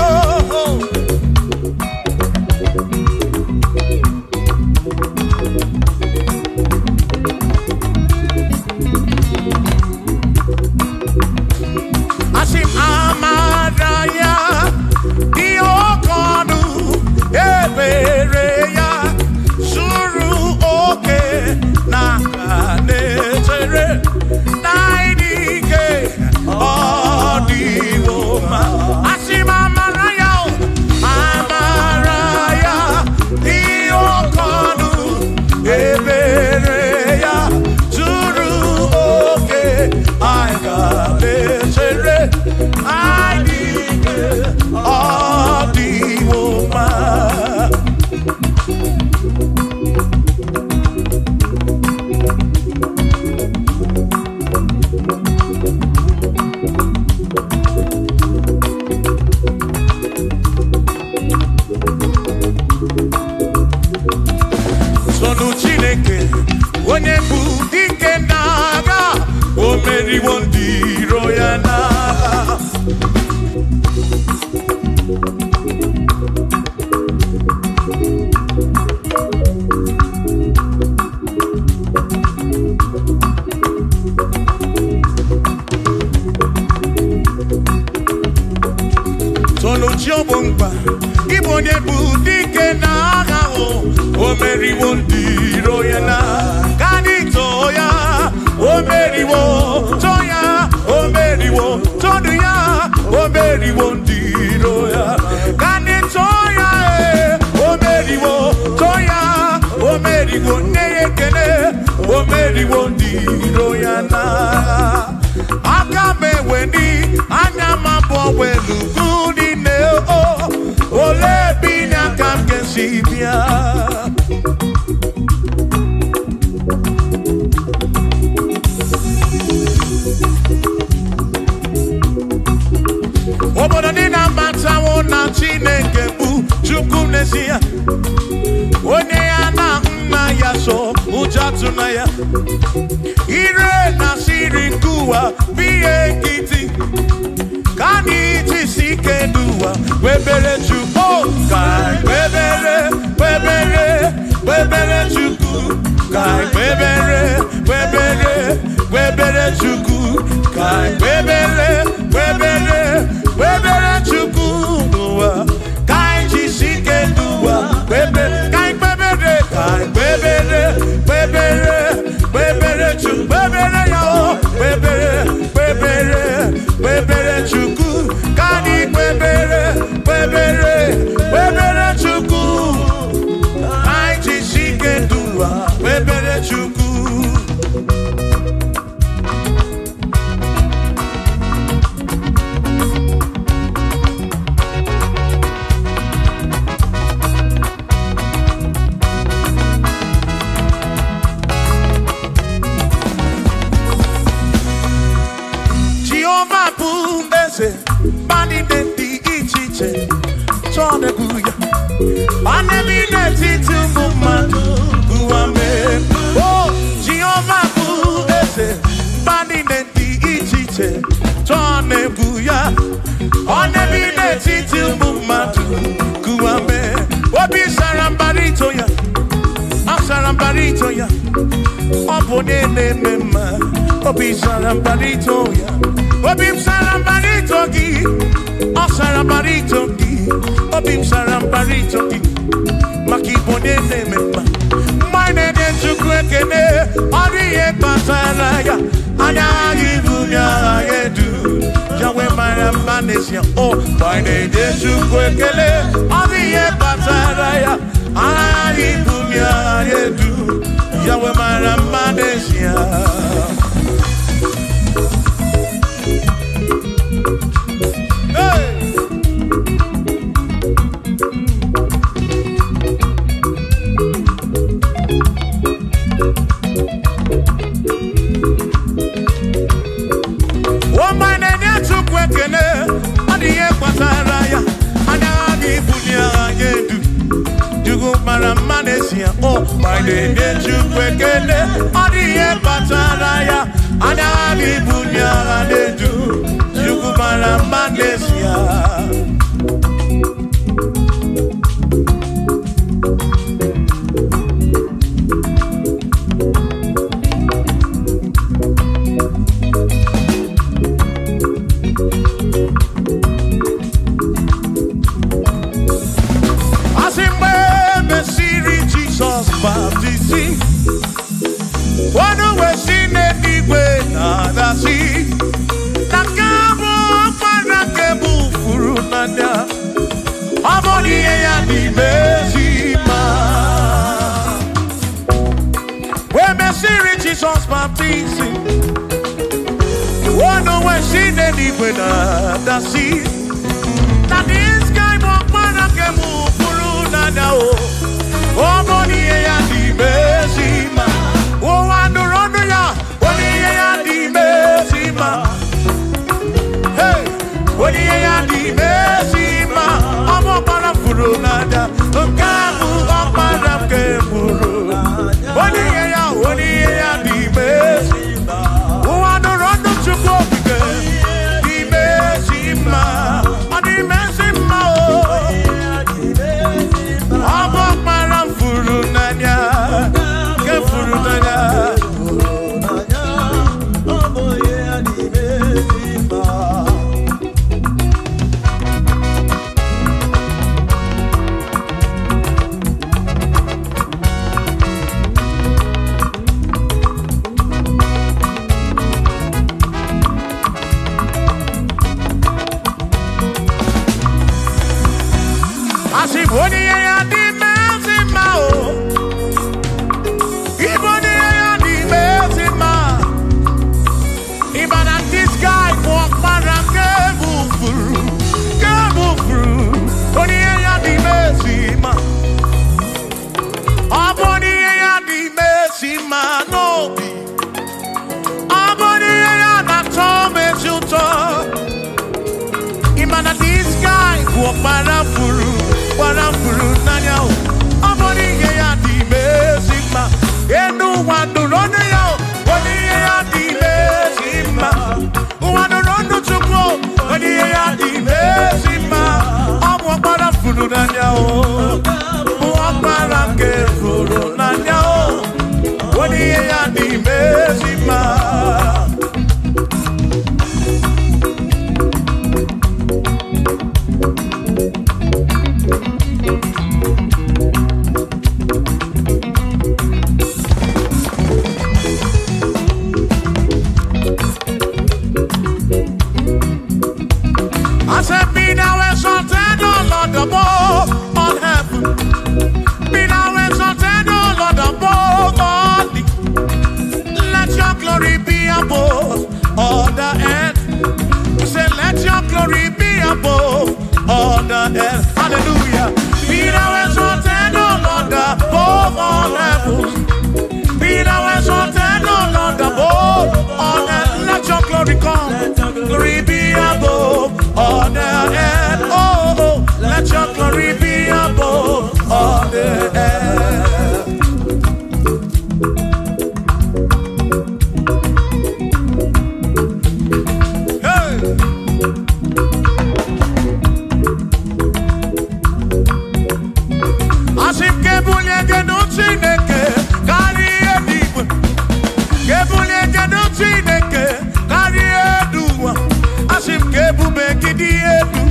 Chiobumba, Ibonye Budike Nagao, Omeriwo Ndiro Yana, Kanitoya, Omeriwo, Toya, Omeriwo, Toya, Omeriwo Ndiro Ya, Kanitoya, Omeriwo, Toya, Omeriwo Nekene, Omeriwo Ndiro Yana. Akame weni, anyamabo welu gudi neo, ole binya kamke sibia. Obodo nina mata wona Chineke bu chukwunesia. Onye ya na nna ya so ujatu na ya. Ire na siri nkuwa biye kiti. Kani tisike duwa webere chuko kai webere webere webere chuku kai webere webere webere chuku kai webere webere webere chuku duwa kai tisike duwa webere kai webere kai webere webere webere chuku webere yo webere webere webere chuku kani webere webere webere chuku ai tisike duwa webere chuku. Bani denti ichiche Chone guya Anebi neti tumumadu Guame Oh, Jehovah Budese Bani denti ichiche Chone guya Anebi neti tumumadu Guame Obi sarambarito ya Asarambarito ya Opone ne mema Obi sarambarito ya Obim sarambarito gi, asarabarito gi, obim sarambarito gi, makibone ne mema. Mine de chukwekene, ariye pasaraya, anagi bunya yedu. Jawe maramanesia, oh, mine de chukwekele, ariye pasaraya, anagi bunya yedu. Jawe maramanesia. Oh, my day, you quickly, Adi Pataraya, Anani Bunya, they do, Jugumara Manesia. One way she need way nada si Nakabo Panakebu Furunanya Amoni ya di Mesima When Messiri Jesus baptizing One way she need way nada si That is guy Panakebu Furunanya Amoni ya di Mesima Oh, I know ya, what ya di mesima. Hey, what ya di mesima. I'm up on a furunada, Kamu up on a keburu. What ya di mesima. Oh, I know run to go di mesima. Monie ya di mezima o. Monie ya di mezima. Even at this guy walk around Kebufuru. Monie ya di mezima. Monie ya di mezima no be. Monie ya na tome chuto. Even at this guy walk around Furu nanya o. Monie ya di mezima. Enu wandu rone yo. Monie ya di mezima. Wandu rondo chukwo. Monie ya di mezima. Walk around Furu nanya o. Walk around Furu nanya o. Monie ya di mezima. I said, be thou exalted, O Lord, above all heaven. Be thou exalted, O Lord, above all the. Let your glory be above all the earth. We say, let your glory be above all the earth. Hallelujah. Be thou exalted, O Lord, above all heaven. Be thou exalted, O Lord, above all earth. Let your glory come. Glory be above all the earth. Oh, let your glory be above all the earth. Hey. Asim kebulie genu Chineke kari edibu. Kebulie genu Chineke kari eduwa. Asim kebube gidi edu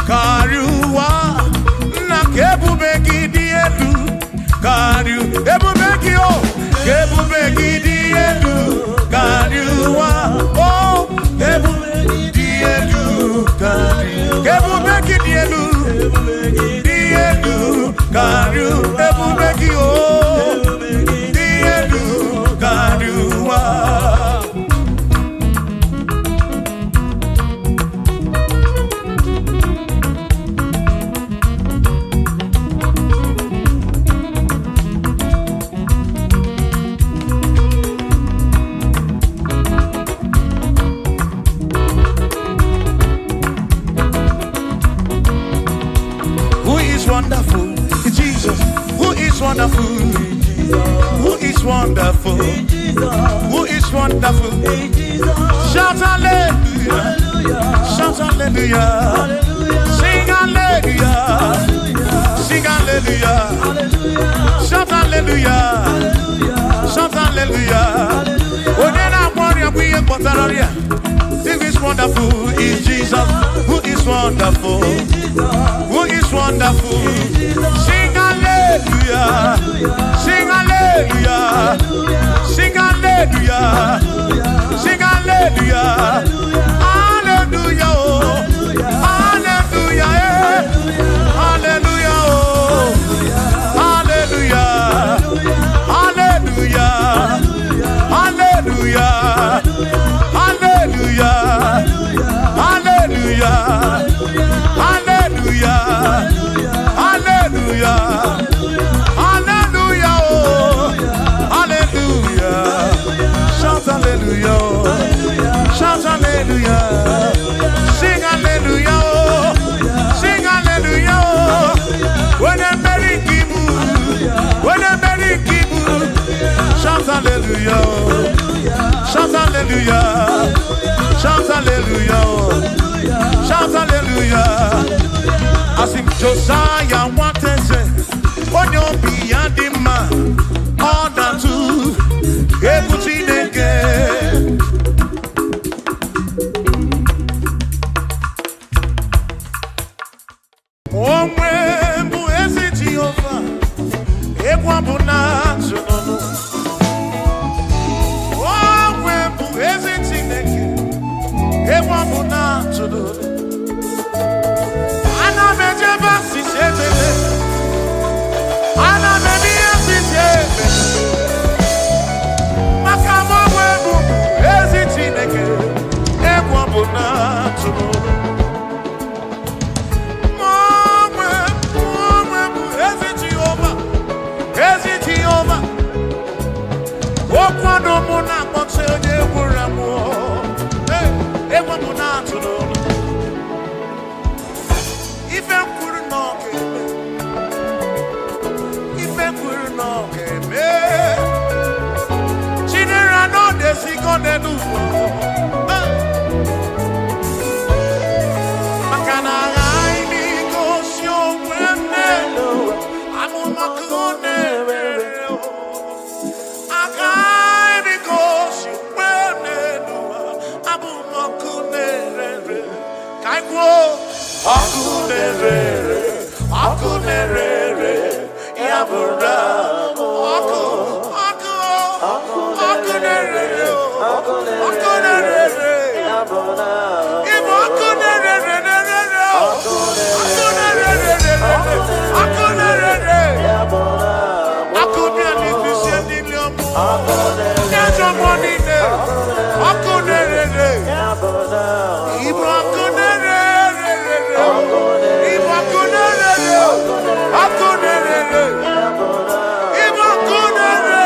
kari uwa. Na kebube gidi edu kari ebube gio. Kebube gidi edu kari uwa. Oh, kebube gidi edu kari. Kebube gidi edu. Karu ebube gi o diedu karuwa. Who is wonderful? Jesus. Who is wonderful? Who is wonderful? Who is wonderful? Shout hallelujah! Shout hallelujah! Sing hallelujah! Sing hallelujah! Shout hallelujah! Shout hallelujah! Onena warrior we embotararia. Who is wonderful is Jesus. Who is wonderful? Who is wonderful? Sing hallelujah! Sing hallelujah! Sing hallelujah! Sing hallelujah! Hallelujah! Hallelujah! Hallelujah! Hallelujah! Hallelujah! Hallelujah! Hallelujah! Hallelujah! Hallelujah! Hallelujah! Hallelujah! Hallelujah! Shout hallelujah! Shout hallelujah! Sing hallelujah! Sing hallelujah! When a merry kibu, when a merry kibu, shout hallelujah! Shout hallelujah! Shout hallelujah! Shout hallelujah! I sing Josiah wanted say, on your beyond the man, all that too, everything again. Oh, when who is it Jehovah? Everyone will not know. Oh, when who is it again? Everyone will not know. I know that you're ana mebi asije makama webu ezi Chineke egwu bụ na tụrụ mwe ezi Jehova okwado mụ na akpọchi onye gwụrụ amụ egwu bụ na tụrụ ife kwuru n'ọga-eme Chinere n'ọdesigo n'elu maka na aghaghị m igosi onwe m n'elu amụmakụ na-ewere aghaghị m igosi onwe m n'elu amụmakụ na-ere ka anyị kwuo ọkụ na-ere ya bụrụ ọkụ na-ere ịbụ ọkụ na-ere ọkụ bịa n'ifisi niile ọmụ n'ajọ mmụọ niile ọkụ na-ere ịbụ ọkụ na-ere ịbụ ọkụ na-ere ọkụ na-ere ịbụ ọkụ na-ere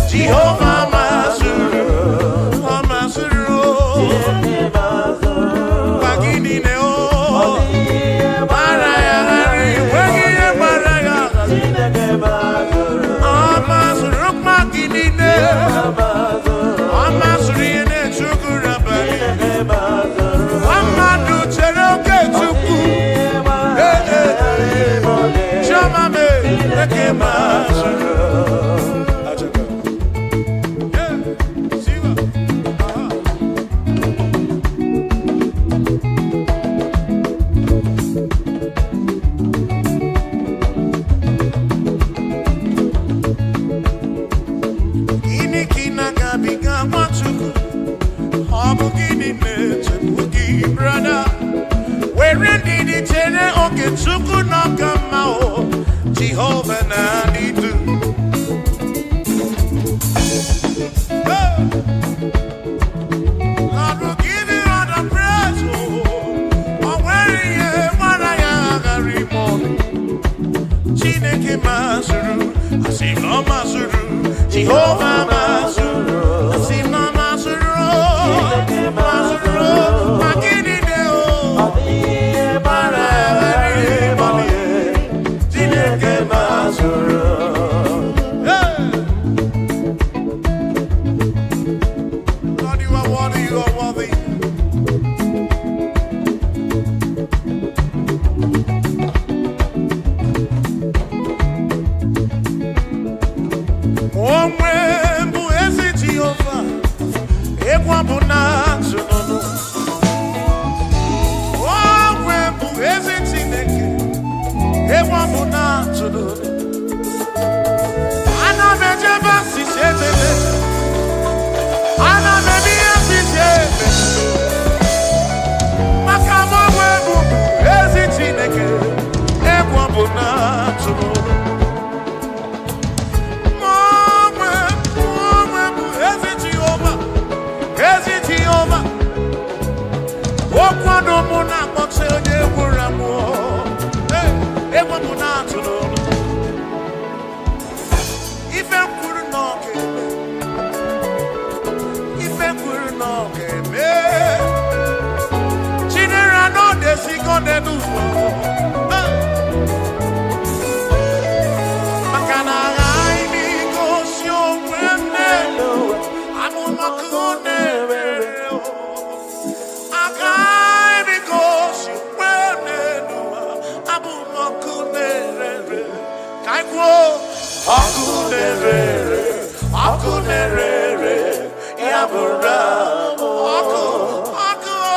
Jehovah Mazuru, Mazuru, Bagini Neo, Maraya, Wagina Maraya, Mazuru, Magini Neo, Mazuri and Chukuraba, Amadu Cheroke Chuku, Chamame, Mazuru. Chineke Chukwu n'ọkama o Jehovah na-adịdu. Lord will give you all the praise o nwere ihe mara ya ghara ime ọnụ. Chineke mazuru asị na ọ mazuru Jehovah mazuru asị na ọ mazuru mazuru ma gịnị dị o mara ya ghara ime ọnụ. Chineke mazuru. Lord, you are worthy, you are worthy. Onwe bụ ezi Jehova, egwu abụ na-atụ n'ọnụ. Onwe bụ ezi Chineke, egwu abụ na-atụ n'ọnụ. Ana m ejebe asịsị ejebe, ana m eme ihe asịsị ebe, maka m onwe bụ ezi Chineke, egwu abụ na-atụ n'ọnụ. Okwado mụ na-akpọte onye gwụrụ amụọ egwu mụ na-atụ n'ụlọ. Ife kwuru na ọ ga-eme, ife kwuru na ọ ga-eme. Chinere na ọ na-esigo n'elu ụwa maka na aghaghị m igosi onwe m n'elu amụmaka na-ewere Akunere, Yabura, Akunere,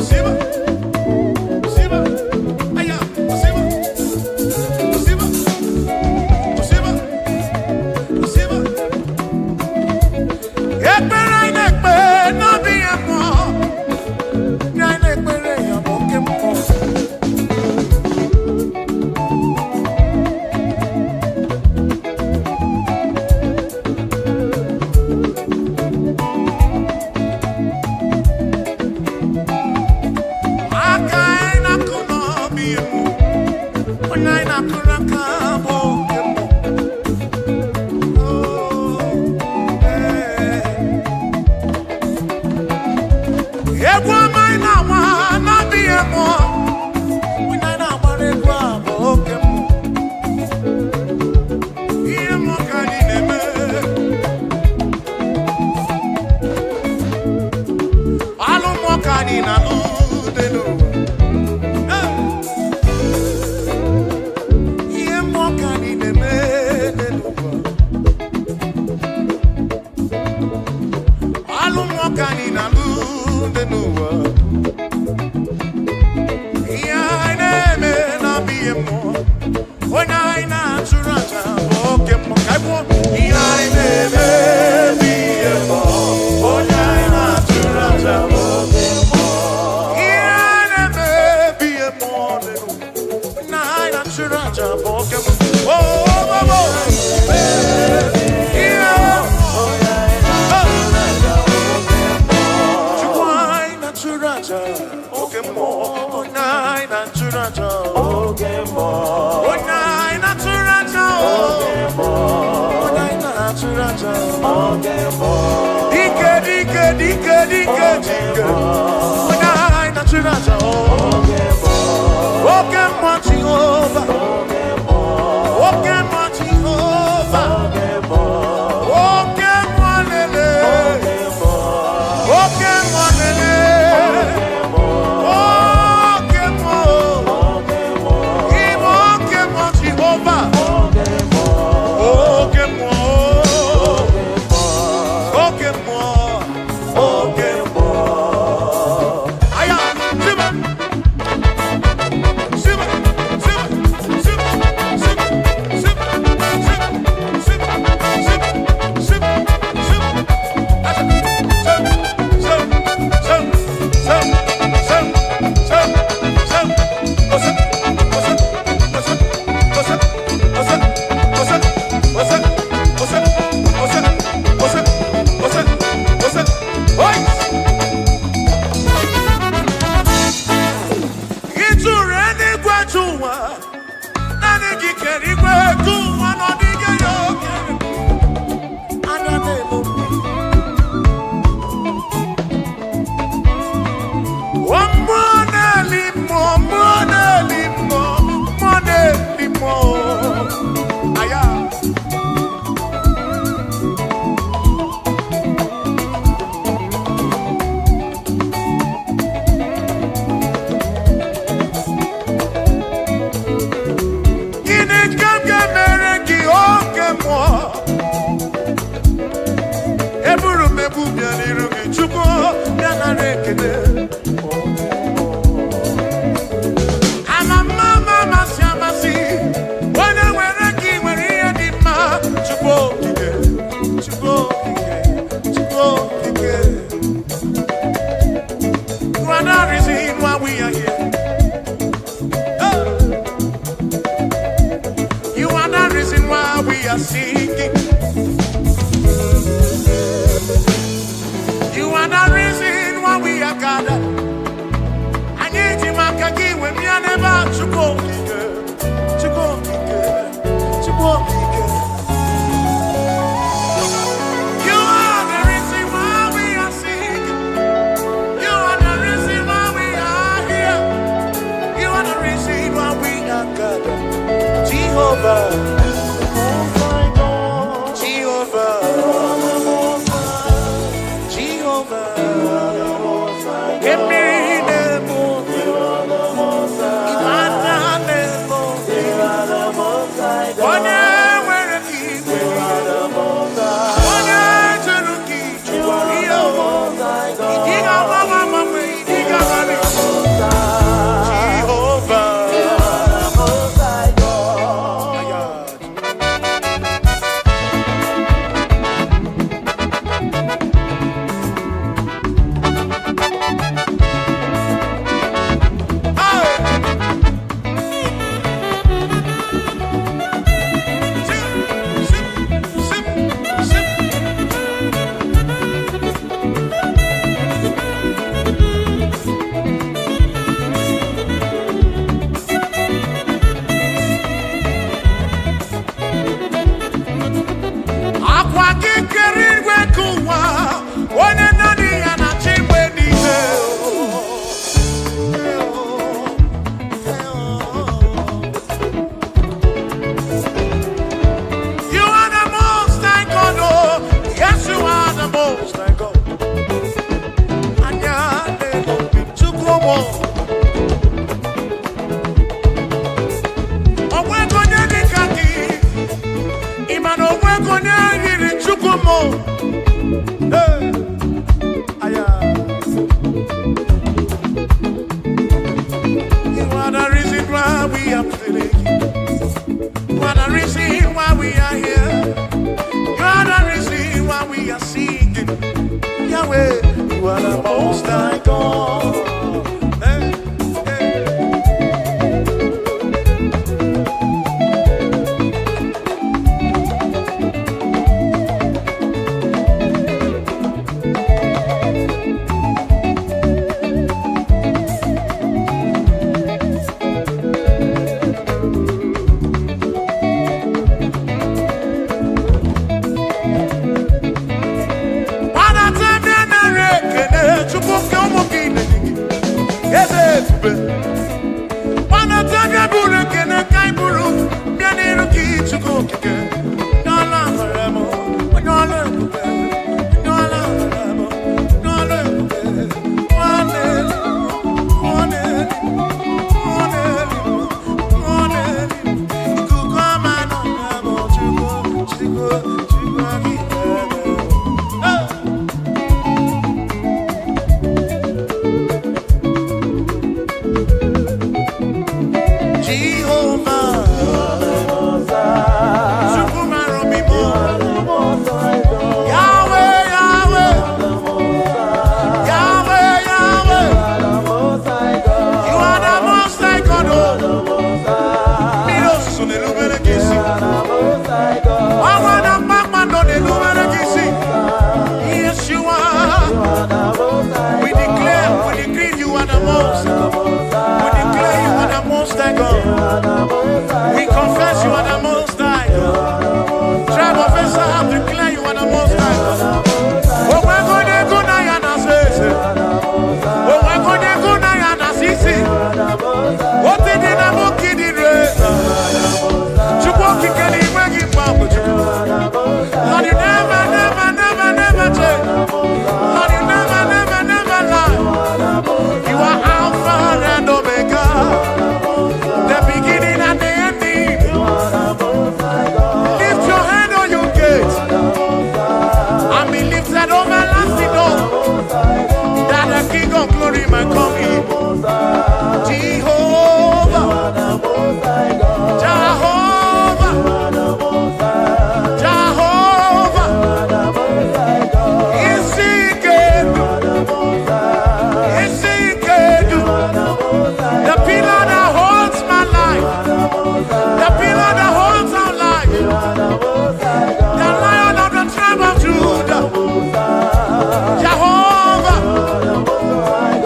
Siba. You are the reason why we are gathered. Hey. Aya. You are the reason why we are feeling. You are the reason why we are here. You are the reason why we are singing. Yahweh, you are the most high God. Hey. We confess you are the most high God. Tribe of Esau, declare you are the most high God. Oh, we're going to go now and say, oh, we're going to go now and see. What did the Namu kid in race? Chukwaki can he bring him back? Lord, you never change. Lord, you never lie. You are Alpha and Omega. The beginning and the ending. Lift your hand on your gates and be lifted over lasting door, that the King of glory might come in. Jehovah, the pillar that holds my life, the pillar that holds our life, the Lion of the tribe of Judah, Jehovah,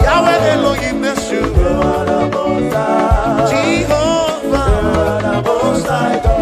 Yahweh Elohim Yeshua, Jehovah, Most High God.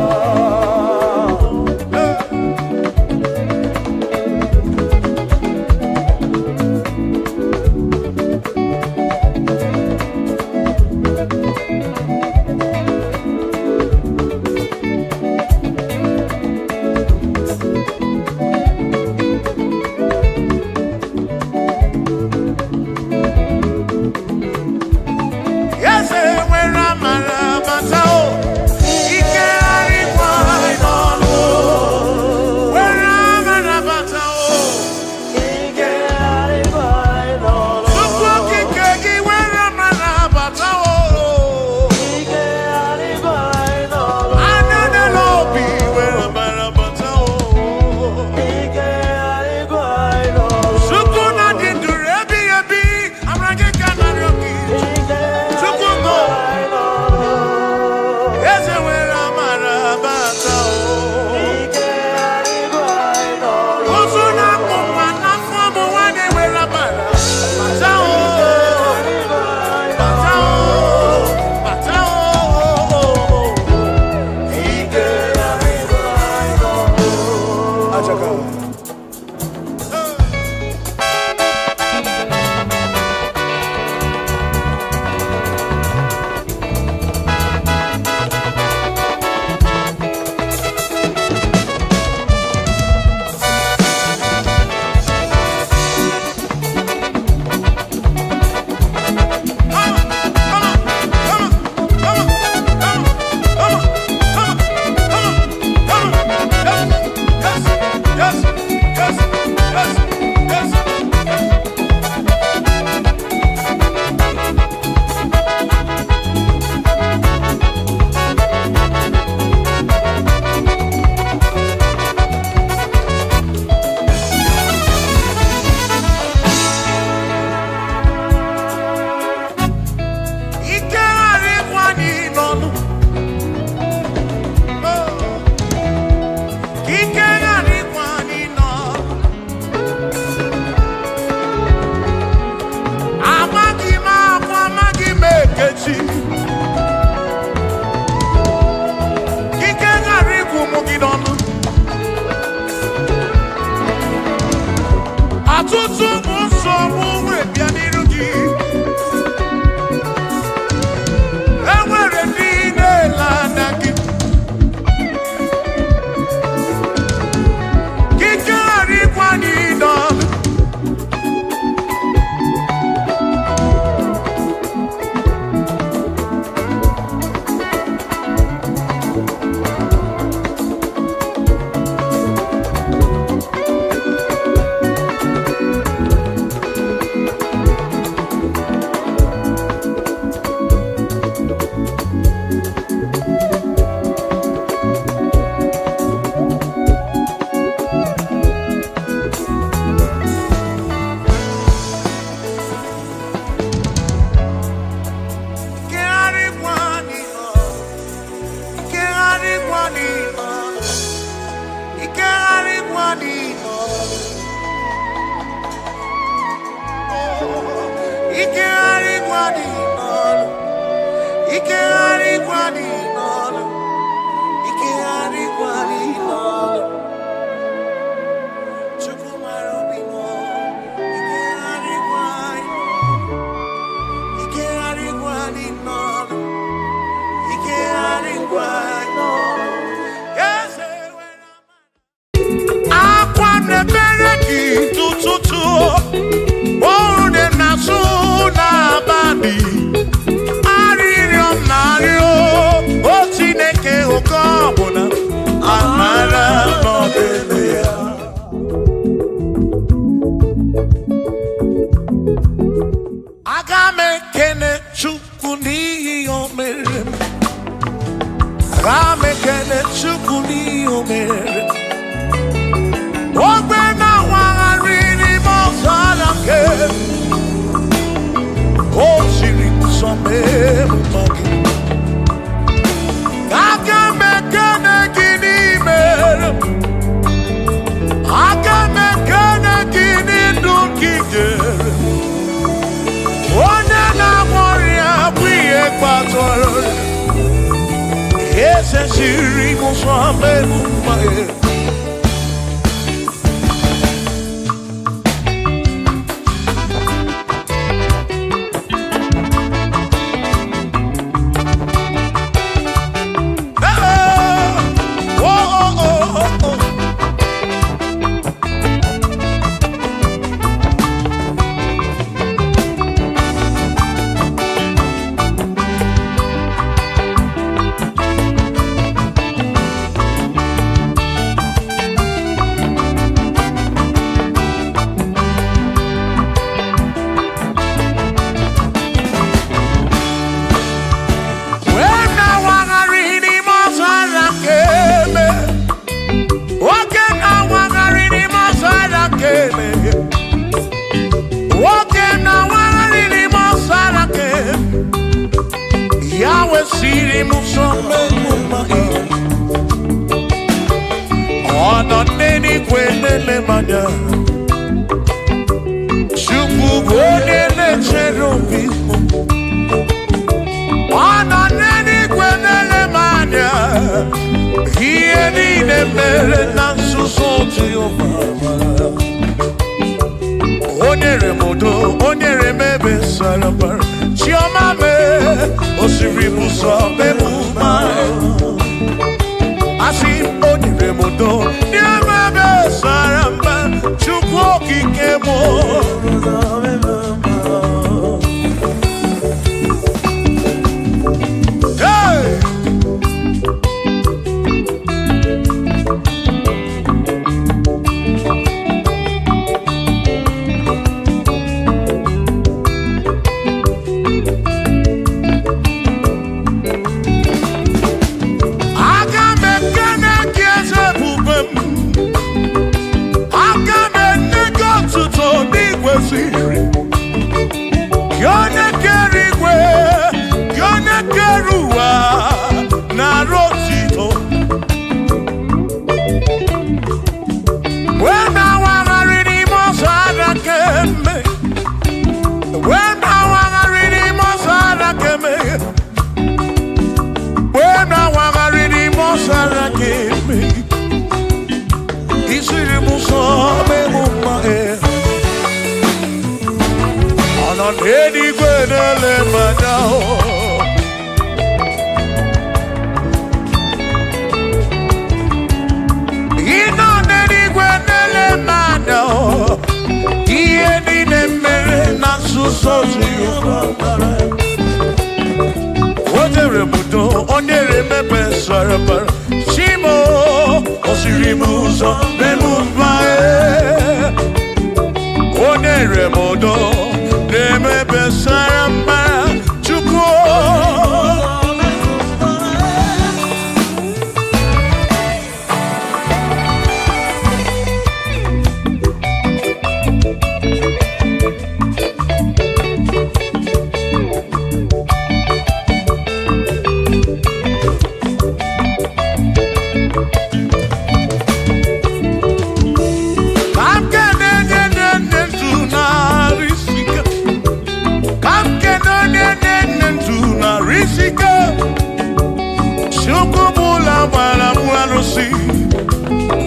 Lukubula Malamuanusi,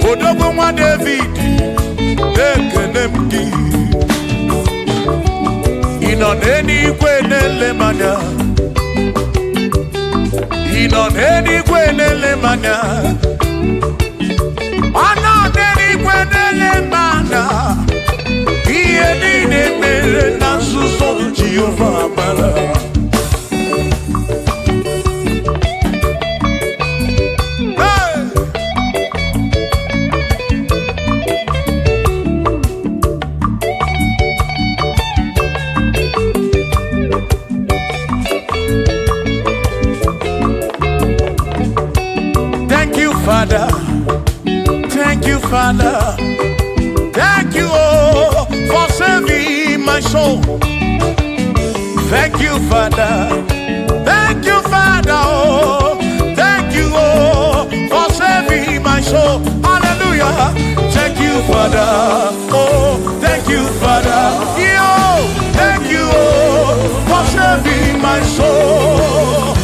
Odogoma David, Ekenemdi. Inon any Gwenele Mana, Inon any Gwenele Mana, Anon any Gwenele Mana, Ieni Nemere Nasuso Jehovah Mala. Father, thank you, Father, thank you, oh, for saving my soul. Thank you, Father, thank you, Father, oh, thank you, oh, for saving my soul. Hallelujah, thank you, Father, oh, thank you, Father, yo, thank you, oh, for saving my soul.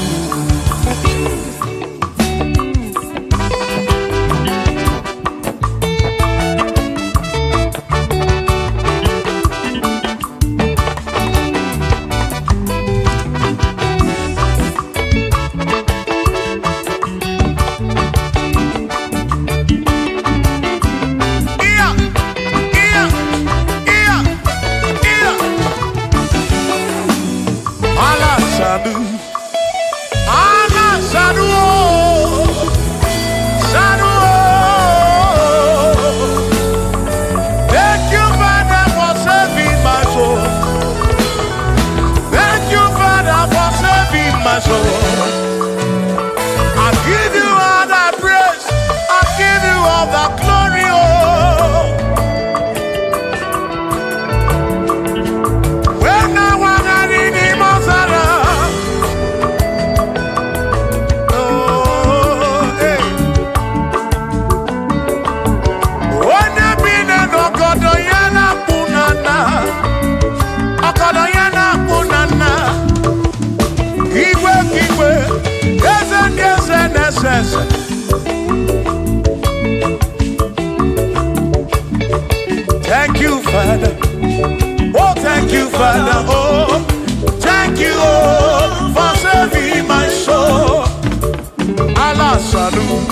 Thank you, Father. Oh, thank you, Father. Oh, thank you, oh, for saving my soul. Allah salut,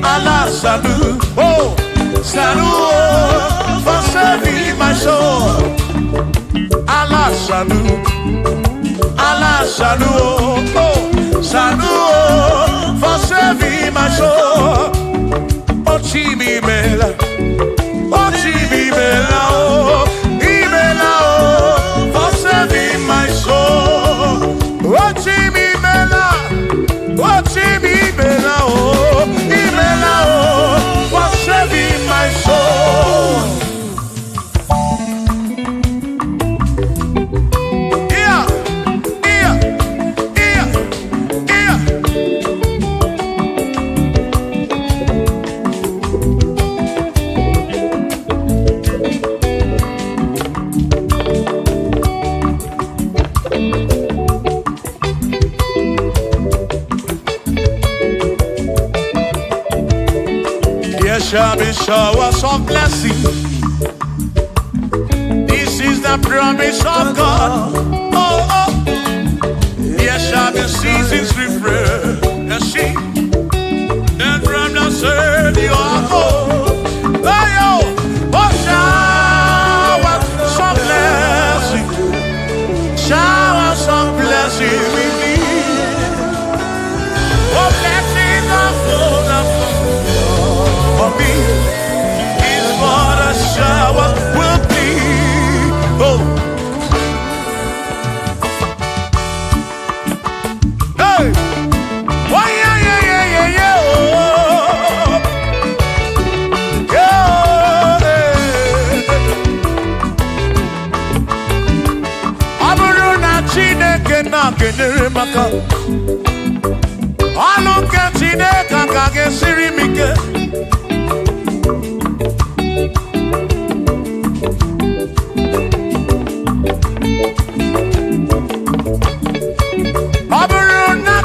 Allah salut. Oh, salut, oh, for saving my soul. Allah salut, Allah salut. Oh, salut, oh, for saving my soul. Oh, Chimi Mela. Oh, Chibibela, oh, Ibela, oh, for saving my soul. Oh, Chibibela, oh, Ibela, oh, for saving my soul. Yeah, yeah, yeah, yeah. There shall be showers of blessing. This is the promise of God. Oh, oh. There shall be seasons refreshing. Then from the sun you are home. Oh, oh, showers of blessing. Showers of blessing we need. Oh, blessings of full for me is what a shower will be. Oh, hey, oh yeah, yeah, yeah, yeah, yeah. Oh, yeah. Aburuna Chineke na kenere maka. Aluke Chineke kage siri mike.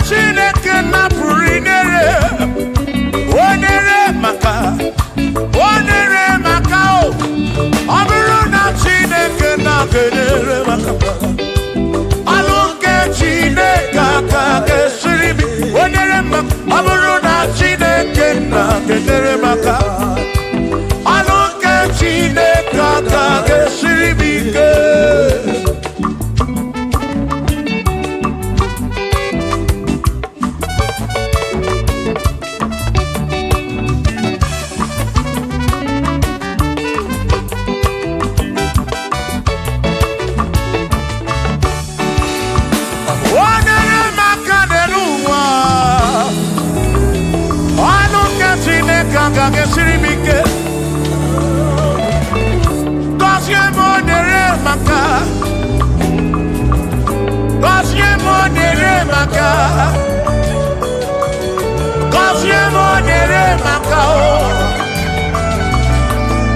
Chineke na puri kaka kesiri mike. Gozie monere maka. Gozie monere maka. Gozie monere maka o.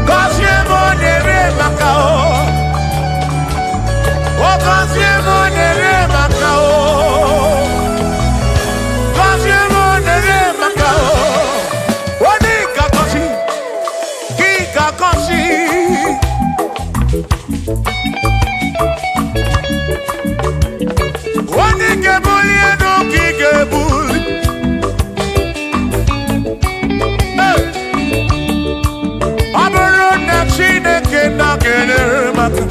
Gozie monere maka o. O gozie monere maka o. Gozie monere maka o. Oni kakosi, ki kakosi. Oni kebuli eno ki kebuli. Aburo na Chineke na kenere maka.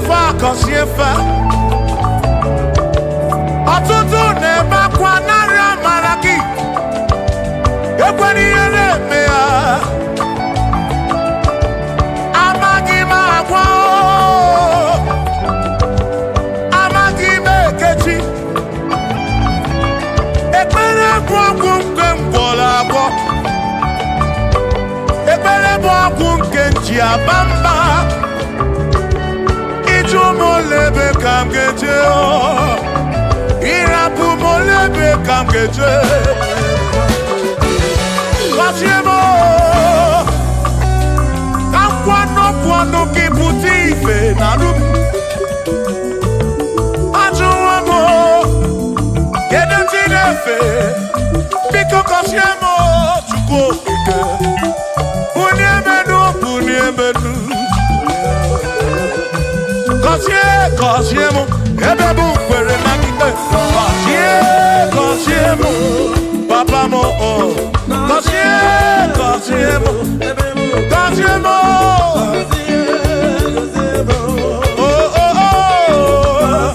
fa kosiefa Atutu neba kwa nara maraki Ekwani yele mea Amagi magwa Amagi mekechi Ekpere kwa kumke mbola kwa Ekpere kwa kumke nchiabamba Molebe kamgeje Irapu molebe kamgeje Kasiemo Kamkwano kiputife nalubi Ajuwamo Kedentinefe Biko kasiemo Chuko ike Uniemenu Kasiemo, ebebu kwere nakite. Kasiemo, papa mo. Kasiemo, Kasiemo. Oh oh oh.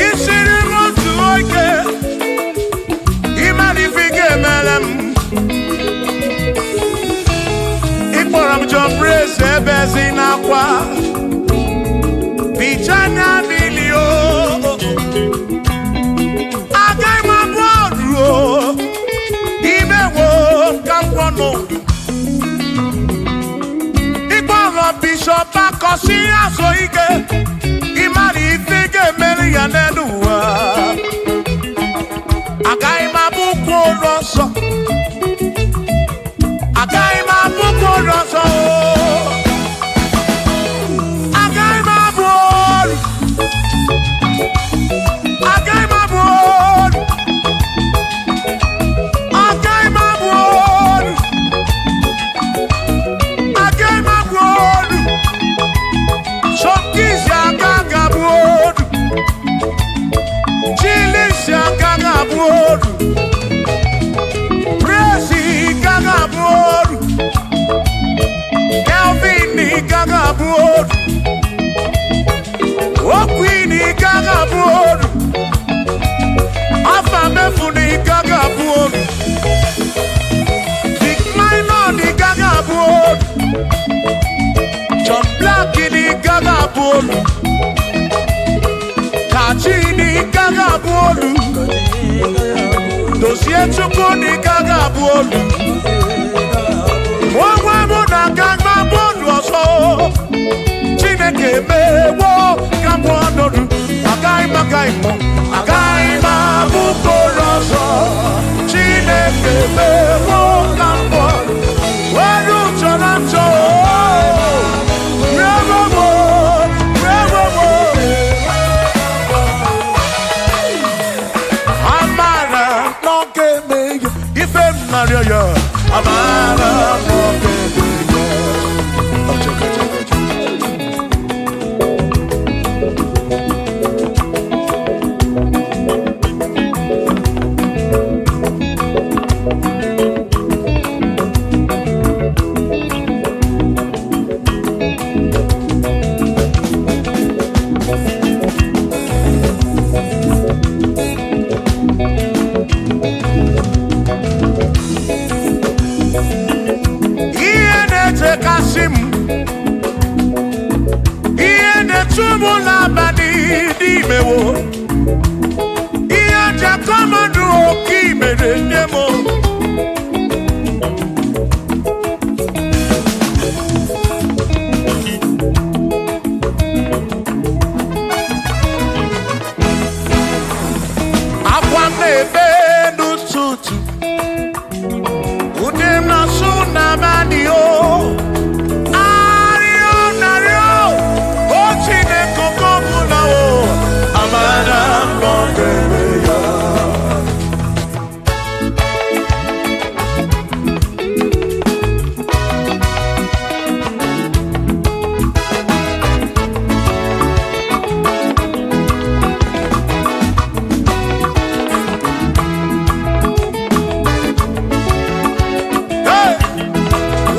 Isiri Akosia so ike imari fige meri ya nenuwa agai mabuko roso agai mabuko roso agai mabur agai mabur agai mabur agai mabur Shokisha kagabur Chilisha kagabur Presi kagabur Elvini kagabur Okwini kagabur Afamefuni kagabur Big Minor kagabur John Black in the Gagabolu Kachini Gagabolu Dossier Chuko ni Gagabolu Mwamuna Gagabolu Oso Chineke Mewo Gabonolu Agaima Gaimo Agaima Bukoroso Chineke Mewo Gabonolu Waru Chorancho Amara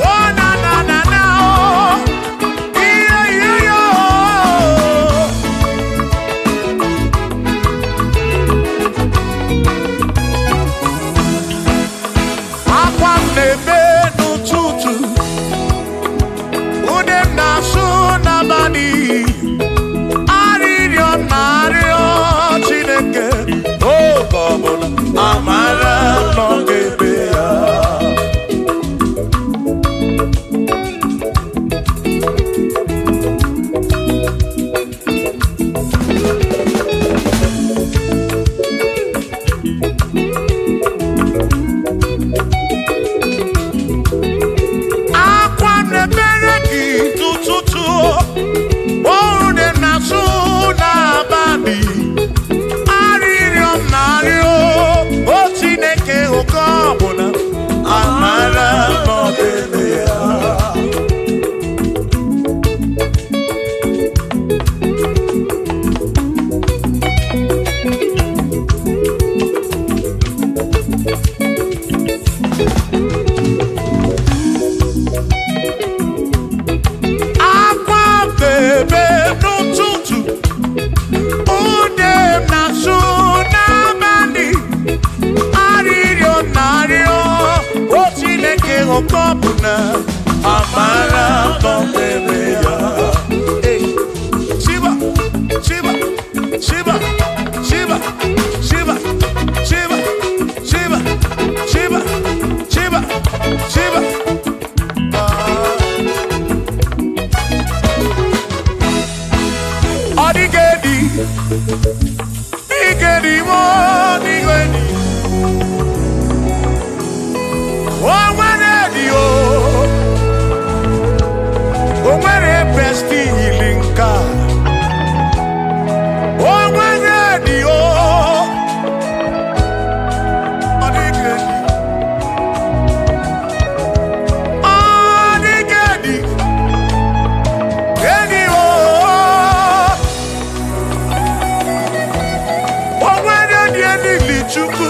One chukwu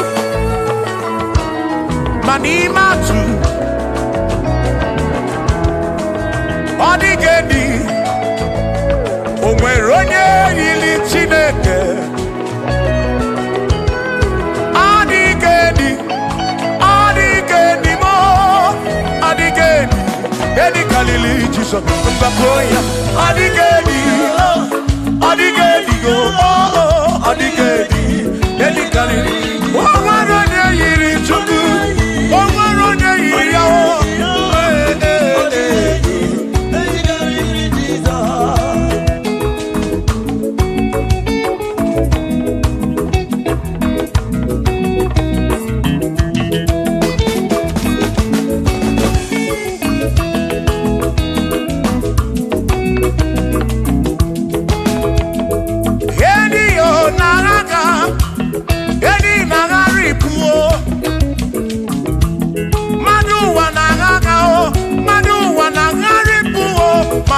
ma n'ime atụ ọ dịghị edi o nwere onye yiri Chineke ọ dịghị edi mo ọ dịghị edi kalili Jizọs mgbapụ ya ọ dịghị edi ọ dịghị edi ọ dịghị edi kalili o nwere onye yiri chukwu o nwere onye yiri ya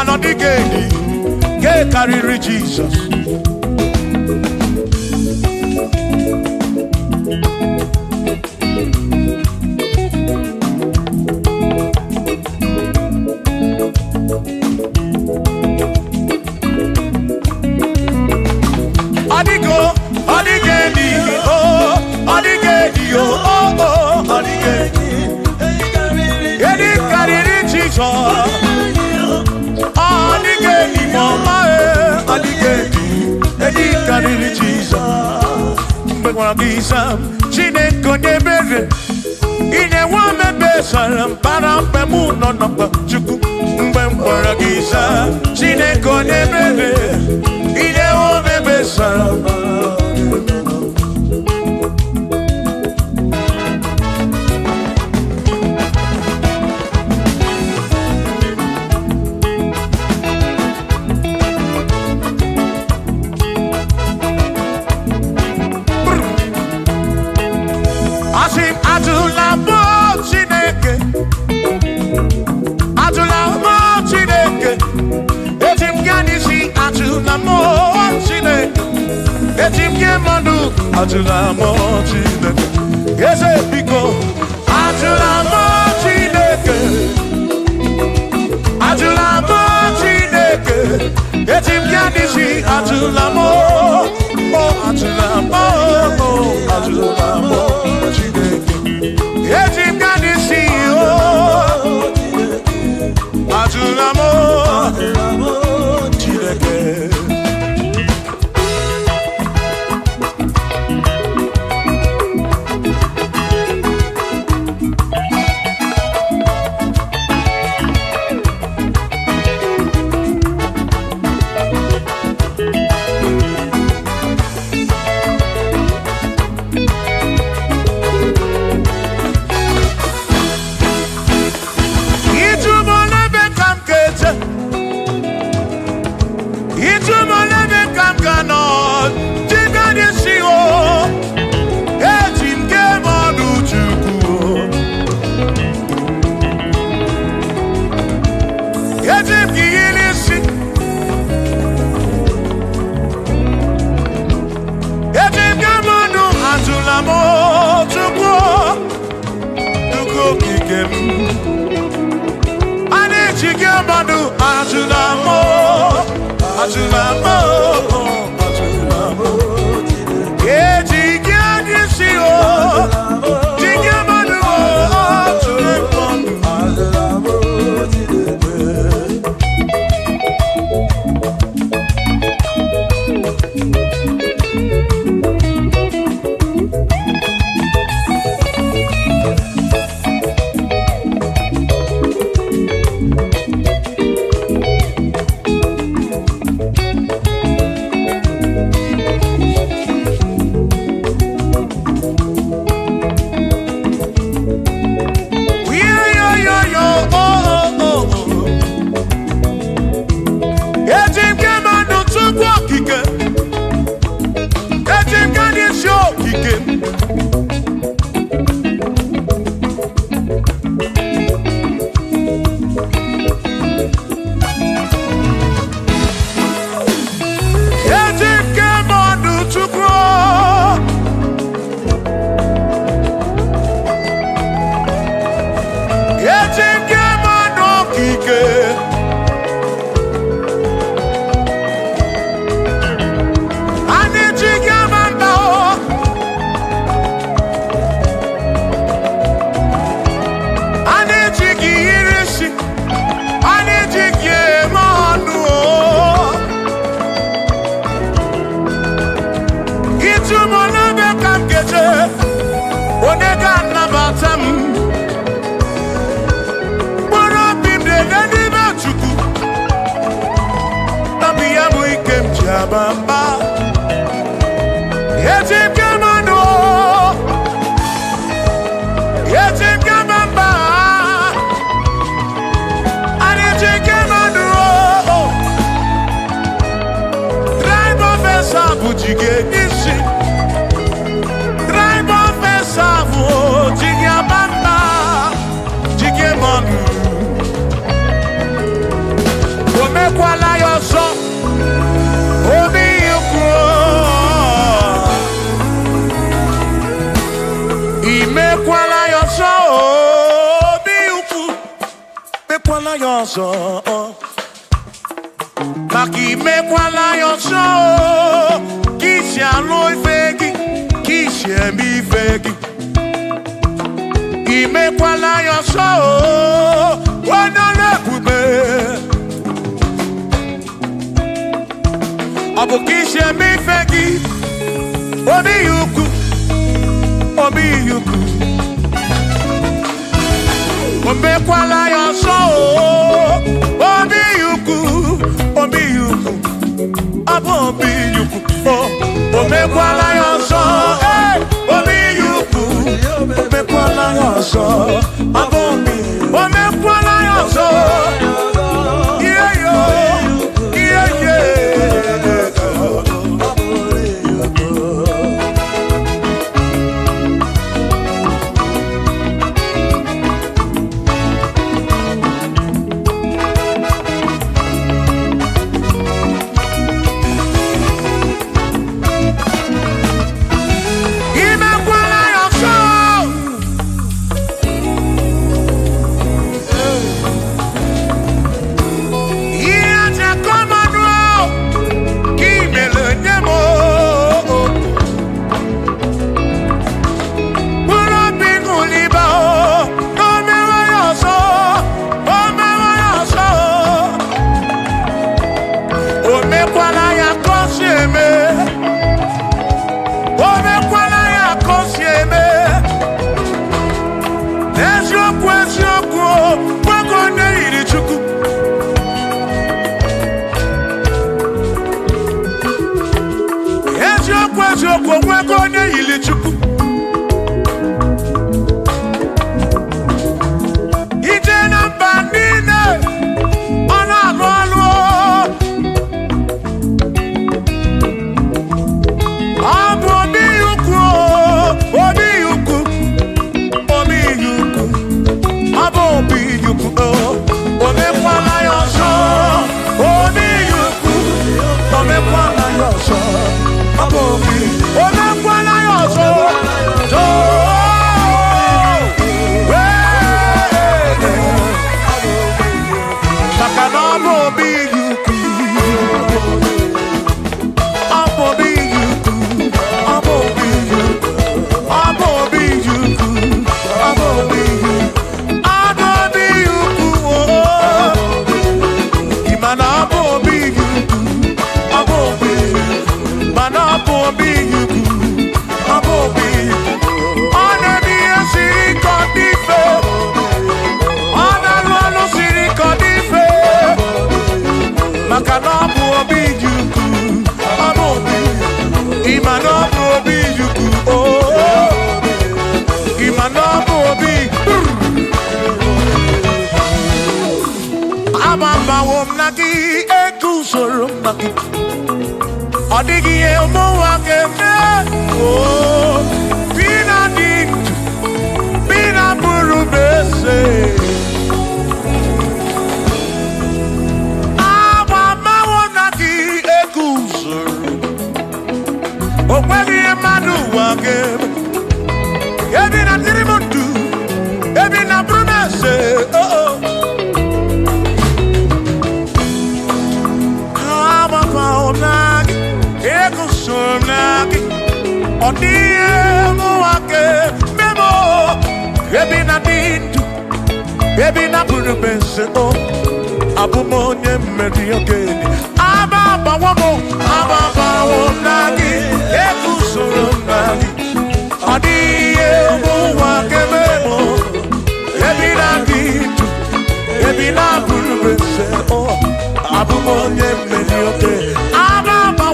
no digeni ke kariri Jesus Adigo adigeni oh adigeni oh adigeni ke kariri Jesus Chineke onye mere inye nwa mebesara mpara mpe mụ nọ n'ọkpa Chukwu mgbe m gwara gị saa Chineke onye mere inye nwa mebesara Ajula mo Chineke eze biko ajula mo Chineke etim yanisi ajula mo Chineke etim yanisi ajula mo Chineke bamba. Ejim kamando. Ejim kamamba. Ejim kamando. Drive officer bujige nishi. Drive officer bujige bamba. Jige manu. Omekwala yoso. Obi yukro. Imekwala yoso. Obi yukro. Mekwala yoso. Maki mekwala yoso. Kishi aloi fegi. Kishi emi fegi. Imekwala yoso. Wana lepube. Abukishe mi fegi. Obi yuku. Obi yuku. Omekwala yoso. Obi yuku. Obi yuku. Abo obi yuku. Omekwala yoso. Obi yuku. Omekwala yoso. Abo obi. Omekwala yoso. Yeah yo. Yeah yeah. Odigi elmo wakeme. Oh, bina dit, bina burubese. Mama wonaki ekuso. Okwegi emanu wakeme. Ebina tirimutu, ebina burubese. Oh oh. Mama wonaki. Odie muake memo ebi na dindu ebi na burubese o abumonye mmeri ogeni ababa wamo nagi ekusoro nagi odie muake memo ebi na dindu ebi na burubese o abumonye mmeri ogeni ababa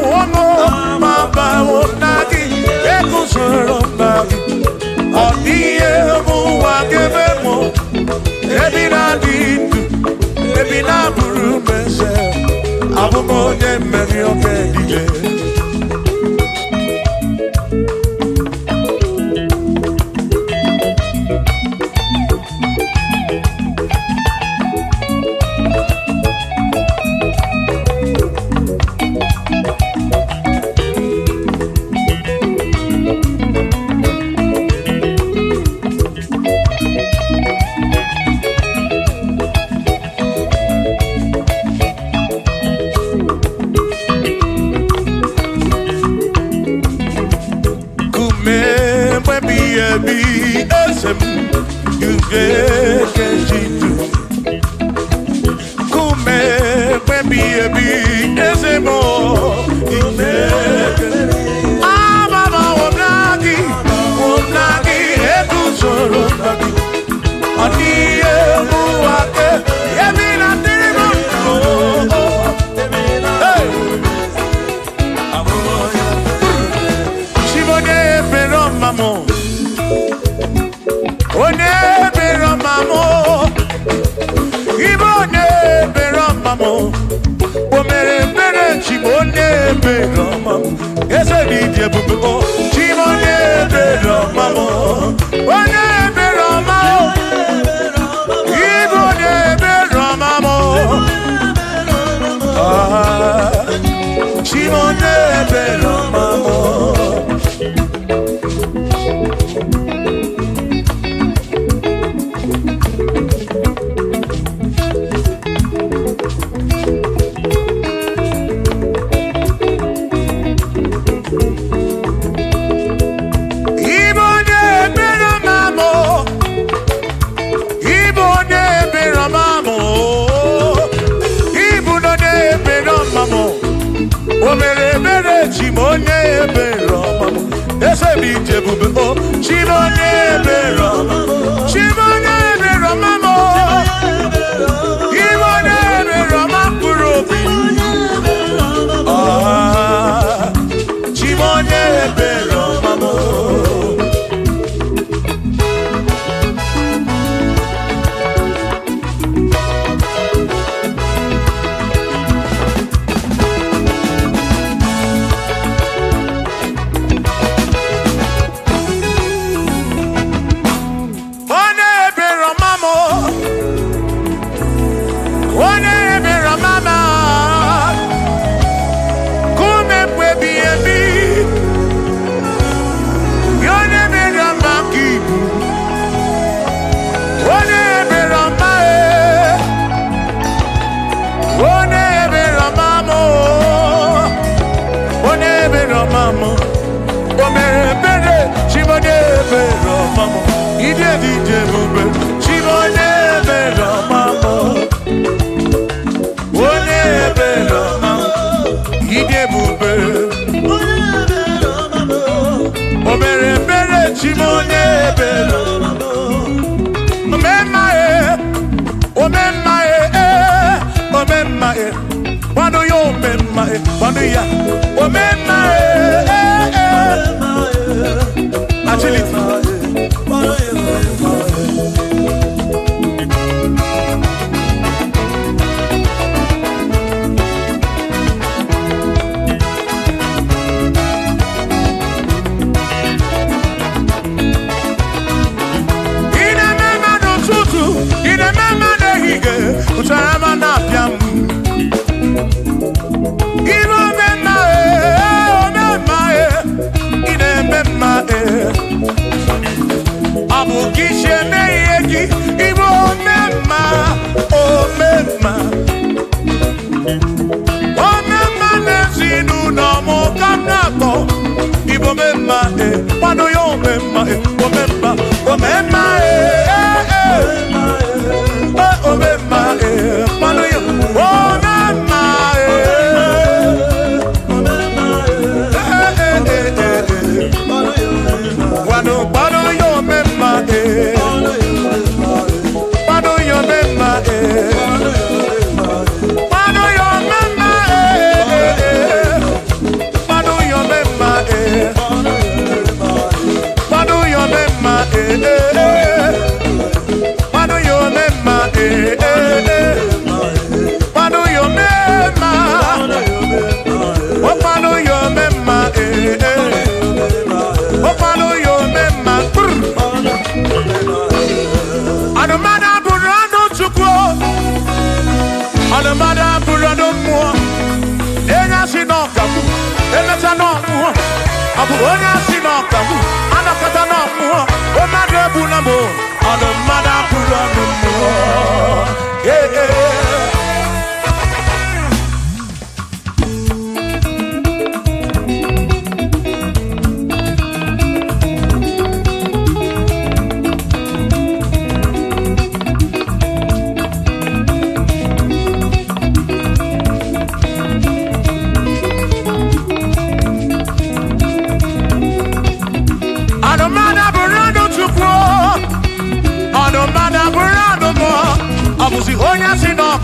Abumone Mario DJ.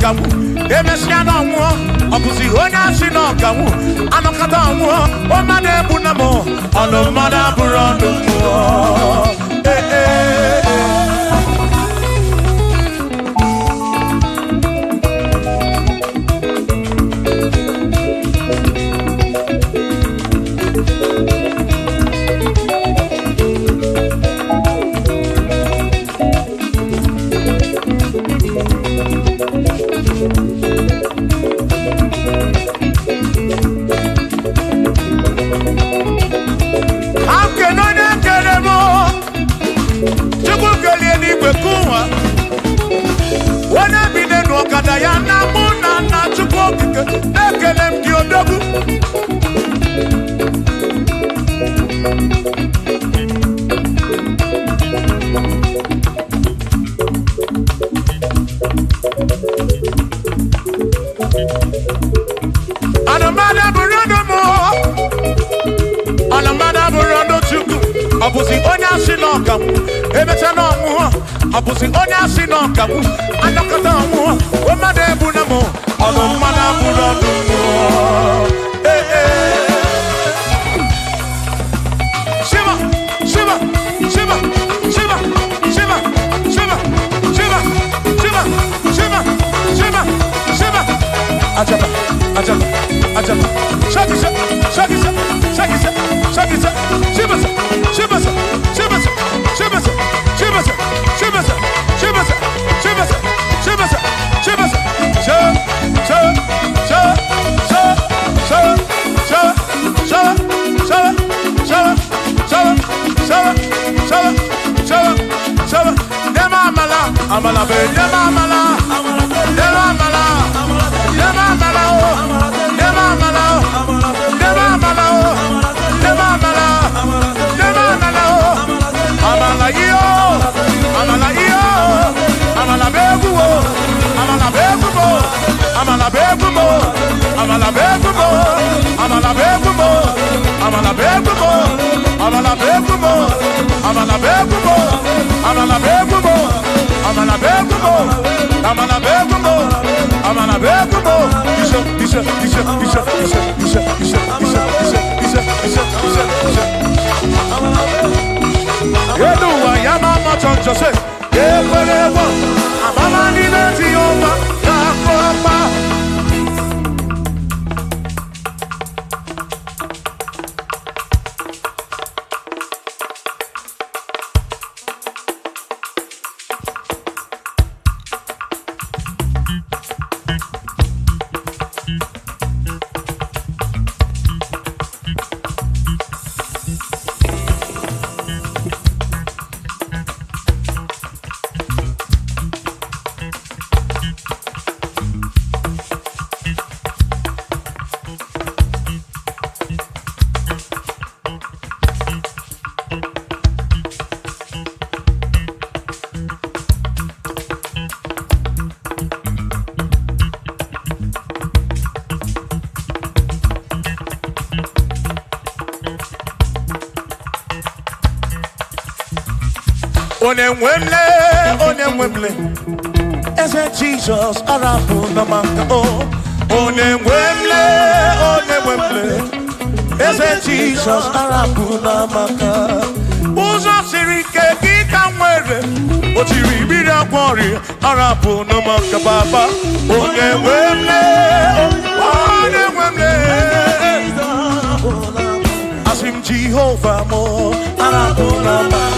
gawu emesia no mo obusi onya si no gawu anokata mo o ma na ebu na mo ono ma na buru no mo Abusi onya sinoka ebeta no mu abusi onya sinoka anakata mu o ma de bu na mo ono ma na bu no Shiva Shiva Shiva Shiva Shiva Shiva Shiva Shiva Shiva Shiva Shiva Ajaba Ajaba Ajaba Shakisa Shakisa Shakisa Shakisa Shiva Shiva Shiva Shiva Shiva Shiva Shiva Shiva Shiva Shiva Amala be amala amala amala Onemwemle, ese Jesus arabu namaka oh. Onemwemle, ese Jesus arabu namaka. Uzo sirike kika mwere, otiri bira kwori arabu namaka baba. Onemwemle, asim Jehovah mo arabu namaka.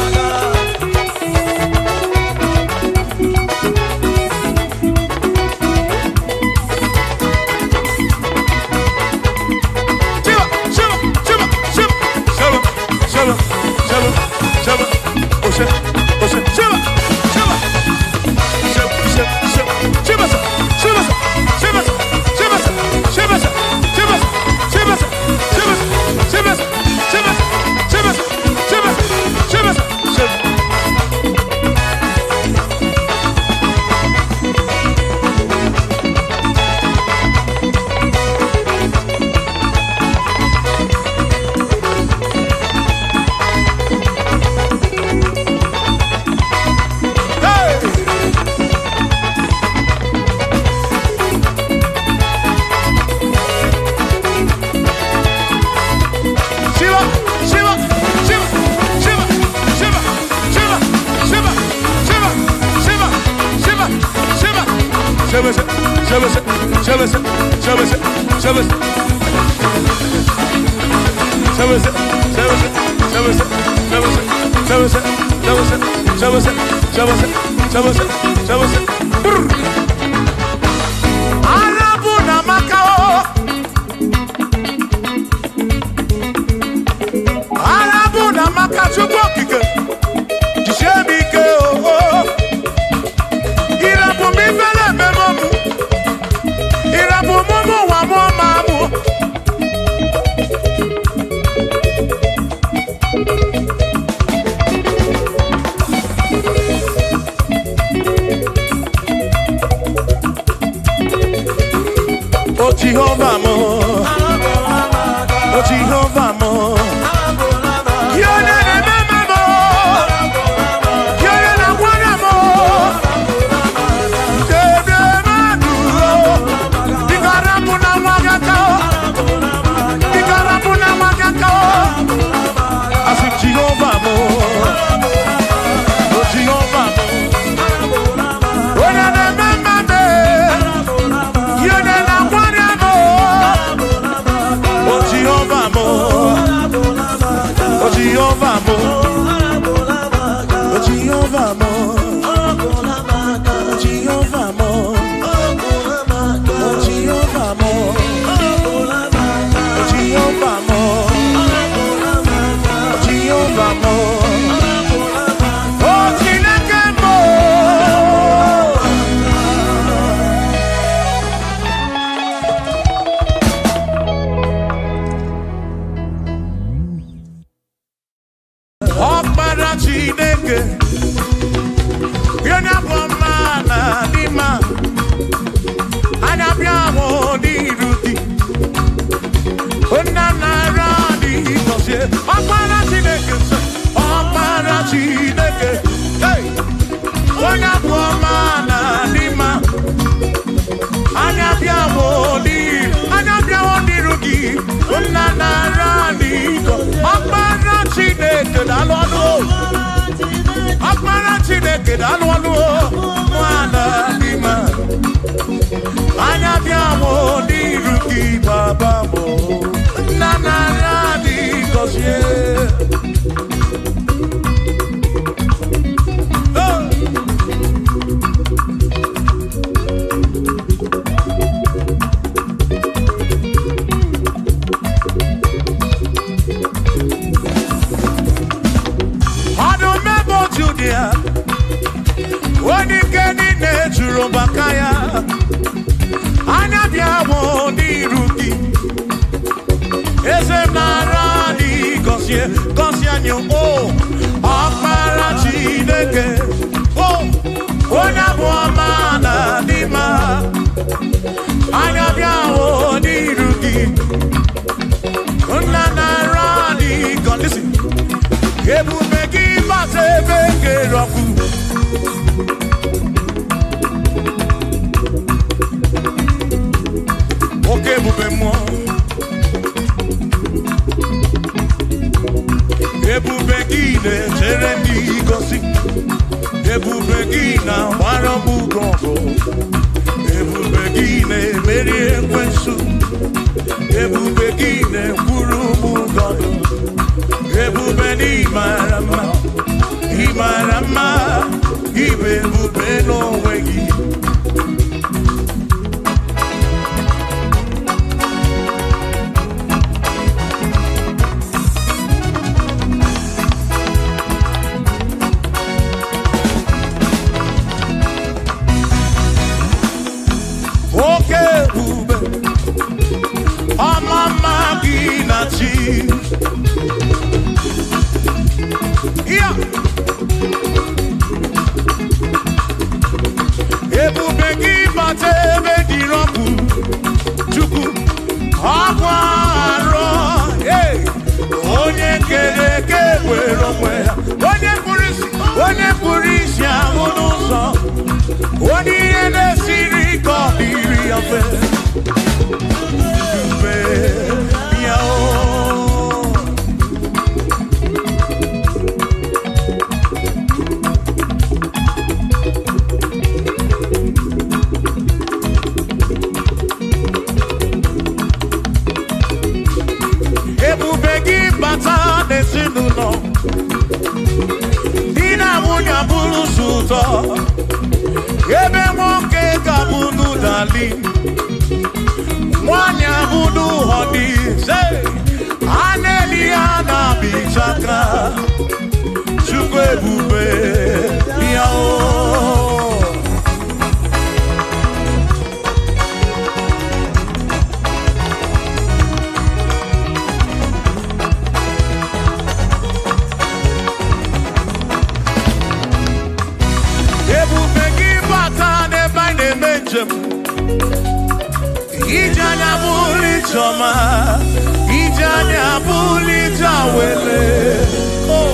bụrụ ụtọ ebe nwoke ga-abụrụ darling nwanyị abụrụ honey a na-eli ya na bichaka Chukwu ebube ya o Ijanya buli choma, ijanya buli jawele. Oh,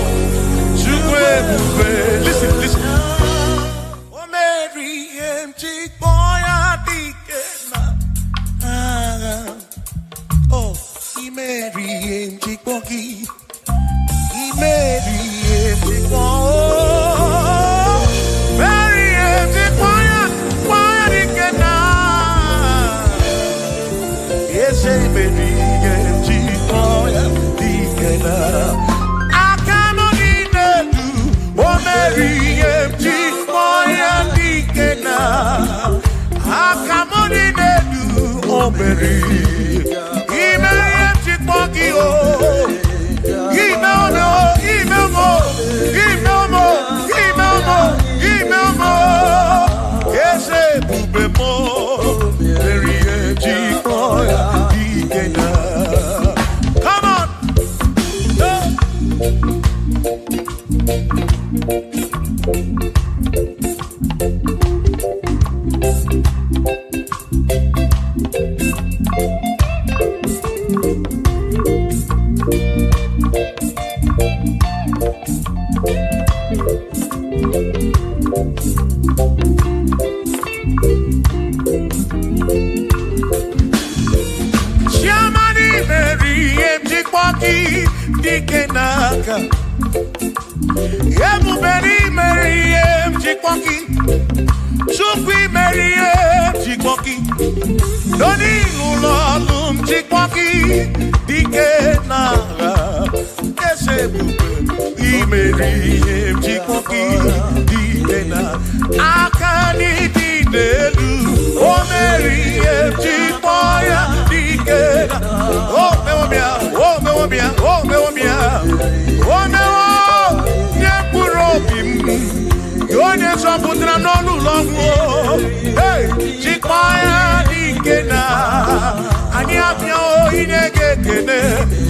Chukwe bube. Listen, listen. Oh, Mary, empty boy, adikena. Oh, Mary, empty boy, Mary, empty boy, Mary, empty boy, adikena. Say baby, I cannot need you. Oh Mary, I cannot need you. Oh Mary, come on. Dikenaka Ebuberi Meriem Chikwoki Chukwi Meriem Chikwoki Doni Lulolum Chikwoki Dikenaka Esebuberi Meriem Chikwoki Dikenaka Akani Dinelu O Meriem Chikwoya Dikenaka Oh Mewomia Oh Mewomia Oh Mewomia Oh Mewo Nyekuropim Yonye Soputra Nolu Longo Hey Chikpaya Dikena Anyapnya O Inegekene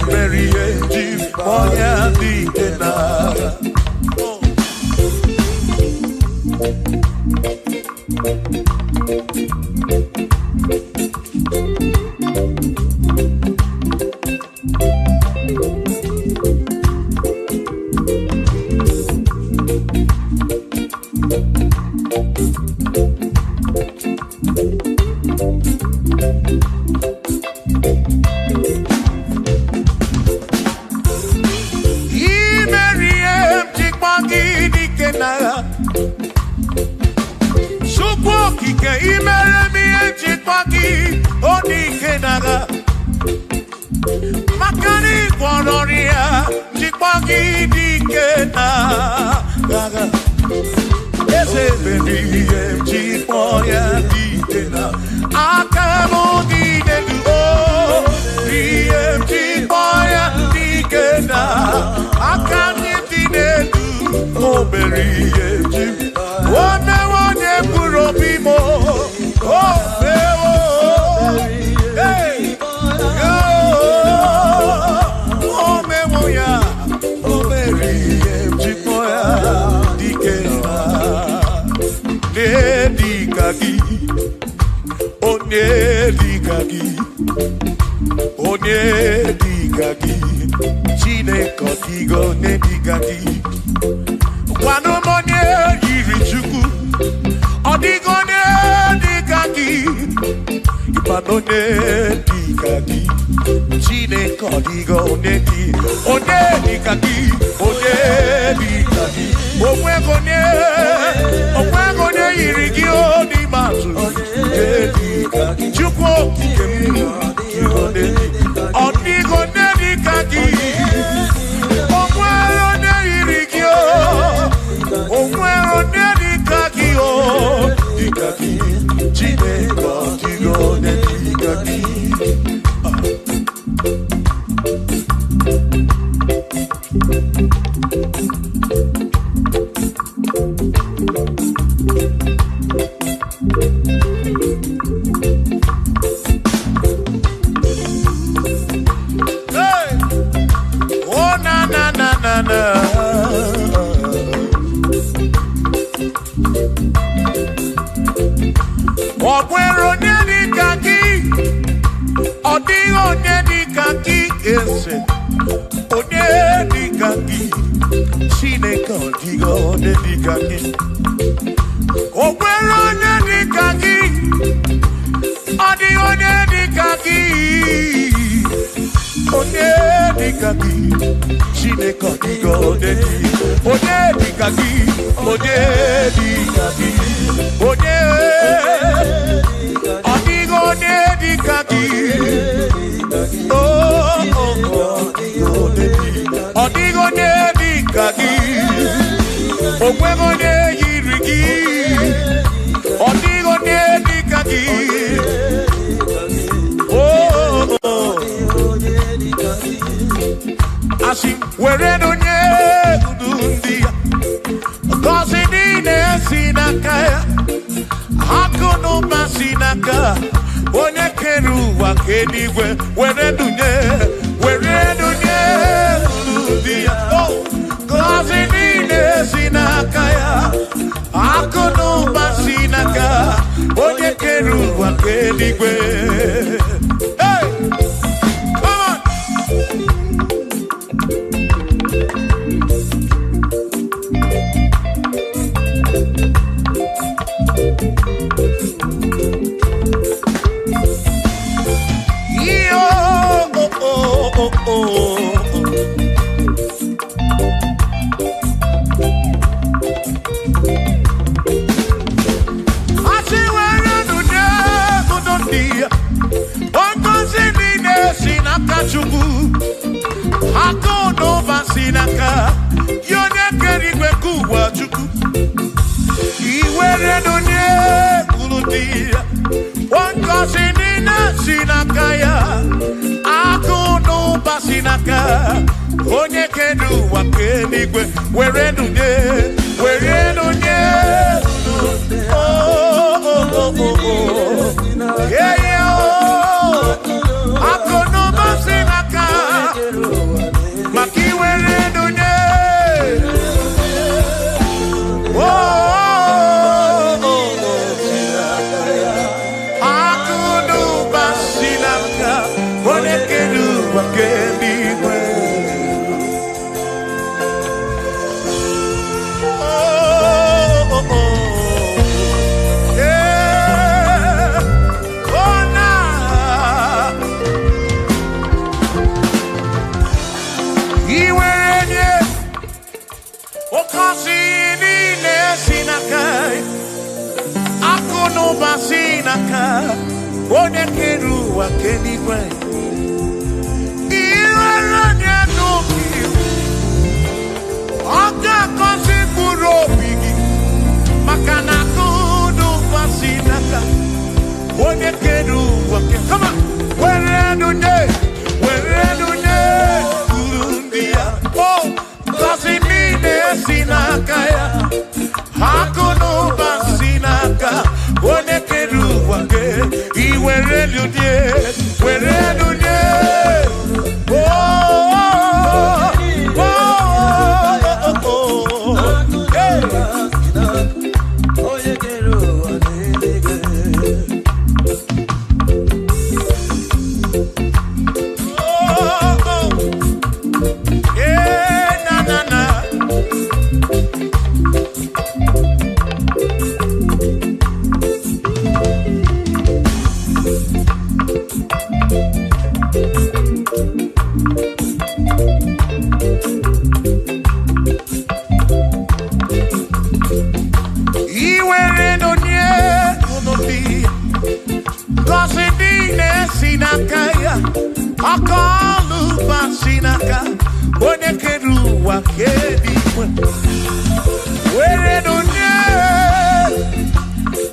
Meriye Chikpaya Dikena Makani Kwanoria, Chipagi Dikena, Ese baby, Chipoya Dikena, Akamo Dikena, Chipoya Dikena, Akami Dikena, Oh, Berry, Chip, one Puro Pimo, Oh, hey. Oh, Memoya, oh, Mary, Chipoya, Dikena, Nedikagi, oh, Nedikagi, oh, Nedikagi, Chine Kotigo, Nedikagi, Wanomonia, Yirichuku, Odigo, Nedikagi, Ipanone, Dikagi. Chine Kodigo Neti, Onedi Kaki, Onedi Kaki, Omwegone Irigio di Masu, Onedi Kaki, Chukwo Kikemu, Odigo Nedi Kaki, Omwegone Irigio,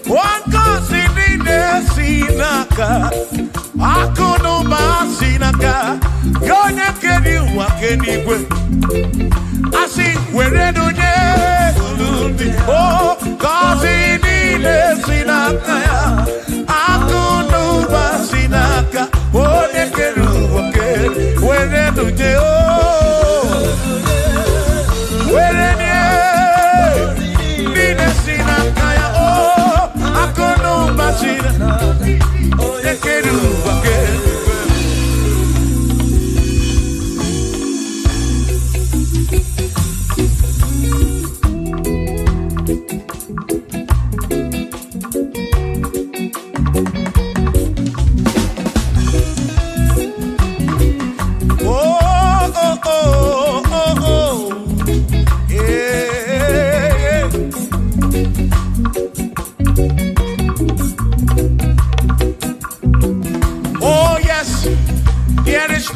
One sinaka, akonoba sinaka, yone keni wakenigwe. Asi were do ne, oh, kazi ni ne sinaka ya, akonoba sinaka, one keni wakeni, were do ne, oh, were ne, ni ne sinaka ya, oh, akonoba sinaka, one keni wakeni.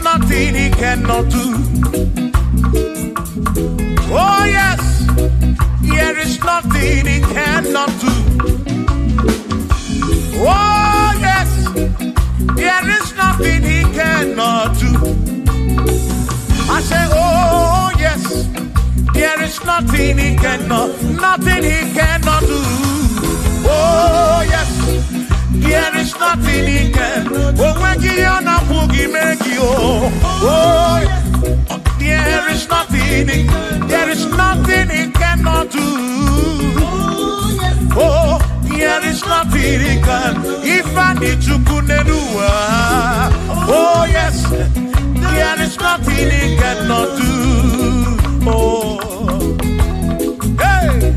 Nothing he cannot do. Oh yes, there is nothing he cannot do. Oh yes, there is nothing he cannot do. I say, oh yes, there is nothing he cannot do. Oh yes, there is nothing he can. Oh, make you na boogie, make you. Oh, there is nothing he cannot do. Oh, there is nothing he can. If I need to kunenua. Oh yes, there is nothing he cannot do. Oh, hey.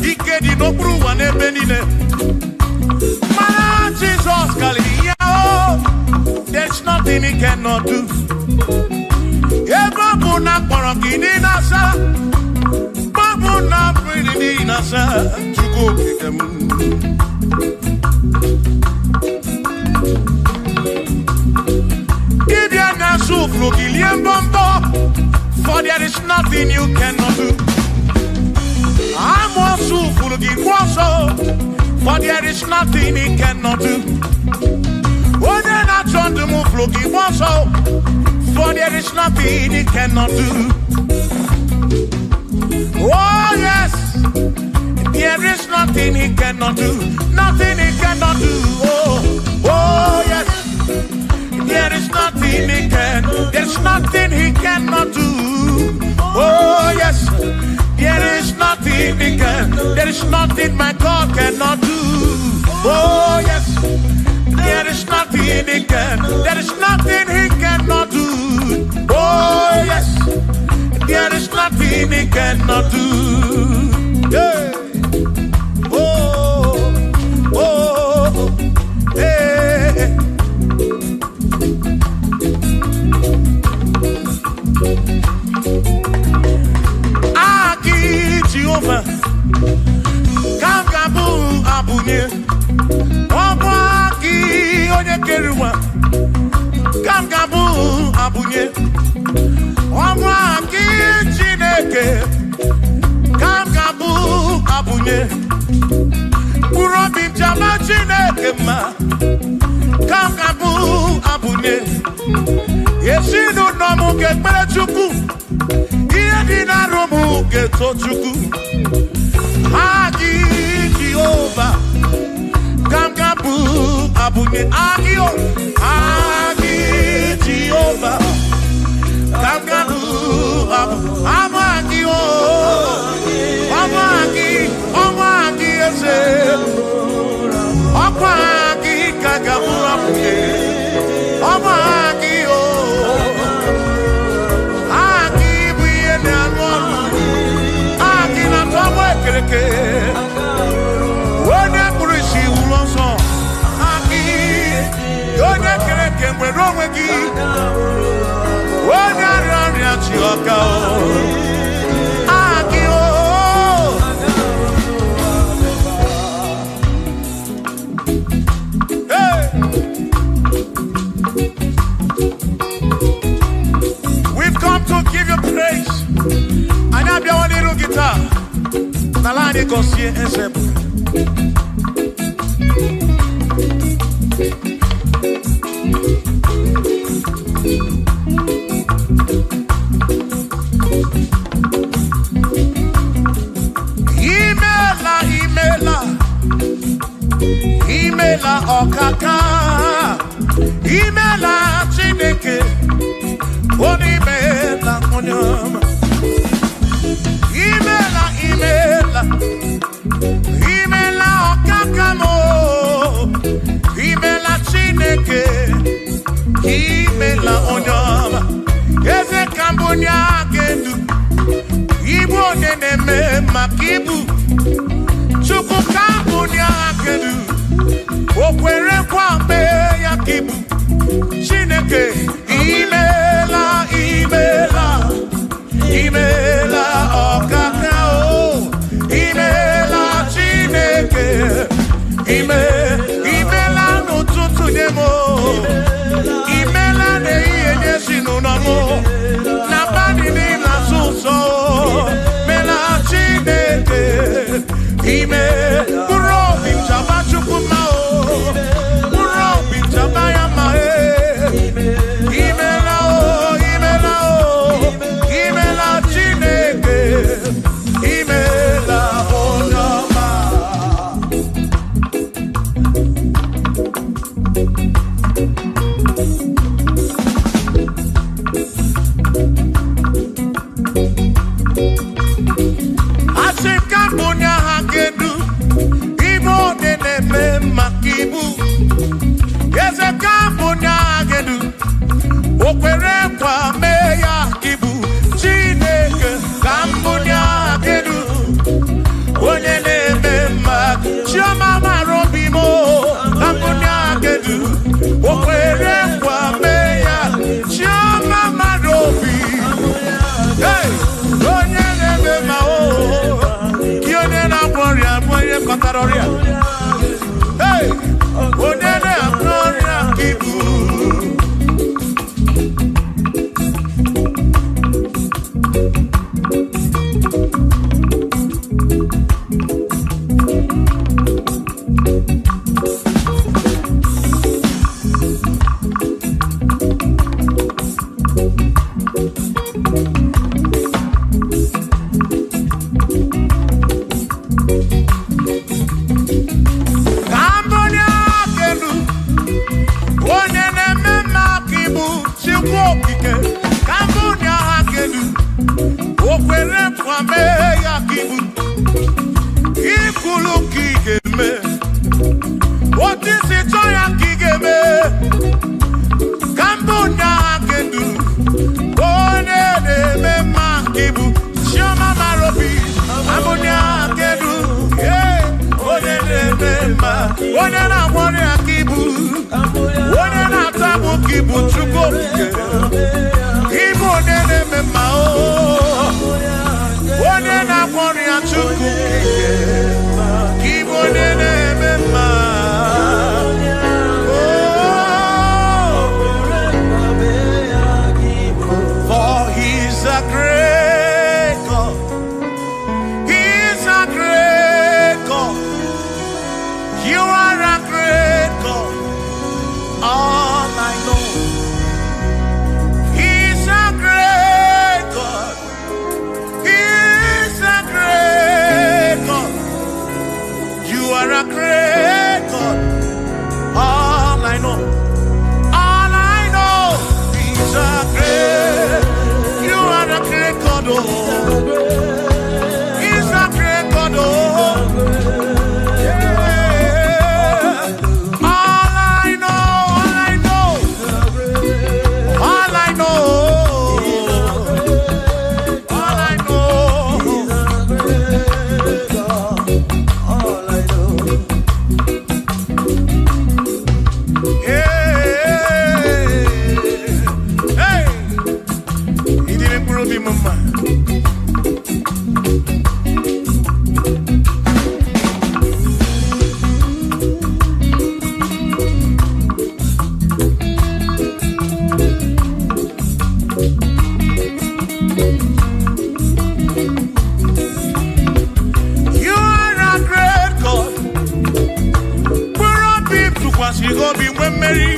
Ikedi no pruwa ne benine. Man, Jesus, Galileo, there's nothing he cannot do. Babu na porokini nasa, babu na pretty nasa, chuko kikemu. Ibia na suflo kilien bombo, for there is nothing you cannot do. I'm also full of for there is nothing he cannot do. Oh, then I turn to move looking for there is nothing he cannot do. Oh, yes, there is nothing he cannot do. Nothing he cannot do. Oh, yes, there is nothing he can. There's nothing he cannot do. Oh, yes. There is nothing he can. There is nothing my God cannot do. Oh yes. There is nothing he can. There is nothing he cannot do. Oh yes. There is nothing he cannot do. Yeah. Oh, oh, hey. Jehovah, Kangabu Abunye, Obaki Onyekeruwa, Kangabu Abunye, Obaki Chineke, Kangabu Abunye, Urobi Jama Chineke ma, Kangabu Abunye, Yeshinu Nomu Kekperechuku. Dina romu geto chuku Agi Jehovah Kamgabu Abunye Agio Agi Jehovah Kamgabu Amagi Amagi ese Amagi Kagabu Abunye Amagi when I see Ulonso, Aki, you're not getting wrong with you. When I run at your cow, Aki, oh, hey. Imela okaka, imela chineke, onimela onyama. Imela okaka mo, imela chineke, imela onyama. Eze kambunya gendu, ibu neneme makibu, chuku kambunya gendu. Okwere kwambe ya kibu Chineke imela okaka o imela Chineke imela n'ụtụtụ nye mo imela n'ihe nye si n'ụlọ mo na bani n'ịla sụsọ mela Chineke mkpụrụ obi nchaba chukwu ma o mkpụrụ obi nchaba ya ma imela Chineke imela onye ọma. Asị ka mbụ nye ha kedu ibu na-eme maka ibu eze ka mbụ nye ha kedu o kwere kwa mee ya ibu Chineke ka mbụ nye ha kedu onye na-eme maka chioma mara obi m ka mbụ nye ha kedu o kwere kwa mee ya chioma mara obi onye na-eme ma onye na-agwọ ọrịa bụ onye kọtara ọrịa onye na-agwọ ọrịa ka ibu onye na-agwọ ọrịa ka ibu onye na-atabụ ka ibu chukwu ibu onye na-eme mma onye na-agwọ ọrịa chukwu ibu onye na-eme mma for he's a great God. He's a great God. You are a great God, all I know. He's a great God. He's a great God. You are a great God, all I know. All I know, He's a great. You are a great God, oh. He's a great God, oh. Kobe when Mary.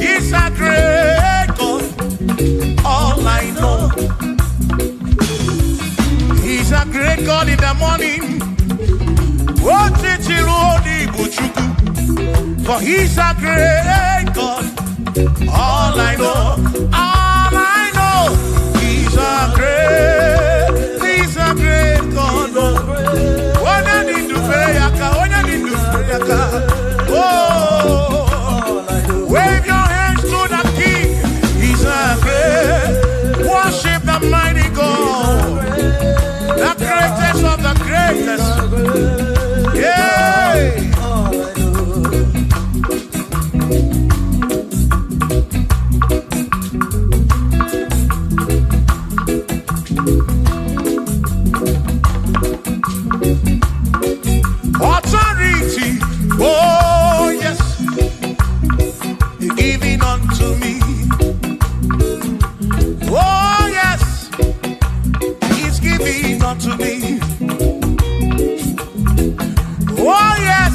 He's a great God. All I know. He's a great God in the morning. For he's a great God. All I know, he's a great God. When I need to pray, oh, wave your hands to the King. He's a great. Worship the mighty God, the greatest of the greatest. Yeah. Authority, oh yes, giving unto me. Oh yes, he's giving unto me. Oh yes,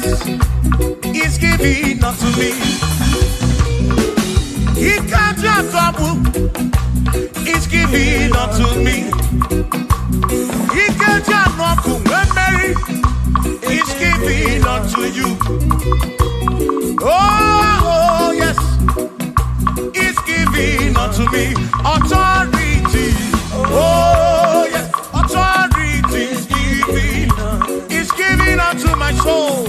he's giving unto me. He can't just double. He's giving unto me. He can't just double when Mary. He's giving unto you. Oh yes, he's giving unto me. Authority. Oh yes, authority is giving. He's giving unto my soul.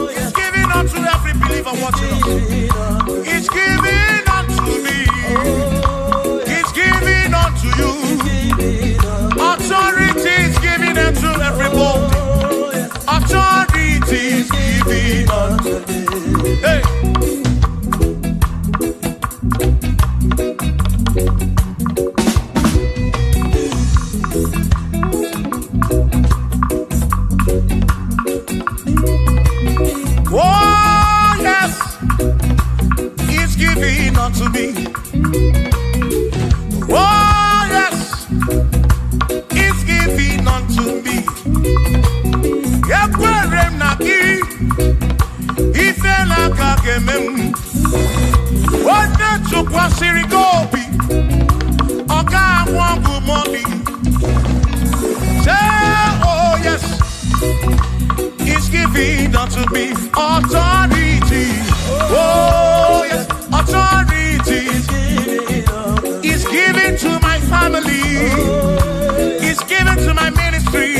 He's giving unto every believer watching us. He's giving unto me. He's giving unto you. Authority is giving unto everybody. Authority is giving unto me. Hey. Oh yes, he's giving unto me. Oh yes, he's giving unto me. What the took was Sirigobi? Oga one good morning. Say, oh yes, he's giving unto me authority. Oh yes, authority. He's giving to my family. He's giving to my ministry.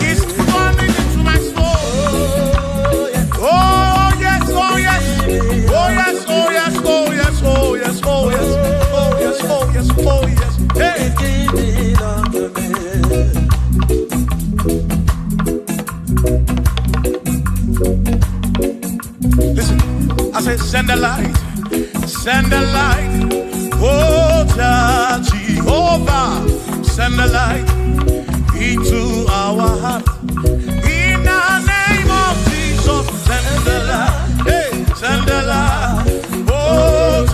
He's coming into my soul. Oh yes, oh yes, oh yes, oh yes, oh yes, oh yes, oh yes, oh yes, oh yes, oh yes. Hey. Listen, I say send the light, oh Jehovah, send the light into our heart. In the name of Jesus, send the light, hey, send the light, oh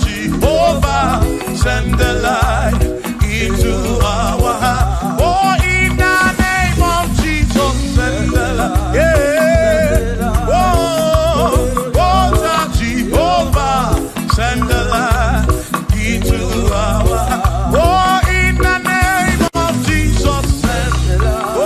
Jehovah, send the light into our heart. Oh, in the name of Jesus, send the light, yeah, oh Jehovah, send the light into our heart. Oh, in the name of Jesus, send the light.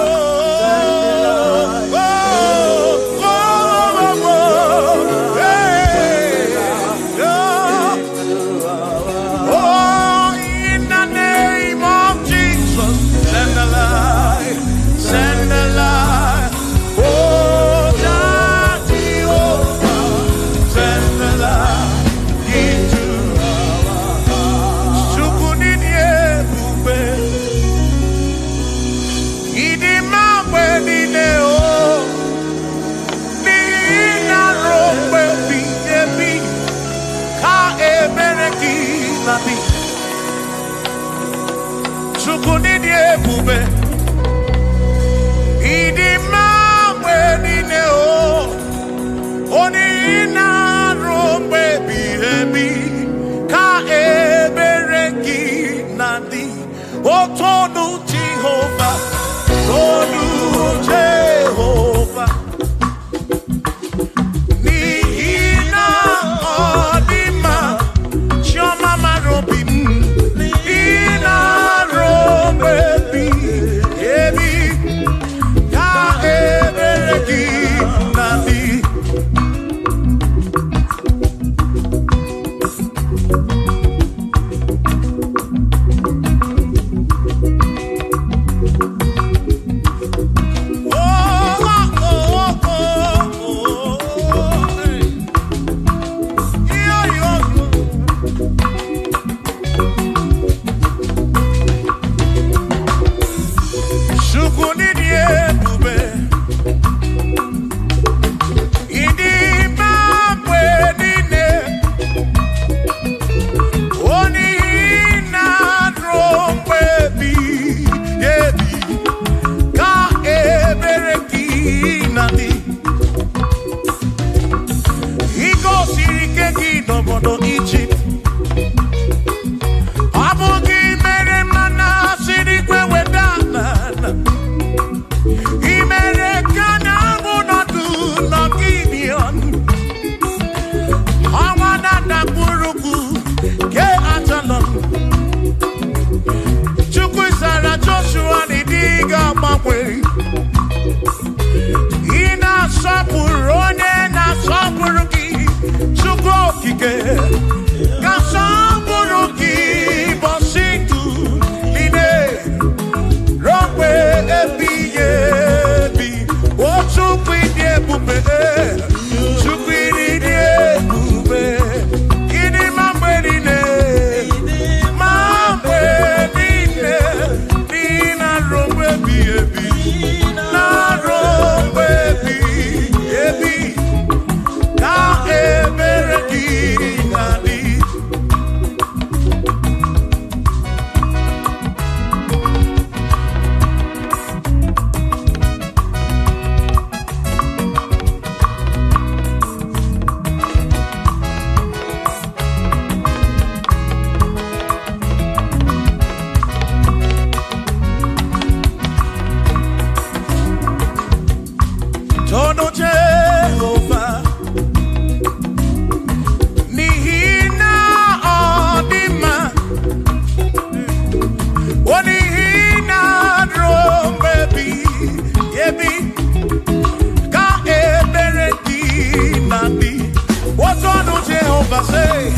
Jehovah say,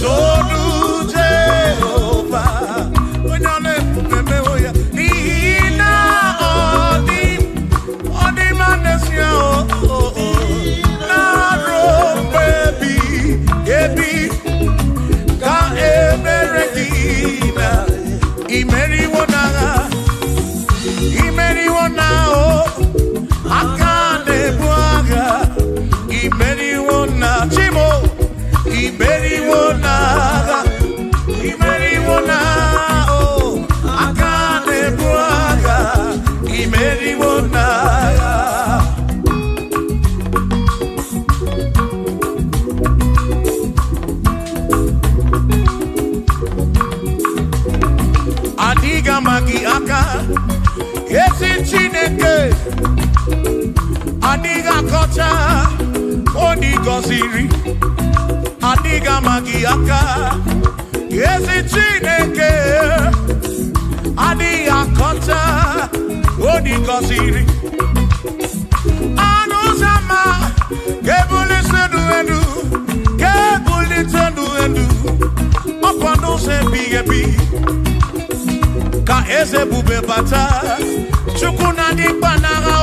Todu Jehovah. When your name Memoya, Nina Odi Manesia, Naro baby, Ebi, Ka Eberekina, Imeri Wona, Akane Buaga, Imeri Wona, Chimo, Imeri Wona, oh, Akane Buaga, Imeri Wona. Adiga Magi Aka, Yesi Chineke, Adiga Kocha, Odigo Siri, Adiga Magi Aka, Yesi Chineke, Adiga Kocha, Odigo Siri, Anusama, Kebuli Sendu Endu, Opano Se Bigebi. Ka eze bube bata chukuna di banaga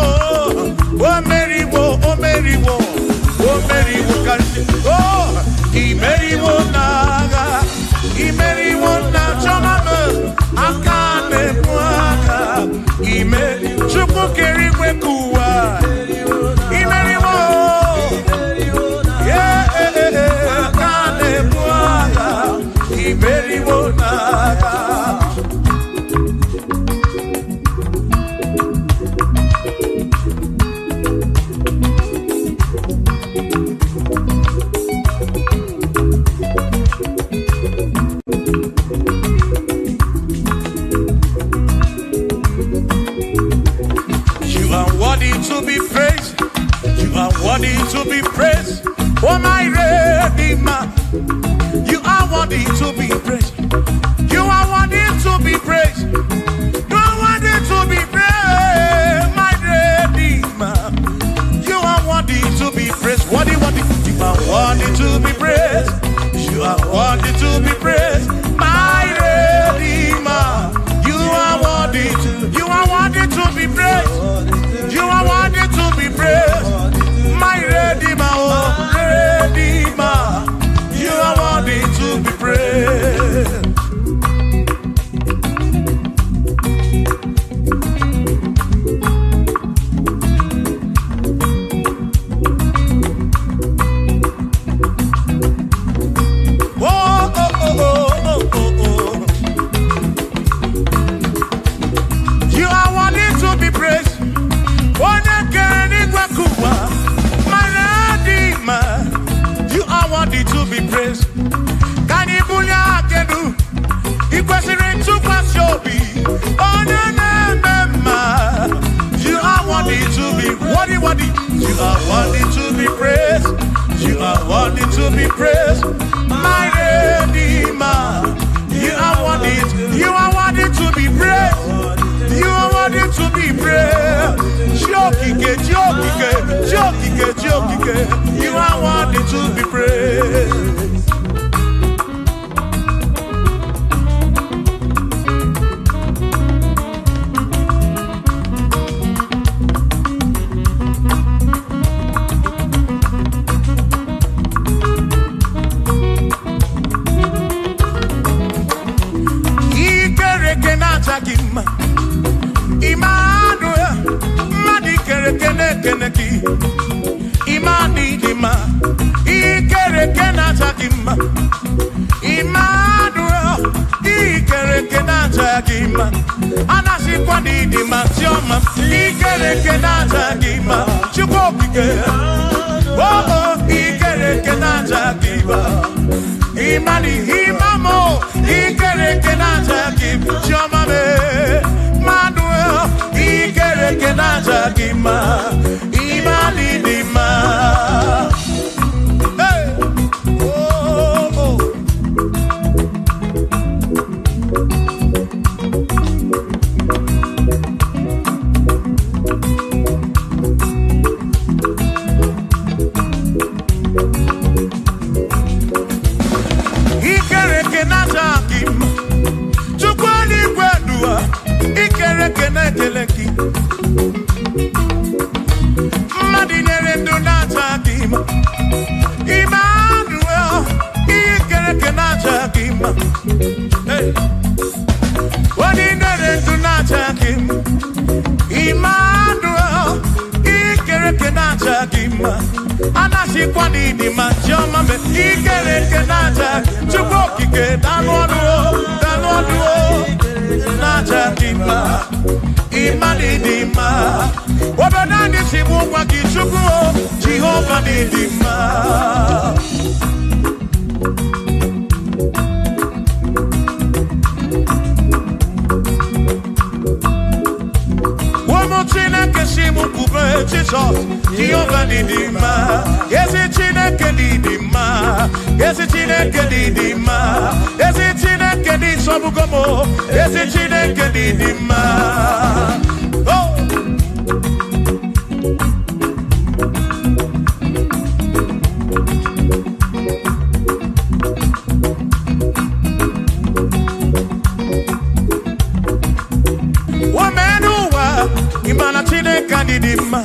o meriwo kanti imeriwo na chomame akane mwaka chuku kerikwe kuwa imeriwo akane mwaka imeriwo naga. To be praised, oh my Redeemer. You are worthy to be praised. You are worthy to be praised. You are worthy to be praised, my Redeemer. You are worthy to be praised. Worthy. You are worthy to be praised. You are worthy to be praised, my Redeemer. You are worthy to be praised. You are worthy to be praised. My Redeemer, oh Redeemer, you are worthy to be praised. You are worthy to be praised. You are worthy to be praised. Can you believe I can do? It was to pass your be. Oh, no. You are worthy to be worthy. You are worthy to be praised. You are worthy to be praised. My Redeemer. You are worthy to be praised. You are worthy to be praised. Jokike. You are worthy to be praised. Imani dima, ikere kena takima. Immanuel, ikere kena takima. Anasi kwani dima tioma, ikere kena takima. Chukopike, oh, ikere kena takima. Imani imamo, ikere kena takima. Tioma me, Manuel, ikere kena takima. Imani dima. Hey, oh, oh. chikwani di machoma me ikereke naja chukwu kike danu naja dima imani dima obodo ni sibu kwa kichukwu Jehova ni dima Chineke shimu kube Jesus Jehova ni dima Yesi Chineke ni dima Yesi Chineke ni dima Yesi Chineke ni sobugomo Yesi Chineke ni dima Oh Imana Chineke ni dima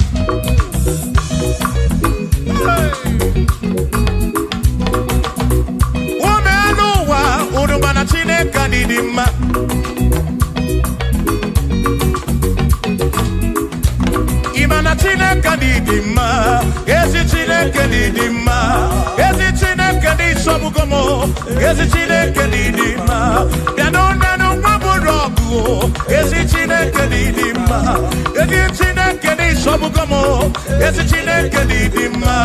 Womenuwa Urumana Chineke ni dima Imana Chineke ni dima Yesi Chineke ni dima Yesi Chineke ni sobugomo Yesi Chineke ni dima Yanonenu maburogu Yesi Chineke ni dima Yesi Chineke ni sobugomo Yesi Chineke ni dima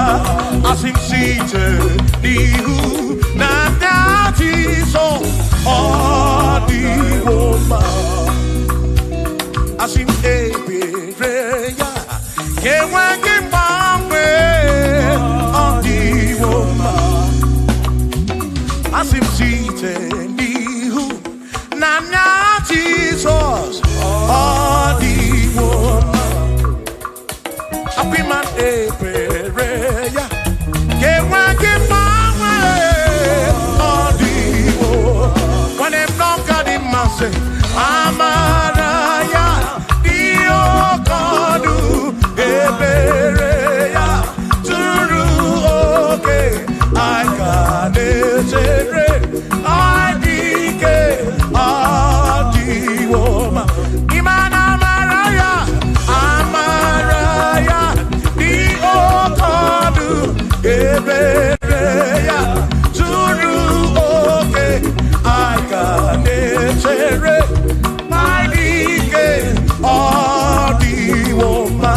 Asim site nihu Na dati so Odi woma Asim ebereya Kewangi mame Odi woma Asim site nihu Na Jesus Odi woma Apiman ebereya Kewangi mame Odi woma When I'm not got in my say Amaraya Dio Kodu Ebereya Turu okay I got it I dike Adi Woma Imana Amaraya Dio Kodu Ebereya Turu okay I got it I dike Adi Woma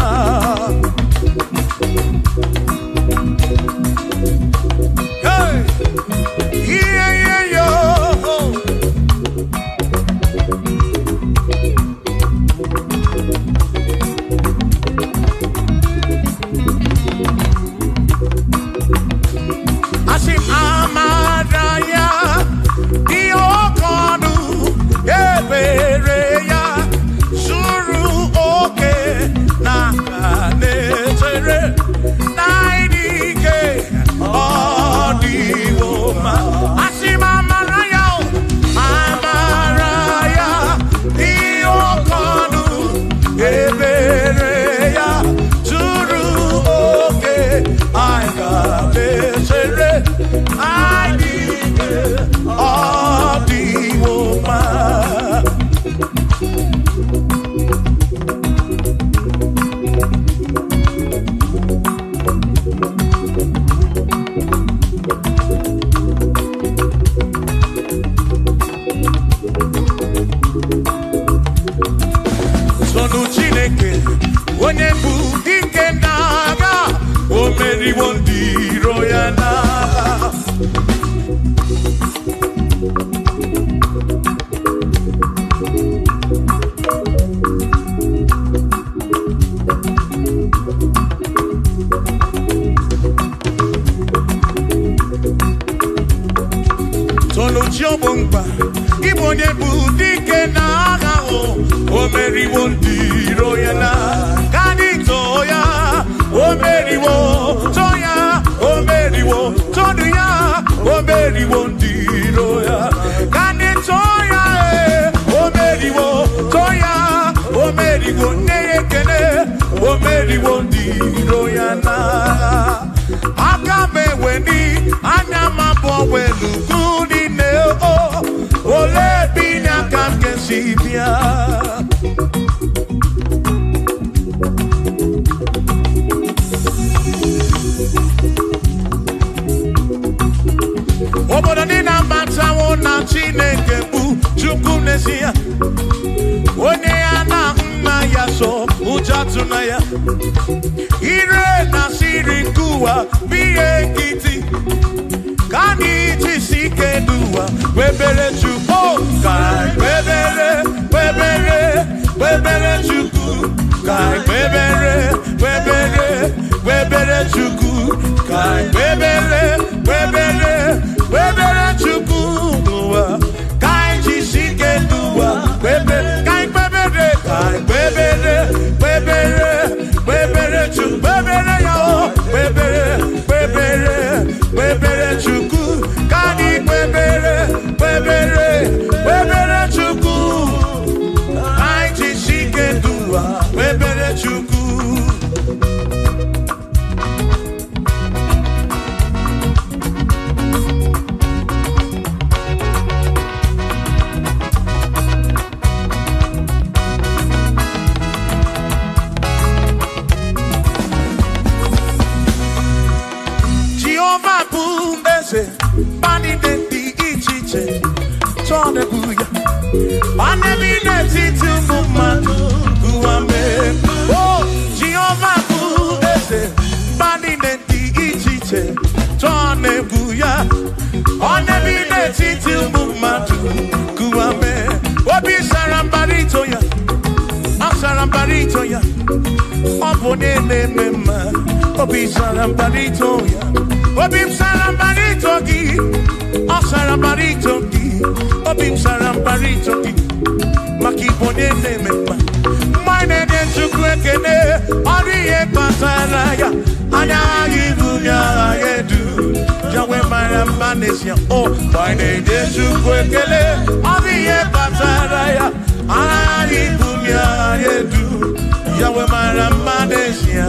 Hey yeah yo Asim Amaraya Dio Kodu Ebereya Suru Oke Nakanetere Naidike Odi Woma Asim Amaraya Dio Kodu Ebereya Suru Oke Aikanetere Naidike Odi Woma Sonu Chineke Onye bu dike naga Omeri wondiro ya naga Sonu Chiobongba Ibonye bu dike naga Omeri wondiro ya naga Kanito ya Omeri wo Toya Omeri wo Toduya Omeri wondiro ya Kanito ya Omeri wo Toya Omeri wo Neyekene Omeri wondiro ya na Akame weni Anyama bo welu Gudi neo Ole binya kamke sibia Chineke bu Chukwu n'ezie onye ya na nna ya so ụja tụna ya ire na siri nkuwa biye nkịtị ka anyị jisi ike n'ụwa webere Chukwu ka webere Chukwu ka webere Chukwu ka webere Chukwu n'ụwa ka anyị jisi ike n'ụwa webere Chukwu webere ya o webere Chukwu ka anyị webere Chukwu anyị jisi ike n'ụwa webere Chukwu. Bani de di ichiche Tone buya Bane bine titu mumadu Guame Oh Jehovah bu ese Bani de di ichiche Tone buya Bane bine titu mumadu Guame Obi sarambarito ya Asarambarito ya Obone mema Obi sarambarito ya Obim sarambarito gi, sarambarito gi, obim sarambarito gi, makibone nemema. Mine ne chukwekene, ariye pataraya, anagi bunya yedu, jawe marambanesia. Oh, mine ne chukwekene, ariye pataraya, anagi bunya yedu, jawe marambanesia.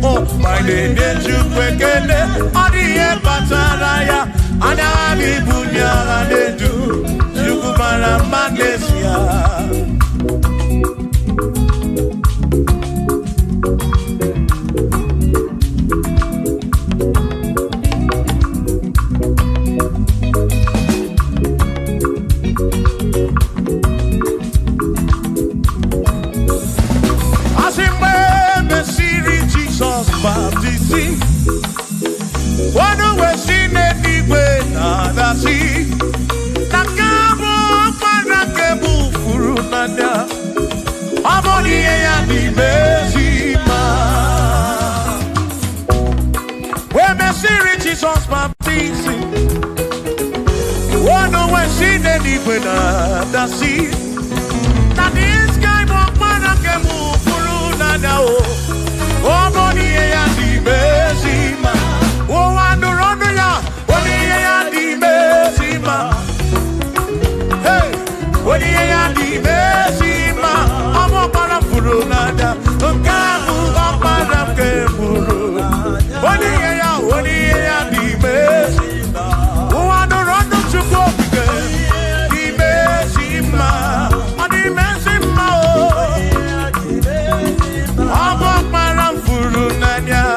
Oh, my name is Chukwekene, Odiye Pataraya, Anabi Bunya Anedu, Chukwumara Magnesia. One way she made me wait, nada see. Nakabo Panakebu Furunanda, Amoni and the Mesima. When Messi Jesus baptized, one way she made me wait, nada see. That is kind of Panakebu Furunanda, Amoni and the Mesima. Oh, I do run ya. What do you di mesima? Hey, what do you di mesima? I'm up on a furunada. Kamu up on a keburu. What do you di mesima? Oh, I do run to go again. Di mesima. Di mesima. I'm up on a furunada.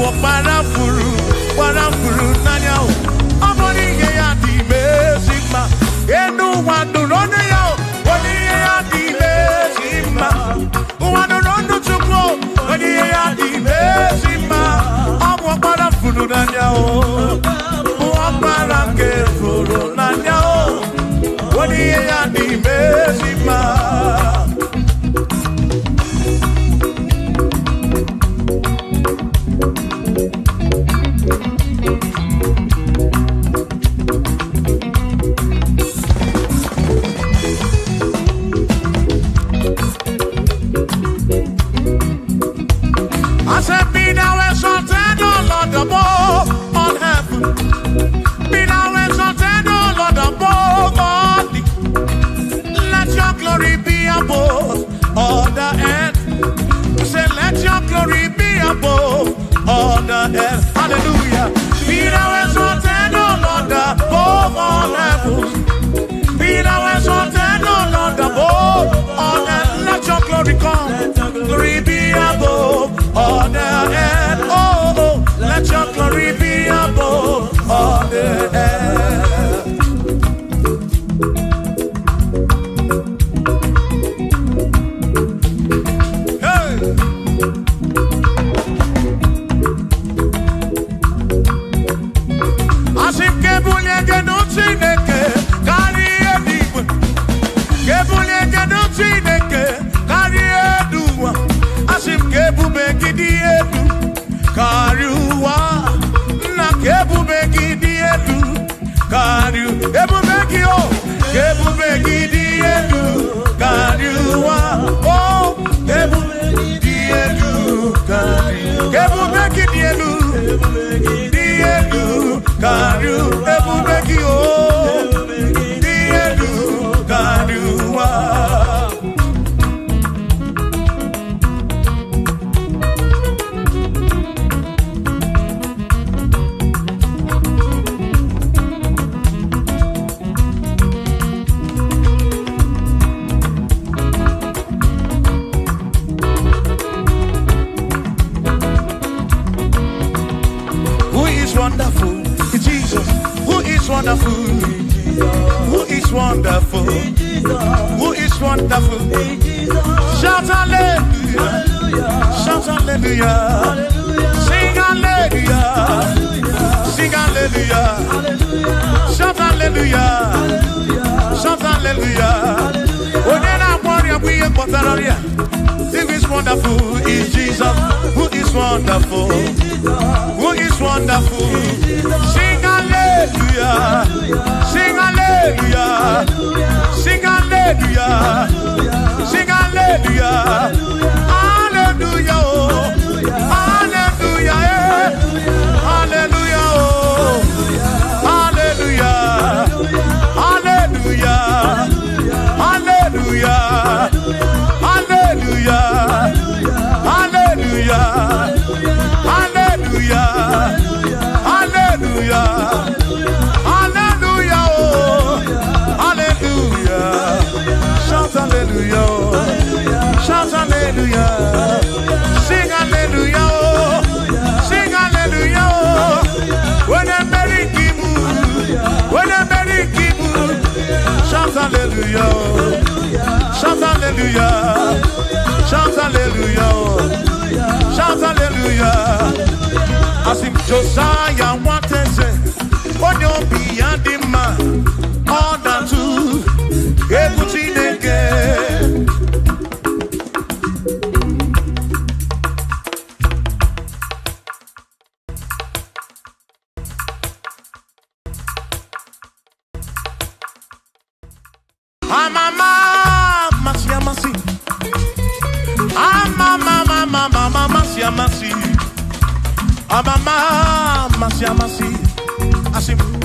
Abu Parafuru Nanya. Amoni ya di mesima. Enu wandu ronu yo. Wani ya di mesima. Wandu ronu chukwo. Wani ya di mesima. Abu Parafuru Nanya. Parafuru Nanya. Wani ya di mesima. On heaven, be thou exalted, O Lord, above all the. Let your glory be above all the earth. Say, let your glory be above all the earth. Hallelujah. Be thou exalted, O Lord, above all heavens. Be thou exalted, O Lord, above all earth. Let your glory come. Glory be above all the earth. Oh, let your glory be above all the earth. Hey. Asim kebule genuti neke kari edibu. Kebule genuti neke kari eduwa. Asim kebube gidi edu. Kariwa na kebubegi diedu kariu ebubegi o kebubegi diedu kariwa oh kebubegi diedu kariu kebubegi diedu kariu ebubegi o diedu kariwa. Wonderful, Jesus. Who is wonderful? Who is wonderful? Who is wonderful? Shout hallelujah! Shout hallelujah! Sing hallelujah! Sing hallelujah! Shout hallelujah! Shout hallelujah! When I want you, we are Potararia. Who is wonderful? Is Jesus. Who is wonderful? Who is wonderful? Sing hallelujah! Sing hallelujah! Sing hallelujah! Sing hallelujah! Hallelujah! Hallelujah! Hallelujah! Hallelujah! Hallelujah! Hallelujah! Hallelujah! Hallelujah! Hallelujah! Hallelujah! Hallelujah! Oh, hallelujah! Shout hallelujah! Shout hallelujah! Sing hallelujah! Sing hallelujah! When I'm very kibu, when I'm very kibu, shout hallelujah! Shout hallelujah! Shout hallelujah! Shout hallelujah! As if Josiah wanted to say, on your beyond the man, all that too, everything again.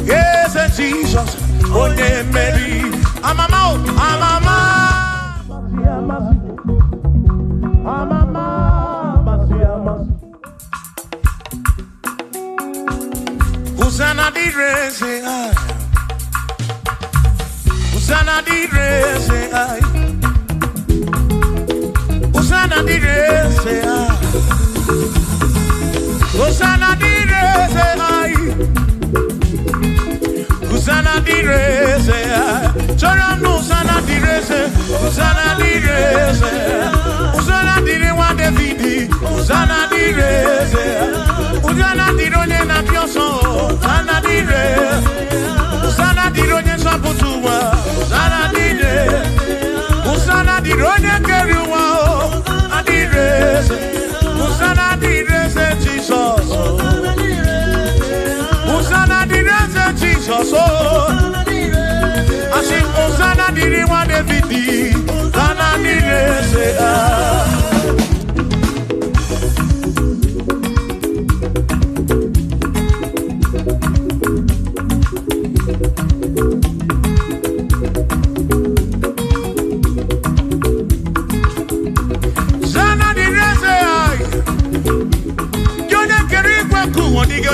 Yes, Jesus, oh yeah, Mary, Hosanna di re say I, Hosanna di re say I, Hosanna di re say I, Hosanna. bioso. Asi Osana diri wa Davidi. Osana diri se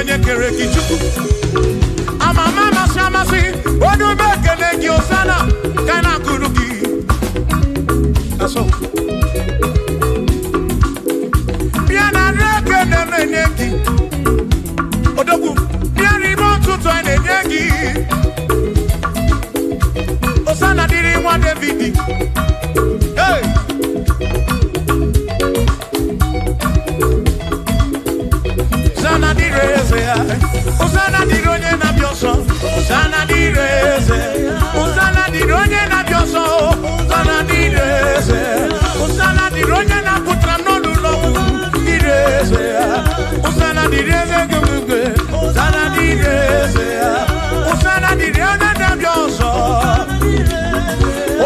onye kere kichuku amama masamasi odu bekele gi osana kana kuruki aso biana reke ne meneki odogu biani mo tutu ene nyegi osana diri wa Davidi hey Osana direze, Osana dironye na bioso, Osana direze, Osana dironye na bioso, Osana direze, Osana dironye na putra no lulo, direze, Osana direze gumugwe, Osana direze, Osana dironye na bioso,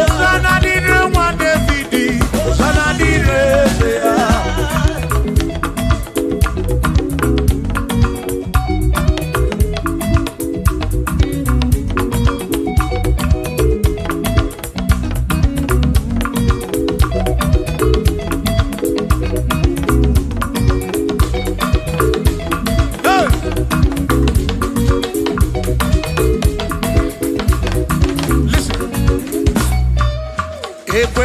Osana dironye wa Davidi, Osana direze.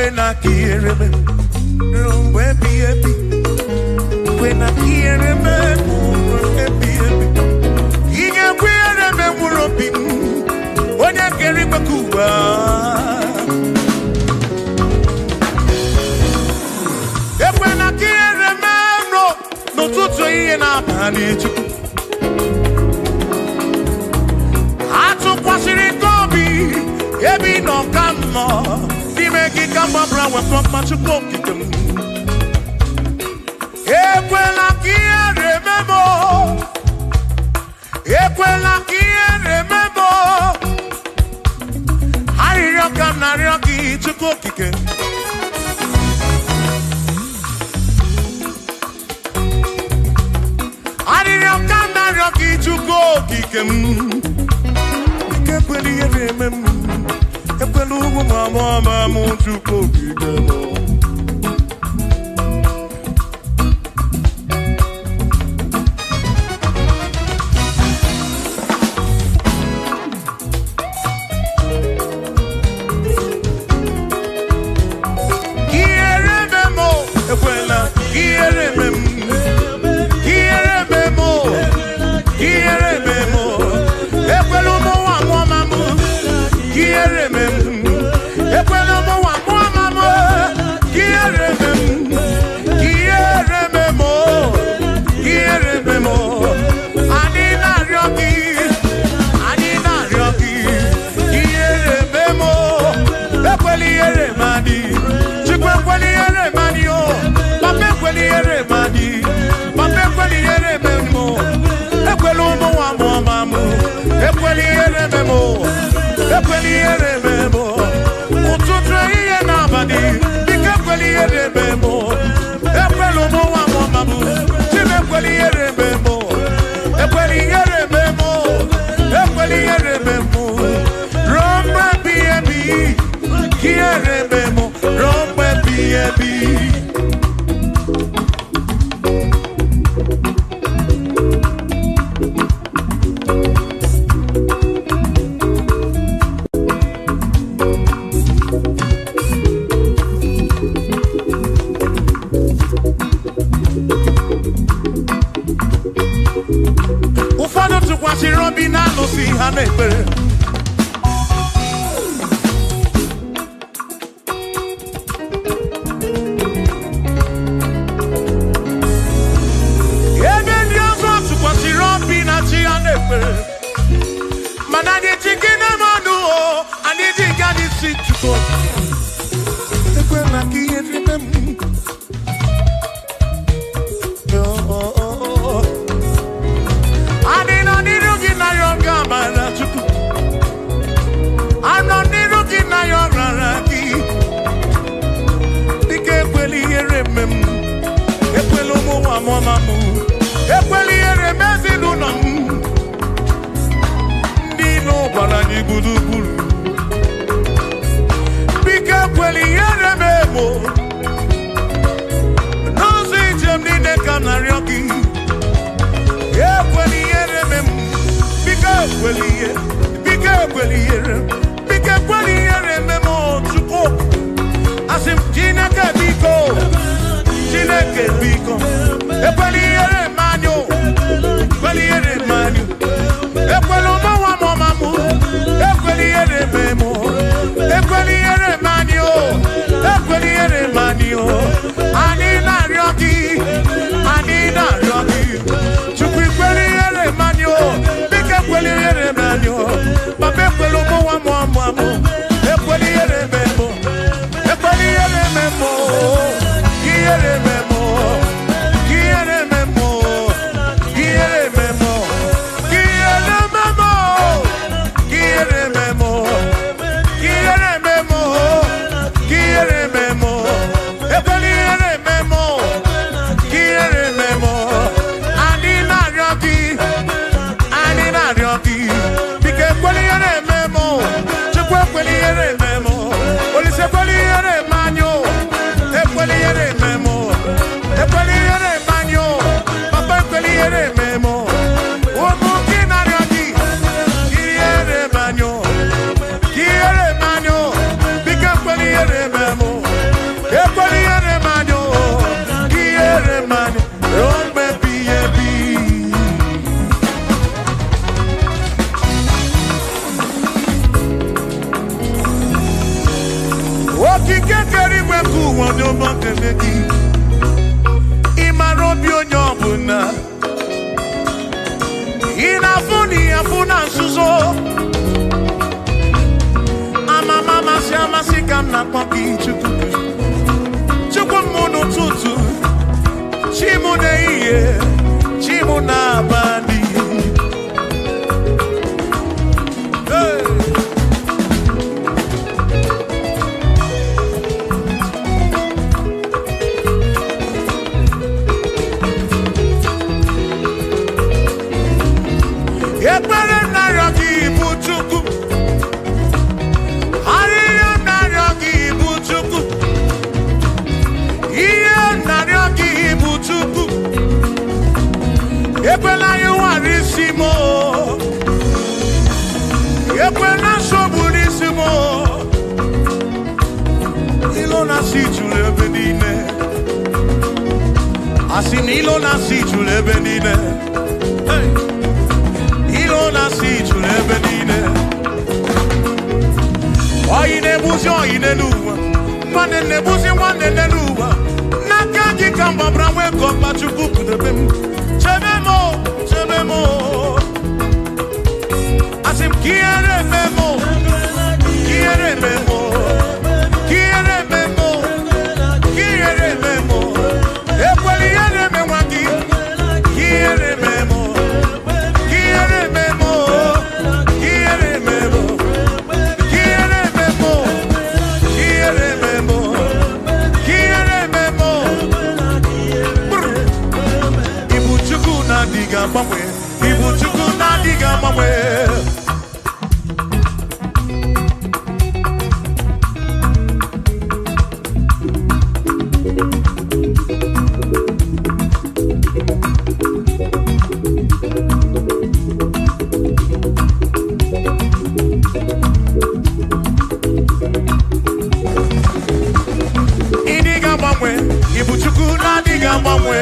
When I hear him, he can queer him, when I get him a cuba. When I hear him, no, to and up, I need you. I took what's in it, Gobi, every no come more. Make it come up around with from much of cooking. Equela kia remember. Equela kia remember. I rock na rocky to cooking. I rock na rocky to cooking. Equela remember. Epelugu mama muntu kokigeno. Kierememo, ekwela, kierememo, kierememo, kierememo, epelugu mama kierememo. gburugburu biko ekweli ihere memo n'ụzọ ijem niile ka m na-arịọ gị ekweli ihere memo biko ekweli ihere memo Chukwu asị m Chineke biko ekweli ihere manyo ekweli ụmụnwa m ọmamụ ekweli ihere memo ekweli ihere manyo anyị na-arịọ gị Chukwu ikweli ihere manyo biko ekweli ihere manyo papa ekweli ụmụnwa m ọmamụ ekweli ihere memo Chukwu mụnụ tutu chimu na-ehihie chimu na-abalị ekpere narịọ gị bụ Chukwu ekwela yuwarisimo ekwela soburisimo ilo na sijule ebe niile asị na ilo na sijule ebe niile ilo na sijule ebe niile oyi na-ebuzi oyi n'elu ụwa nwanne na-ebuzi nwanne n'elu ụwa n'aka gị ka mgbabara nwee ka ọkpa Chukwu pụdebe m Chememo, asim quiere memo, ekweli ihere memo aquí, quiere memo, Ibu Chukwu na-adịghị agbanwe. Ibu Chukwu na-adịghị agbanwe. Ịdịghị agbanwe. Ibu Chukwu na-adịghị agbanwe.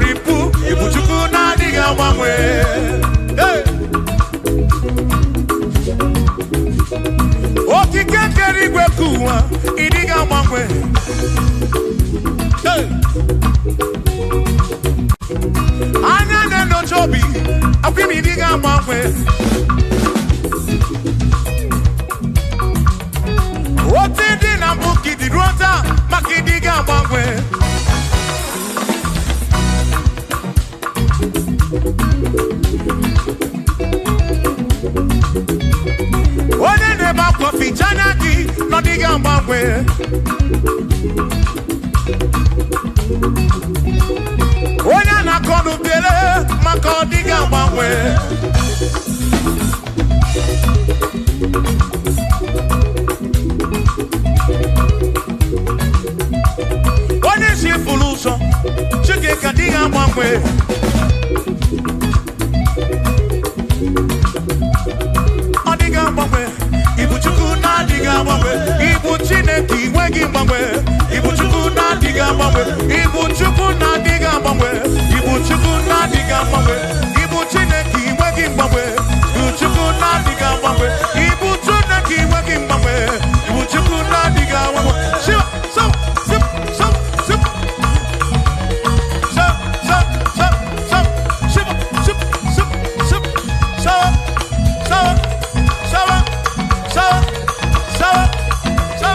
Ripu, Ibu Chukwu na-adịghị agbanwe. Okike kere igwe ka ụwa, ịdịghị agbanwe. Anya na-enyocha obi, akwụ m ịdịghị agbanwe. Otu dị na mbụ ka ịdị ruo taa maka ịdịghị agbanwe. Onye na-ebe akwa fichanya gị n'ọdịghị agbanwe. Onye na-akọ Makonu bele, makodiga mwe. One is fuluso, chike kadiga mwe. Odiga mwe, ibu chuku na diga mwe, ibu chineki wegi mwe, ibu chuku na diga mwe, ibu chuku na diga mwe, ibu chuku na diga mwe, ibu chineki wegi mwe, ibu chuku na diga mwe, ibu chineki wegi mwe, ibu chuku na diga mwe. Shiva, so, sip, so, sip, so, so, so, so, shiva, sip, sip, sip, so, so, so, so, so, so, so,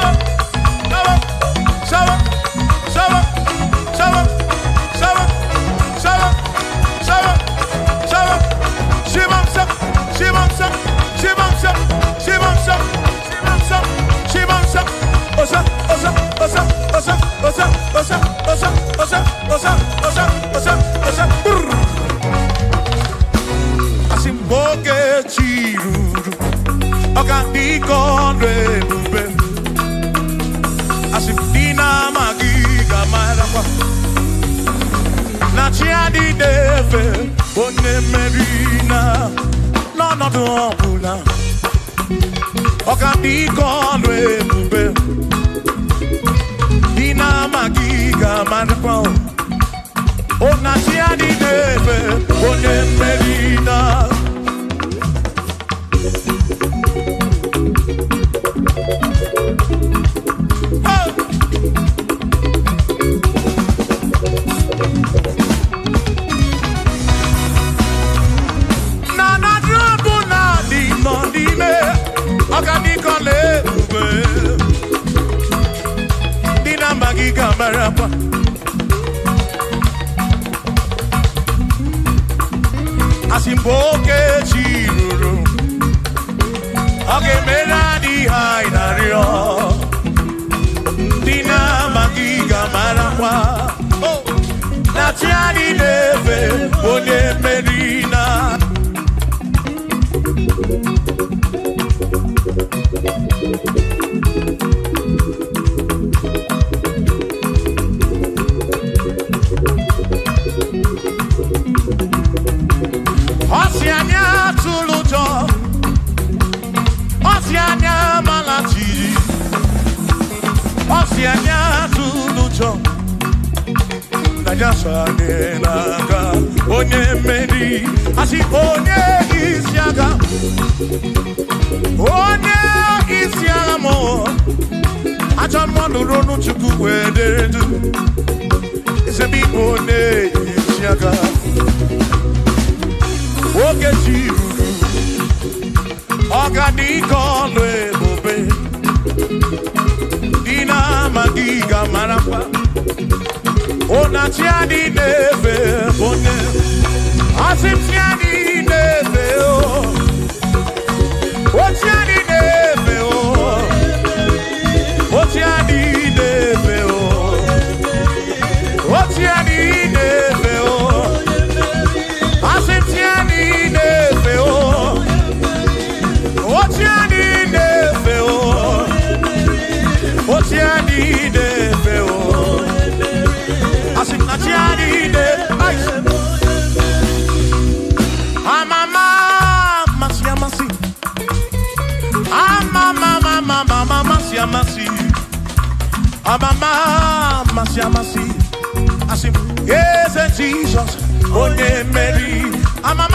Jesus, oh yeah, Mary, I'm a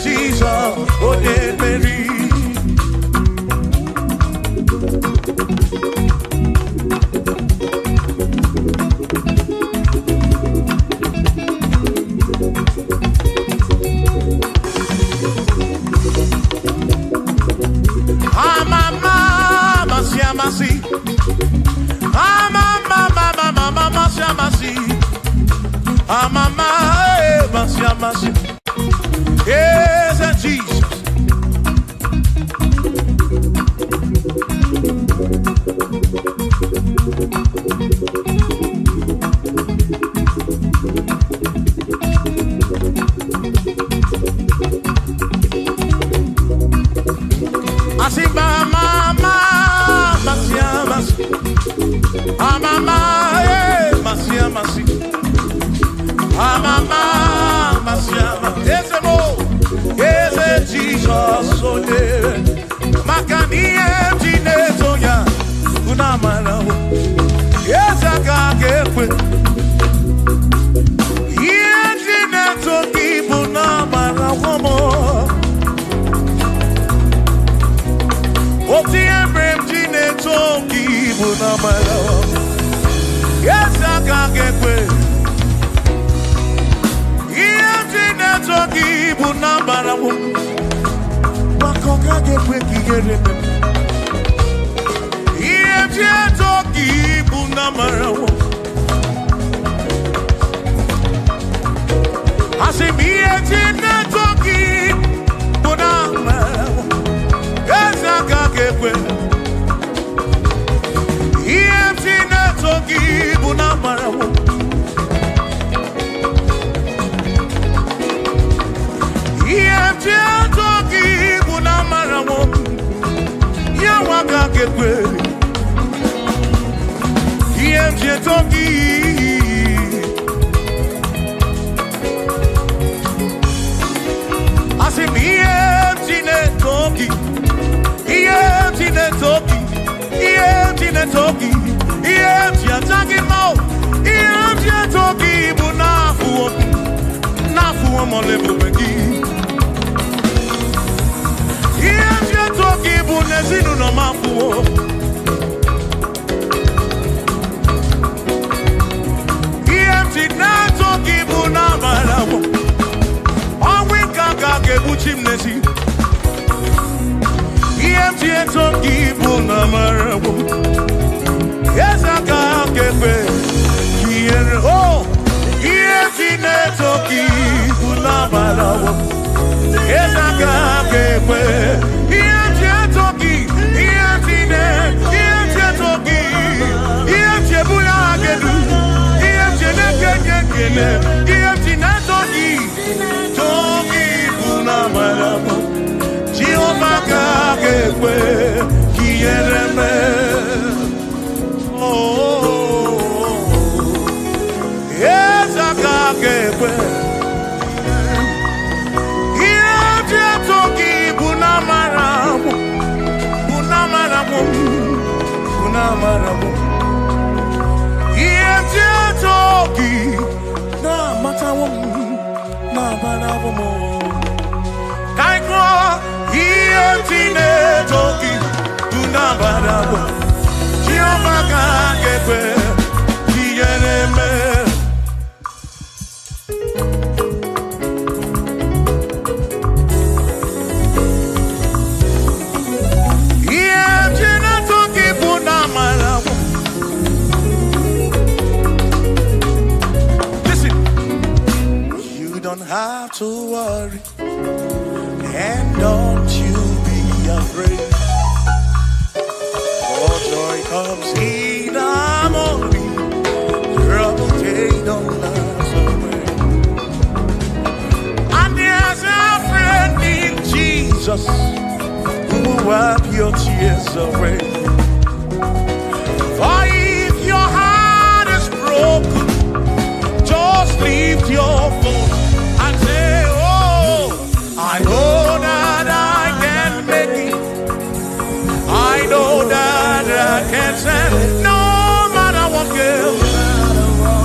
Jesus, oh yeah, Mary. Yes, Jesus. Amama, Masia, Masi. Amama, Masia, Ezemo, Eze Jesus, Ode, Makani, Tinetoya, Unamana, Ezaka, Kepe, Yejineto, Kibunamana, Womo, Oti, Embrem, Jineto, Kibunamana, Ezaka, Kepe. Toki bunambara wo makoka gekwe kigere iye toki bunambara wo asimiye toki bunambara wo ezaka gekwe iye toki bunambara wo Toki bunamara wo ya waka kekwe Yemje toki Asimi yemjine toki Yemjine toki Yemjine toki Yemje ataki mo Yemje toki bunafu Nafu molebu begi Yemje toki bunezinu no mafu Yemje na toki bunamalawo Awi kaka kebuchim nesi Yemje toki bunamalawo Yezaka kepe Kiere oh Yemje toki bunamalawo Yezaka kepe Yemje toki Yemje toki Yemje buyagedu Yemje nekekekele Yemje toki Toki bunamalawo Jehovah kepe Kiereme Oh Yezaka kepe Bunamarabu Yemje toki na matawum na banawu Kaiko Yemje toki bunamarabu Chiomaka kepe Kiereme Have to worry and don't you be afraid, for joy comes in the morning, trouble take don't last away. And there's a friend in Jesus who will wipe your tears away. For if your heart is broken, just lift your voice. I know that I can make it. I know that I can stand. No matter what comes,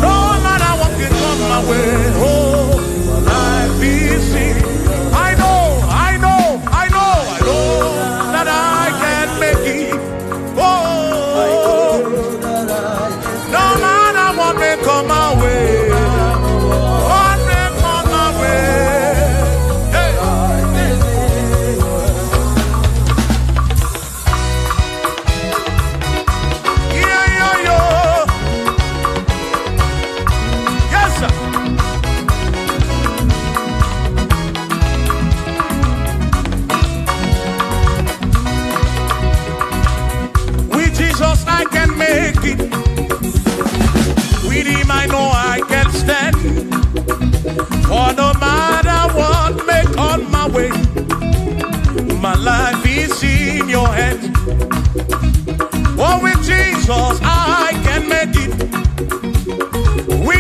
no matter what can come my way. Oh, life is seen. I know that I can make it. Oh, no matter what may come my way. What may come my way. With him I know I can stand. For no matter what may come my way, my life is in your hands. For with Jesus I can make it.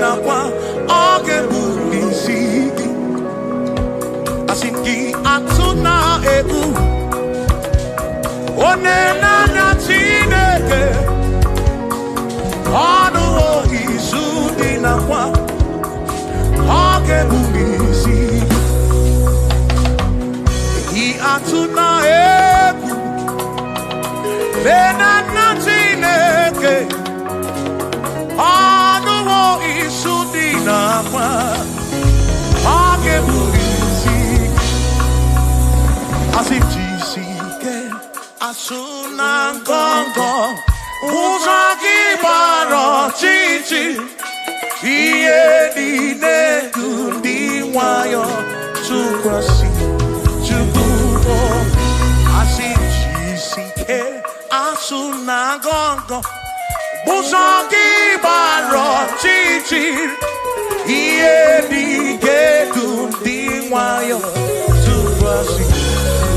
nakwa oge bulisi asingi atuna egu onena na Chineke ọnụ izu dị nakwa oge bulisi atuna egu nena na Chineke ọnụ izu dị nakwa oge bulisi asijisike asuna ngongo ụzọ gị gbara ọchịchị ihe niile dị nwayọ tụkwasị Chukwu asijisike asuna ngongo ụzọ gị gbara ọchịchị ihe niile dị nwayọ tụkwasị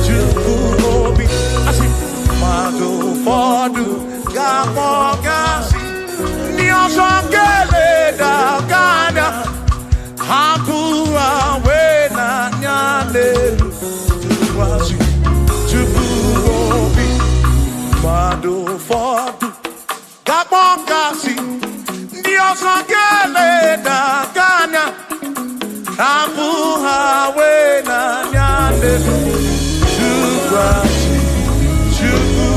Chukwu obi asị mmadụ ụfọdụ ga-akpọgasị ndị ọzọ ga-eleda gada hapụ ha wee n'anya n'elu tụkwasị Chukwu obi mmadụ ụfọdụ ga-akpọgasị ndị ọzọ ga-eleda gada hapụ ha wee n'anya n'elu tụkwasị Chukwu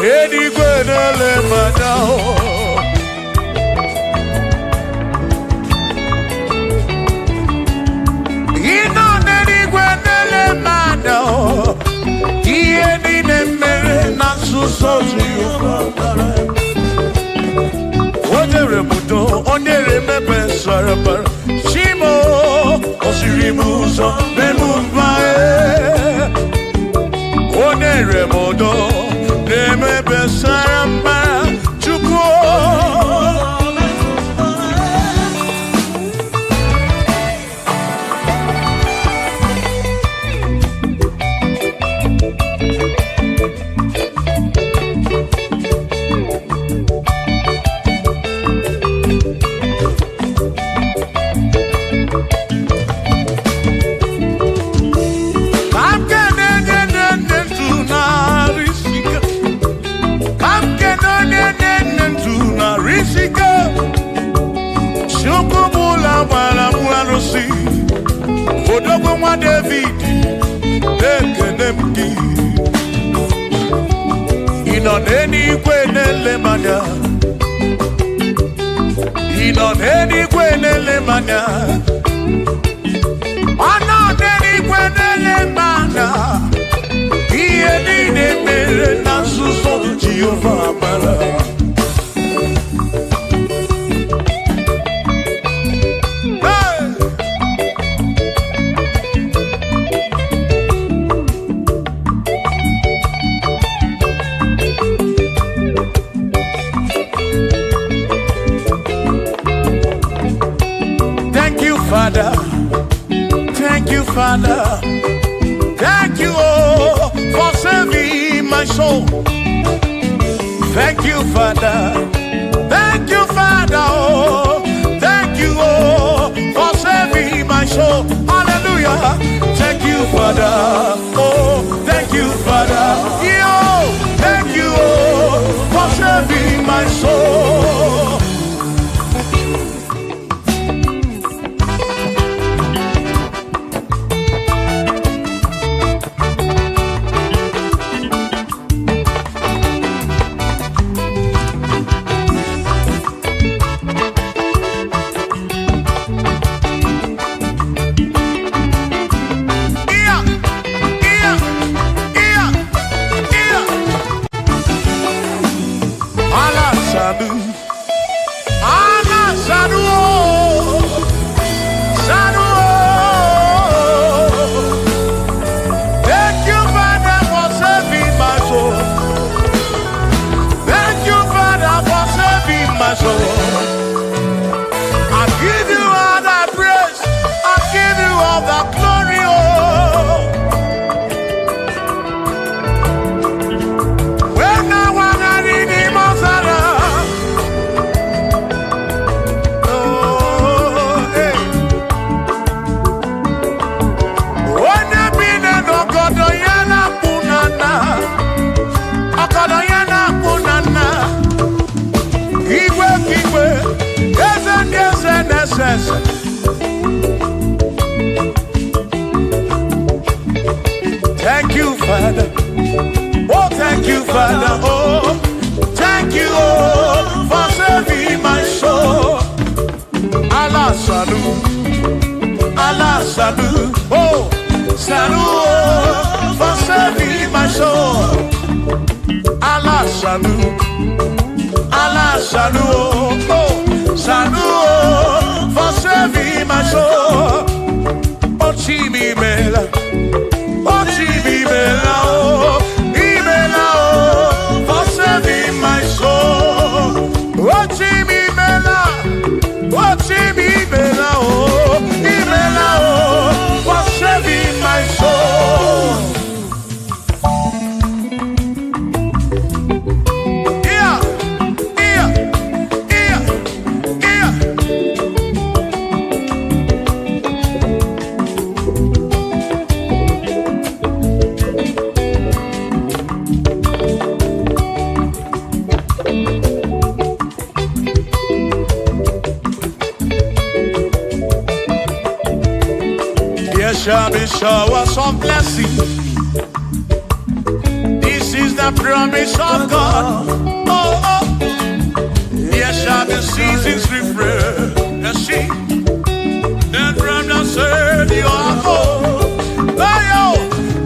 N'eluigwe na-ele mmadụ. Ị nọ n'eluigwe na-ele mmadụ. Ihe niile mere na nzuzo Jehova. O nyere m udo, o nyere m ebe sara mbara. Chimo, o siri m ụzọ n'elu mba. O nyere m udo n'ebe sara mbara. Chukwu. Odogwu nwa David ekene m gị. Ị nọ n'eluigwe na-ele manya. Ị nọ n'eluigwe na-ele manya. Ọ nọ n'eluigwe na-ele manya. Ihe niile mere na nzuzo Jehova mara. Father, thank you, Father, thank you, oh, for saving my soul. Thank you, Father, thank you, Father, oh, thank you, oh, for saving my soul. Hallelujah. Thank you, Father, oh, thank you, Father, yo, thank you, oh, for saving my soul. Thank you, Father. Oh, thank you, Father. Oh, thank you, oh, for saving my soul. Allah salut, Allah salut. Oh, salut, oh, for saving my soul. Allah salut, Allah salut. Oh, salut, oh, for saving my soul. Oh, Chimi Mela. Oh, Chimi Mela. Oh, Imela. Oh, for saving my soul. Oh, Chimi Mela. Oh, Chimi Mela. Oh, Imela. Oh, for saving my soul. Yeah, yeah, yeah, yeah. There shall be showers of blessing. This is the the promise of God. Oh, oh. Yes, shall the seasons refresh. The sea, and from the earth you are home. Oh, yo,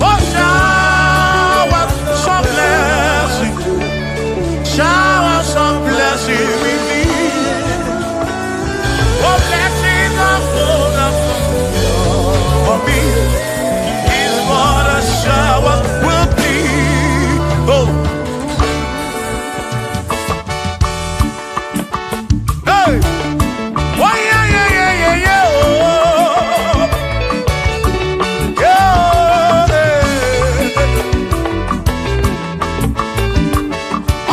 oh, shower some blessing. Shower some blessing with me. Oh, blessing of for me is what a shower will be. Oh. Hey! Oh, yeah, yeah, yeah, yeah, yeah. Oh. Yeah.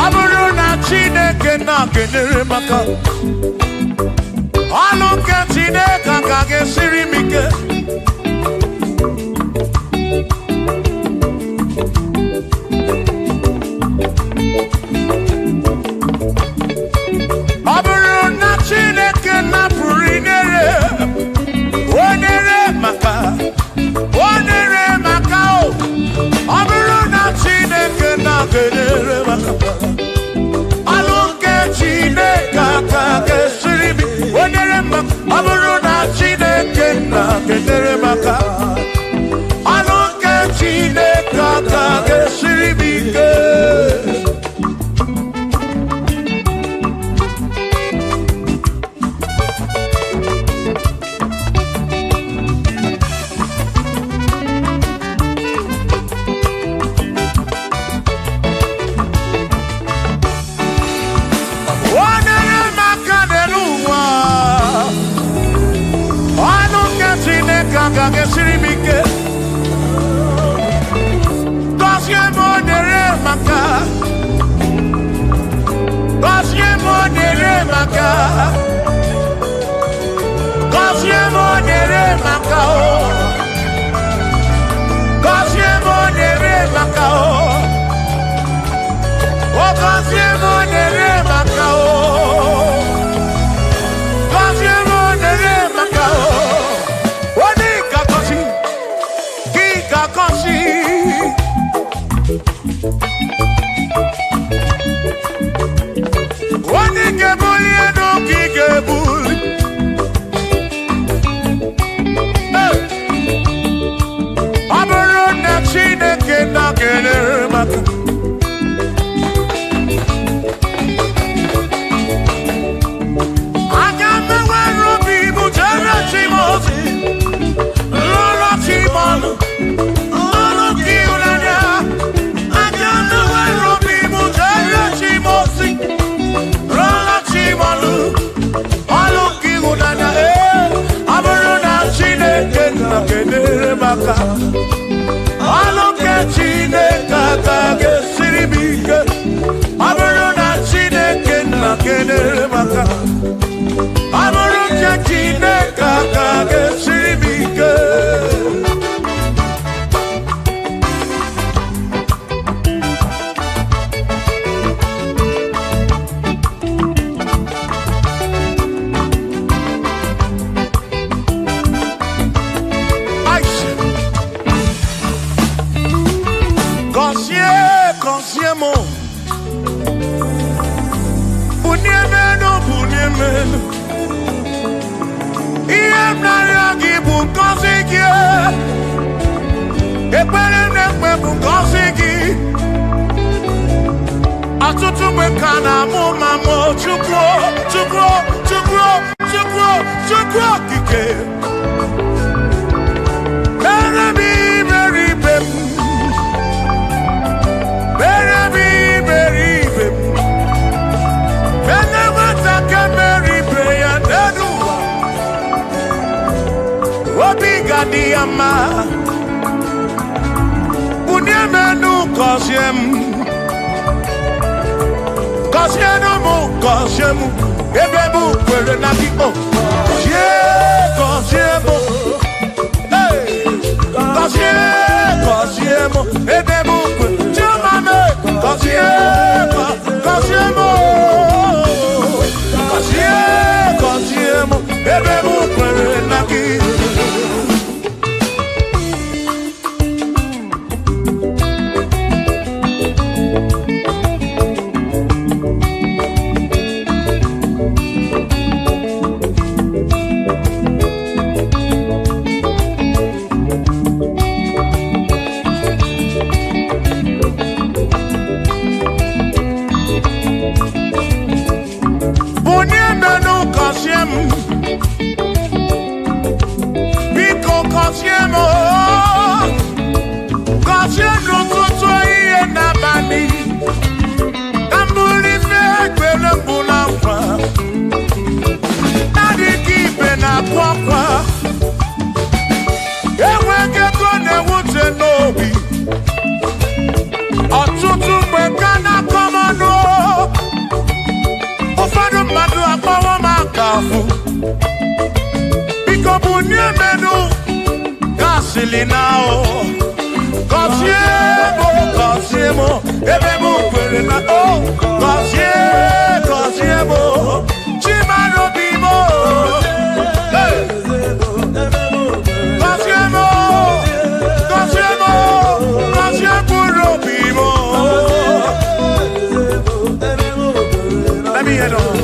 Aburu na Chineke na kenere maka. Alu ke Chineke ka gesiri mike. Aburu na Chineke na purinere. Onere maka. Onere maka o. Aburu na Chineke na kenere maka. Alu ke Chineke ka gesiri mike. Onere maka. Aburu na Chineke na kenere maka. Alu ke Chineke ka gesiri mike. Onere maka deluwa. Alu ke Chineke ka gesiri mike. Gosie monere maka. Gosie monere maka. Gosie monere maka o. Gosie monere maka o. O gosie monere maka o. Gosie monere maka o. Oni kakosi. Ki kakosi. Oni kebuli eno ki kebuli. Hey. Aburu na Chineke na kenere maka. Aga mewe robi bujere chimozi. Lolo chimonu. Lolo kiulanya. Aga mewe robi bujere chimozi. Lolo chimonu. Lolo kiulanya. Aburu na Chineke na kenere maka. Lolo ke Chineke ka gesiri mike. Aburu na Chineke na kenere maka. Aburu ke Chineke ka gesiri mike. Aisha. Gosie mo. Bunyemeno. Iye mnaya gibu konsiki. Ekpere nekpe bu konsiki. Atutu mekana mu mamo chukwo kike. Berebi beribem. Berebi beribem. Benewata kemeribe ya dedua. Obigadi ama. Bunyemenu kosiem. Kosiemu, ebebu kwere na kiko. Kosiemu, hey, kosiemu, ebebu kwere. Chumame, kosiemu, ebebu kwere na kiko. Gọzie n'ụtụtụ ihe n'abalị. Ka mbuli ekpere mbụ na nkwa. Adịghị ibe na-akwa akwa. Enweghị ego na-ewute n'obi. Ọtụtụ mgbe ka na-akọ m ọnụ. Ụfọdụ mmadụ akpọwo m aka afụ. Biko bunye menu gasili na o. Gọzie m ebe m kwere na o. Gọzie m Chimaro bimo. Gọzie puro bimo. Let me head on.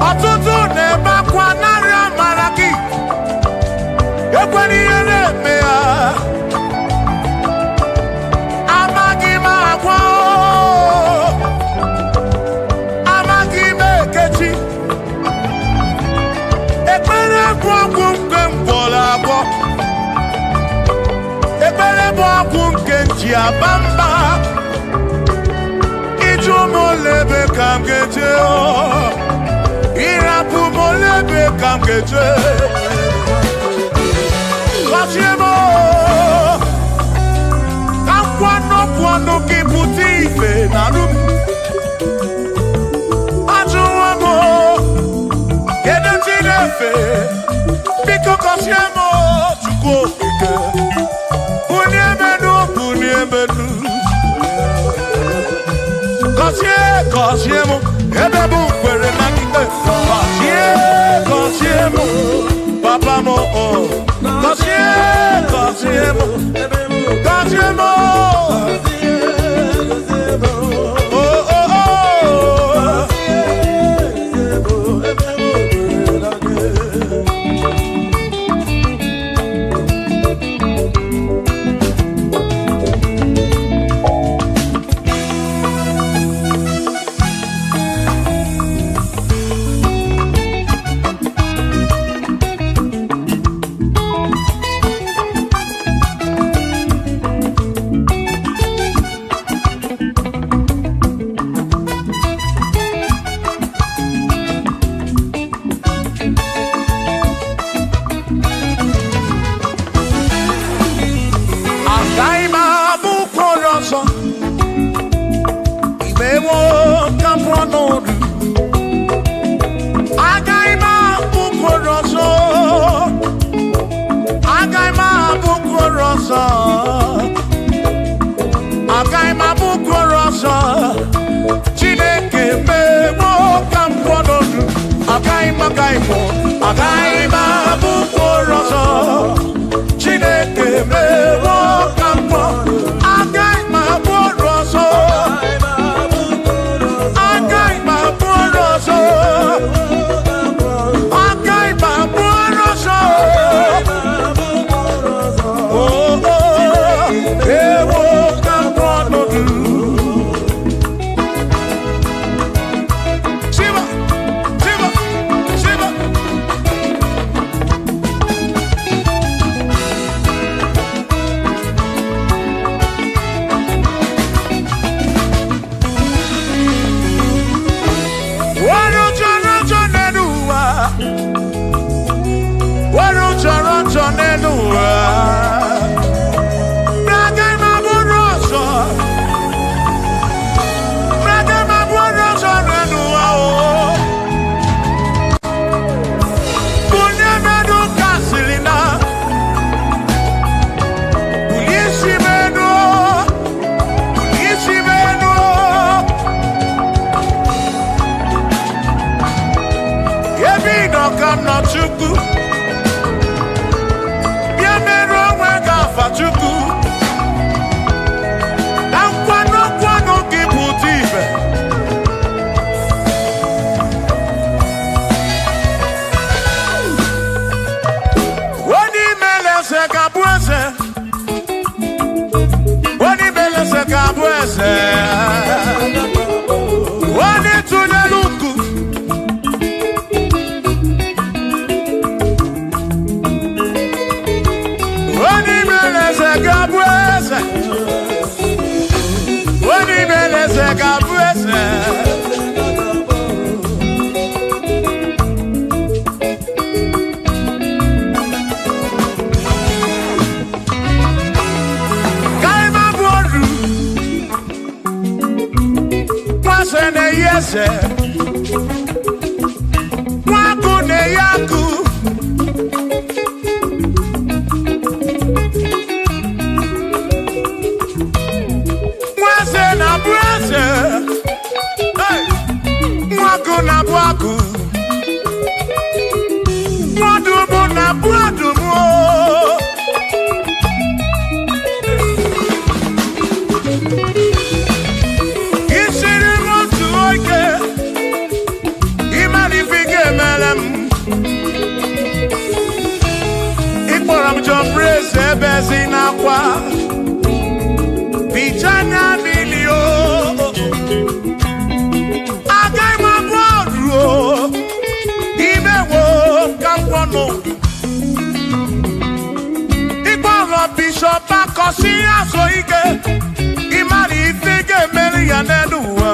Ọtụtụ na-ebe akwa narị amara gị. Ekwere ihe na-eme ya. Amaghị m agwa. Amaghị m ekechi. Ekpere bụ ọgwụ nke m gwọrọ agwọ. Ekpere bụ ọgwụ nke nji aba mba. Molebe kam geje o, irapu molebe kam geje. Gọzie m ka kwano gị pụta ife na rum. Ajụwa m kedu chi na-efe. Biko gọzie m Chukwu okike. Bunye menu. Gọzie m ebe bụ kwere na ikpe. Gọzie m papa m. Gọzie m. bịa mere onwe gị afa Chukwu na nkwanụ gị bụ ụdị ibe. Onye imele eze ga-abụ eze, onye imele eze ga-abụ eze, onye tụnyere ukwu onye imele eze ga-abụ eze, onye imele eze ga-abụ eze. Yese Waku ne yaku Mwase na bwese Waku na bwaku Mwadumu na bwadumu Bezinakwa Vijana milio Agai mabodro Imewo kampono Ibolo bishop akosi asoike Imari fige meli yanedua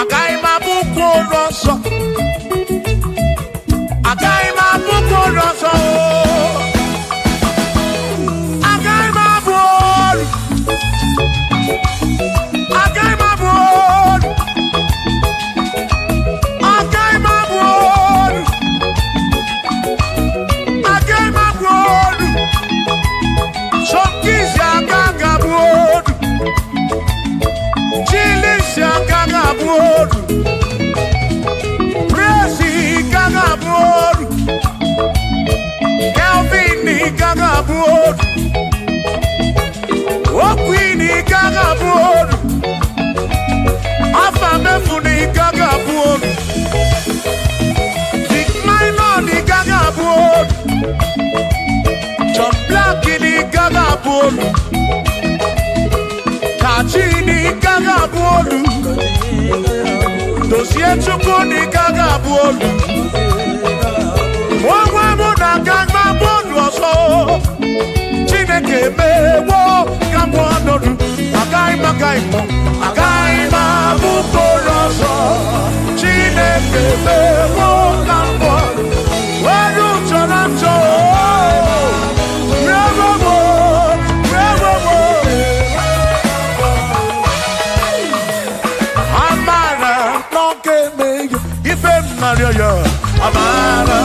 Agai mabuko roso Agai mabuko roso Kachini gaga bolu Dosie chuku ni gaga bolu Mwa muna gaga bolu oso Chineke mewo Gamwa nodu Agai magaimo Agai mabuko roso Chineke mewo Gamwa Waru chorancho Amara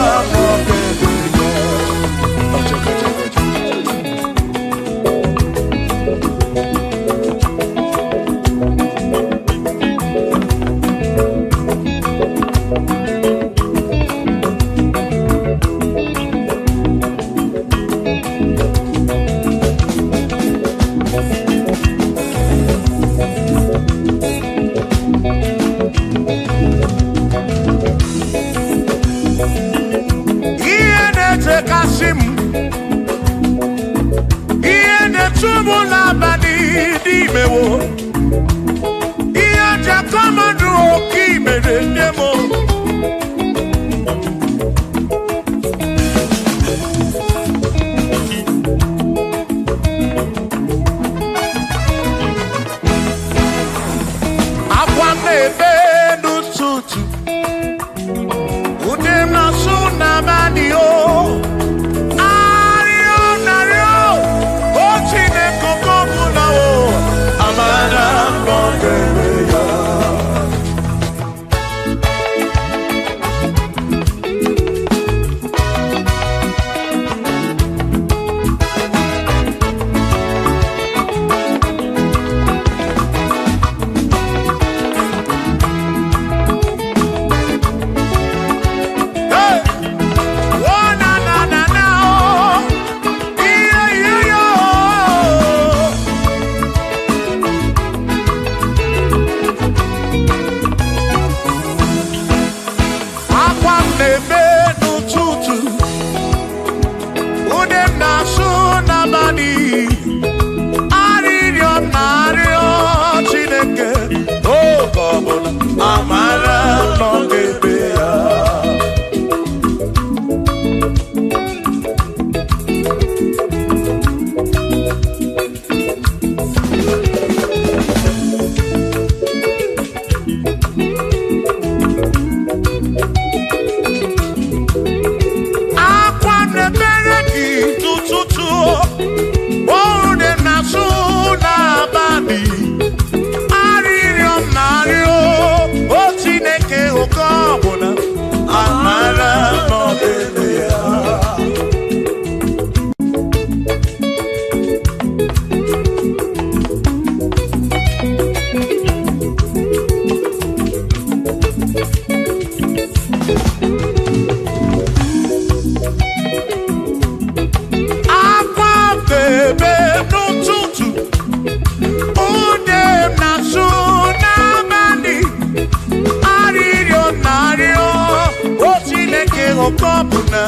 okopuna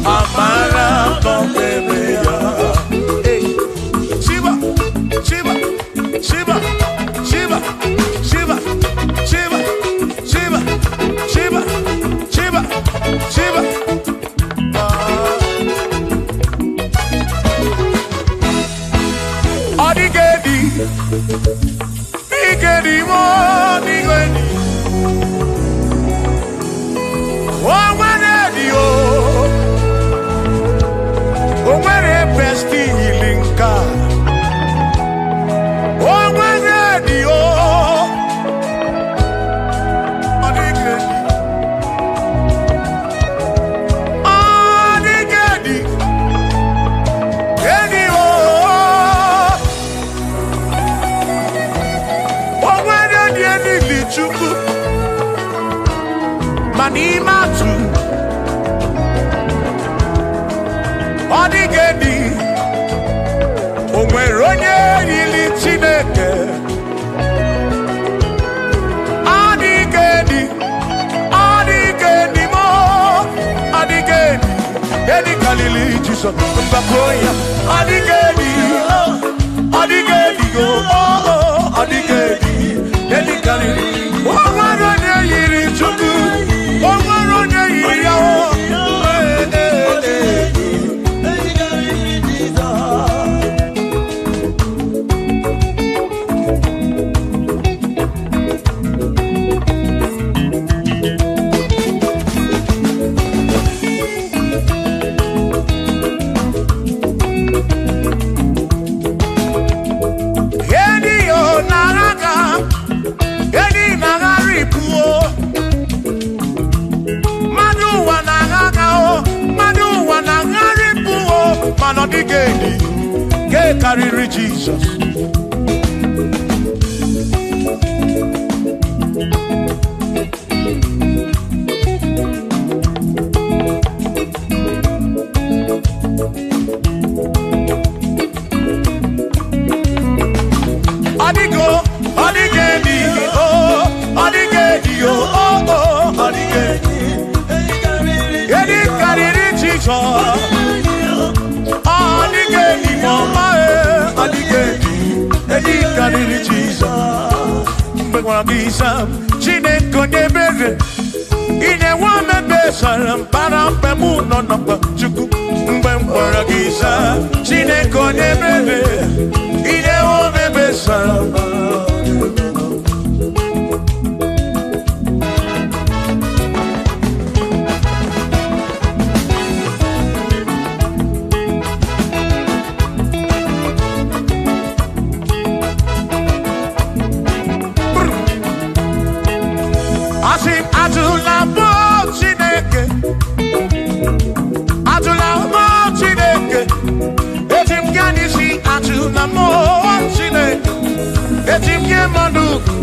amara komeya. Shiva, Shiva, Shiva, Shiva, Shiva, Shiva, Shiva, Shiva, Shiva, Shiva. Odigedi, Igedi, Odigedi. Oh, where best healing God. Oh, where the Manimatu Odigedi Onweronye ili Chineke Odigedi Odigedi mo Odigedi Edi Kalili Jesus Mbakoya Odigedi Odigedi go Odigedi Edi Kalili Onweronye ili Chuku Onweronye ili Yao Odigedi, get carry Jesus. Odigo, Odigedi, oh, Odigedi, oh, Odigedi, get carry Jesus. Chineke nebere ine wame besara para pemu no no chuku mgbe mkwara gisa Chineke nebere ine wame besara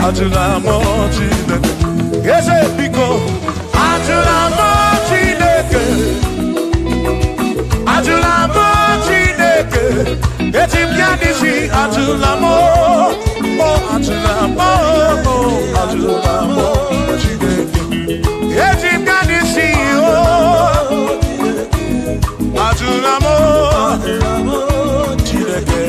Atula mo Chineke, yes biko. Atula mo Chineke, Atula mo Chineke. Etim kanisi Atula mo, oh Atula mo, oh Atula mo Chineke. Etim kanisi oh, Atula mo Chineke.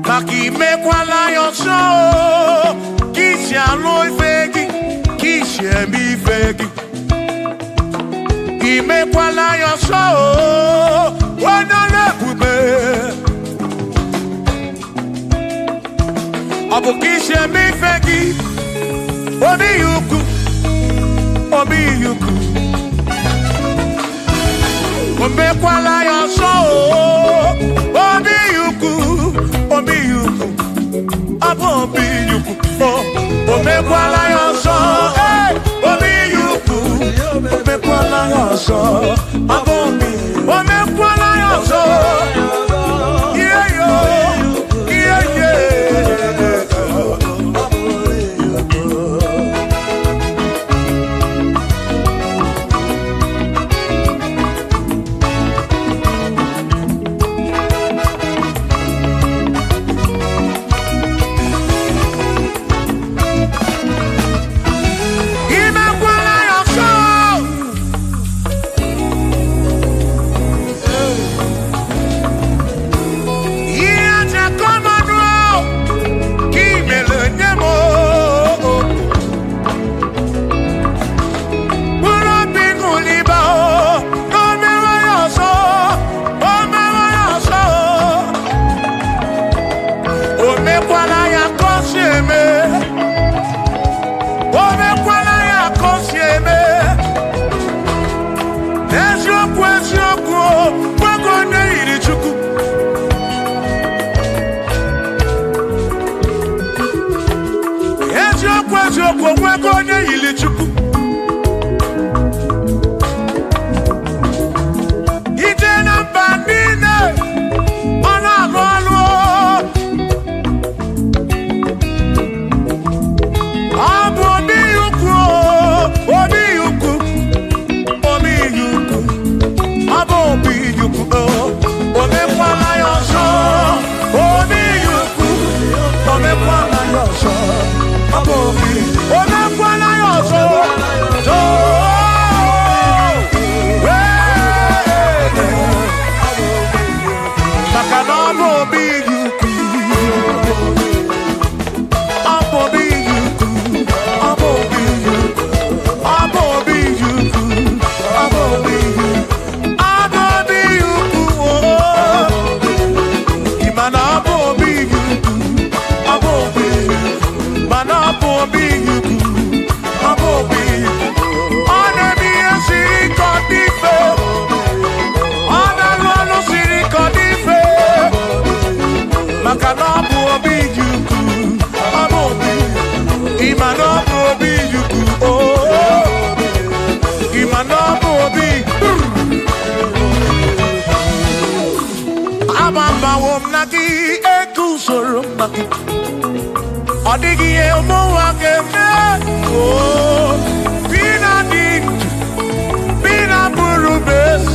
Maki mekwala yoso, kisha loi fegi, kisha mi fegi. Imekwala yoso, wana lekube. Abu kisha mi fegi, obi yuku, obi yuku. Imekwala yoso, obi yuku. Obi yuku, omekwala yoso, obi yuku, omekwala yoso, omekwala yoso, yeah yeah yeah.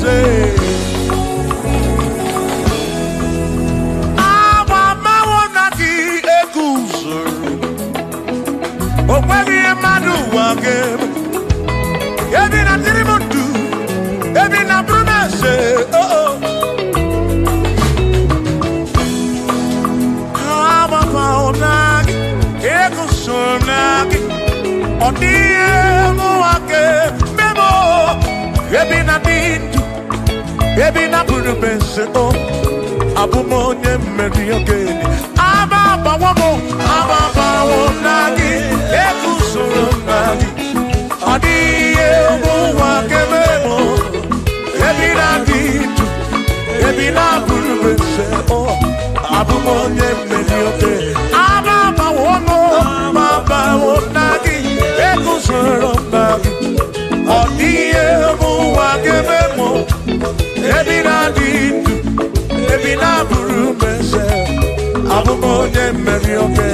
say. Aba mawonaki ekuzo. Okwegi emadu wage. Ebi na tirimutu. Ebi na promesse. Oh. Aba mawonaki ekuzo naki. Odie muake memo. Ebi na dintu. Ebi na promesse. Oh. Abumonye medioke. Aba wonaki ekuzo naki. Odie muake memo. Ebi na dintu. Ebi na promesse. Oh. Abumonye medioke. Aba wonaki ekuzo naki. Odie muake memo. Ebi na dintu. Ebi na promesse. Abumonye medioke.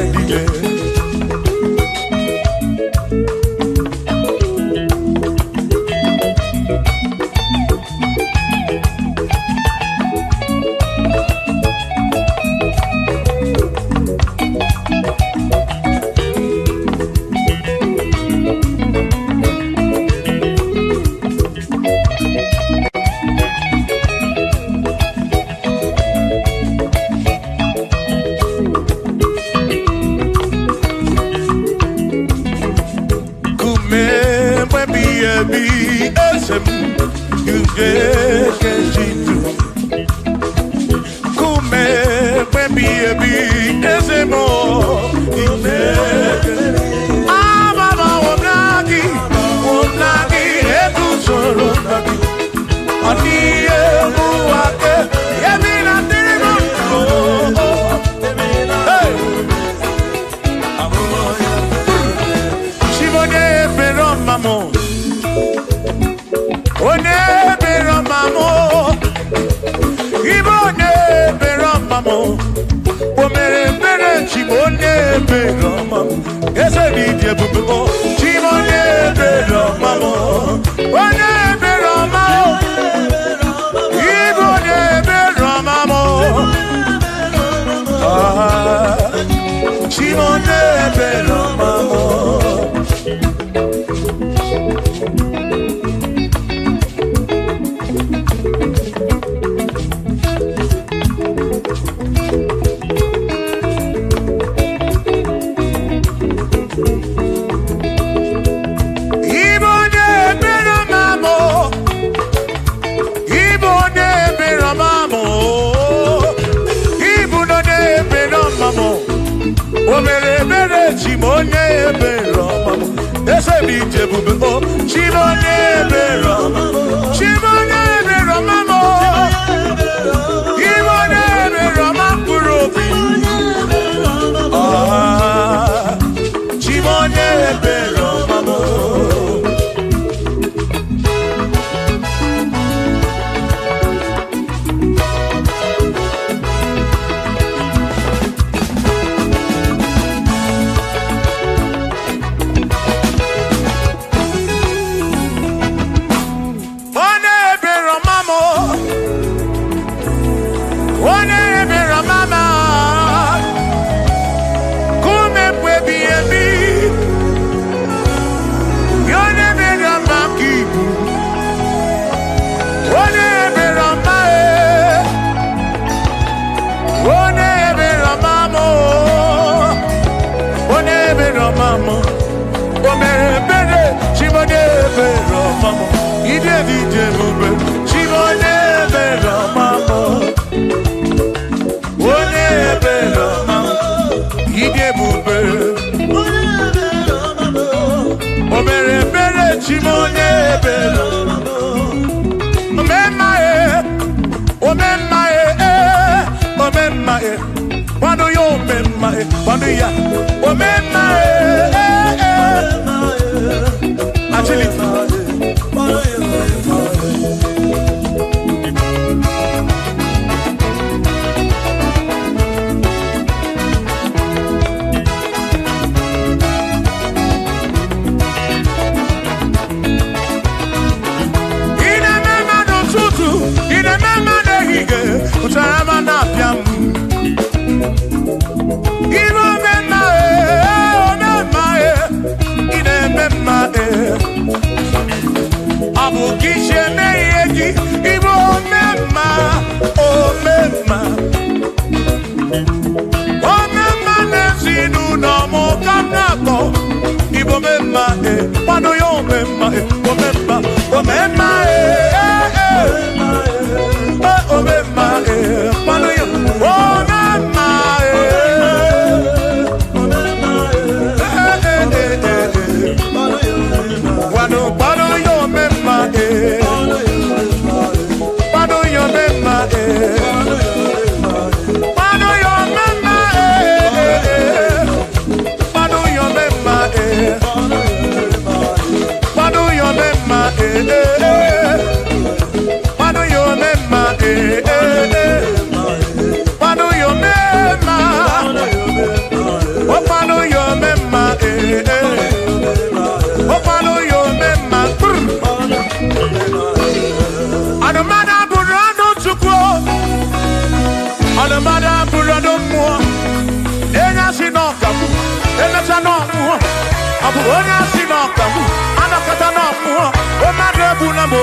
onye asị n'ọkamu anọkọta n'ọmụọ o mmadụ ebuna m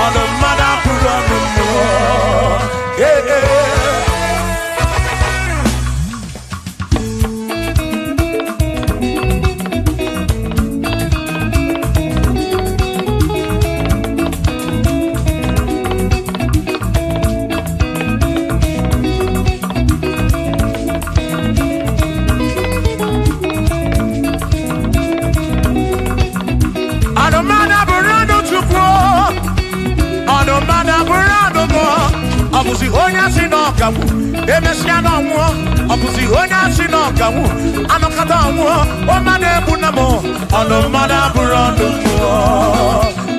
ọnụ mmadụ apụrụ ọnụ mmụọ Obuzi onye asị n'ọkamu emesịa n'ọnwụọ ọbụzi onye asị n'ọkamu anọkọta ọnwụọ o mmadụ ebu na m ọnụ mmadụ abụrụ ọnụ mmụọ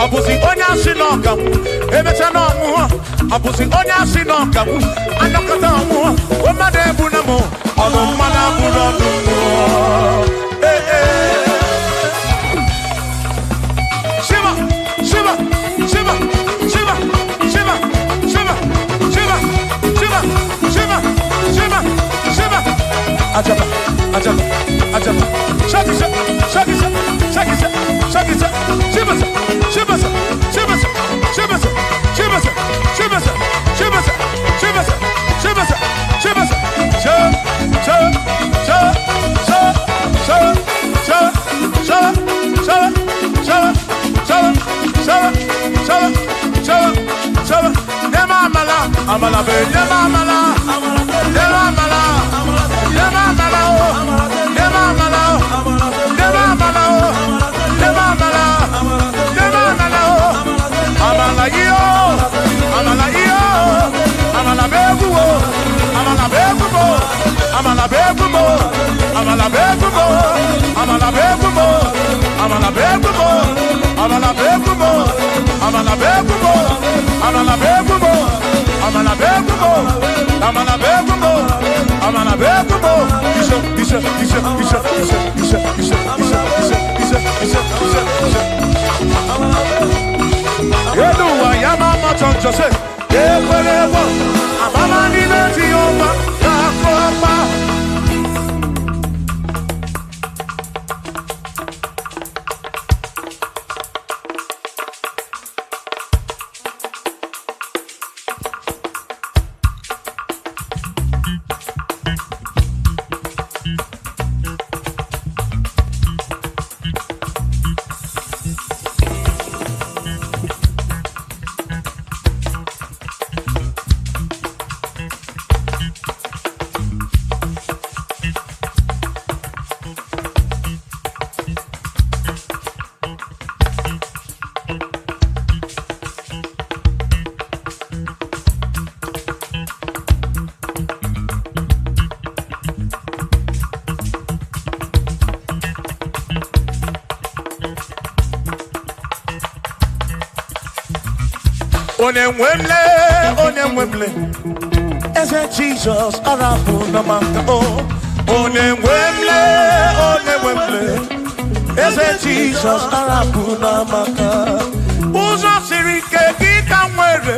Obuzi onye asị n'ọkamu emecha n'ọnwụọ ọbụzi onye asị n'ọkamu anọkọta ọnwụọ o mmadụ ebu na m ọnụ mmadụ abụrụ ọnụ mmụọ Shiva Shiva Shiva Shiva Shiva Shiva Shiva Shiva Shiva Shiva Shiva Ajaba Ajaba Ajaba Shakisa Shakisa Shakisa Shakisa Shiva Shiva Shiva Shiva Shiva Shiva Shiva Shiva Shiva Shiva Amala be amala amala Onemwemle, ese Jesus arabu namaka oh. Onemwemle, ese Jesus arabu namaka. Uzo sirike kita mwere,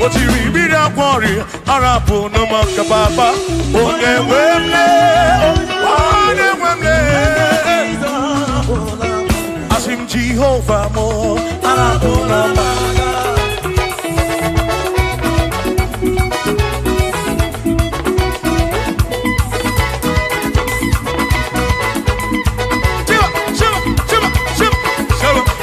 otiri bira kwori arabu namaka baba. Onemwemle, asim Jehovah mo arabu namaka. Shiva,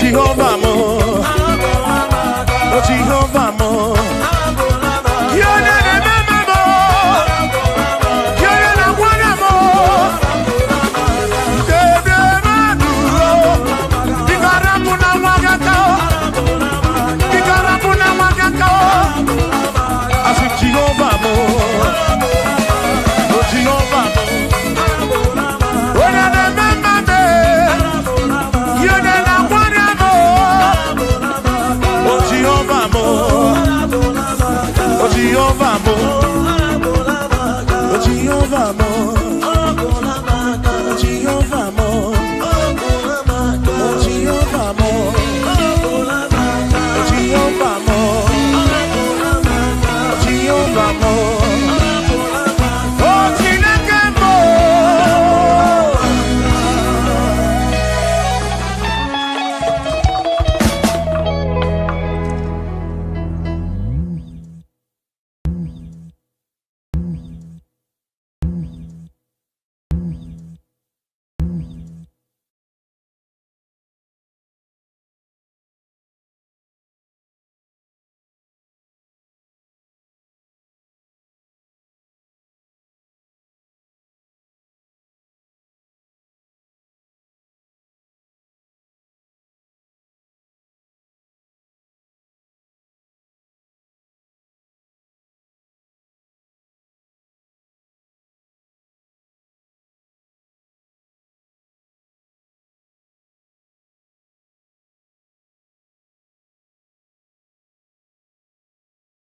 Jehovah,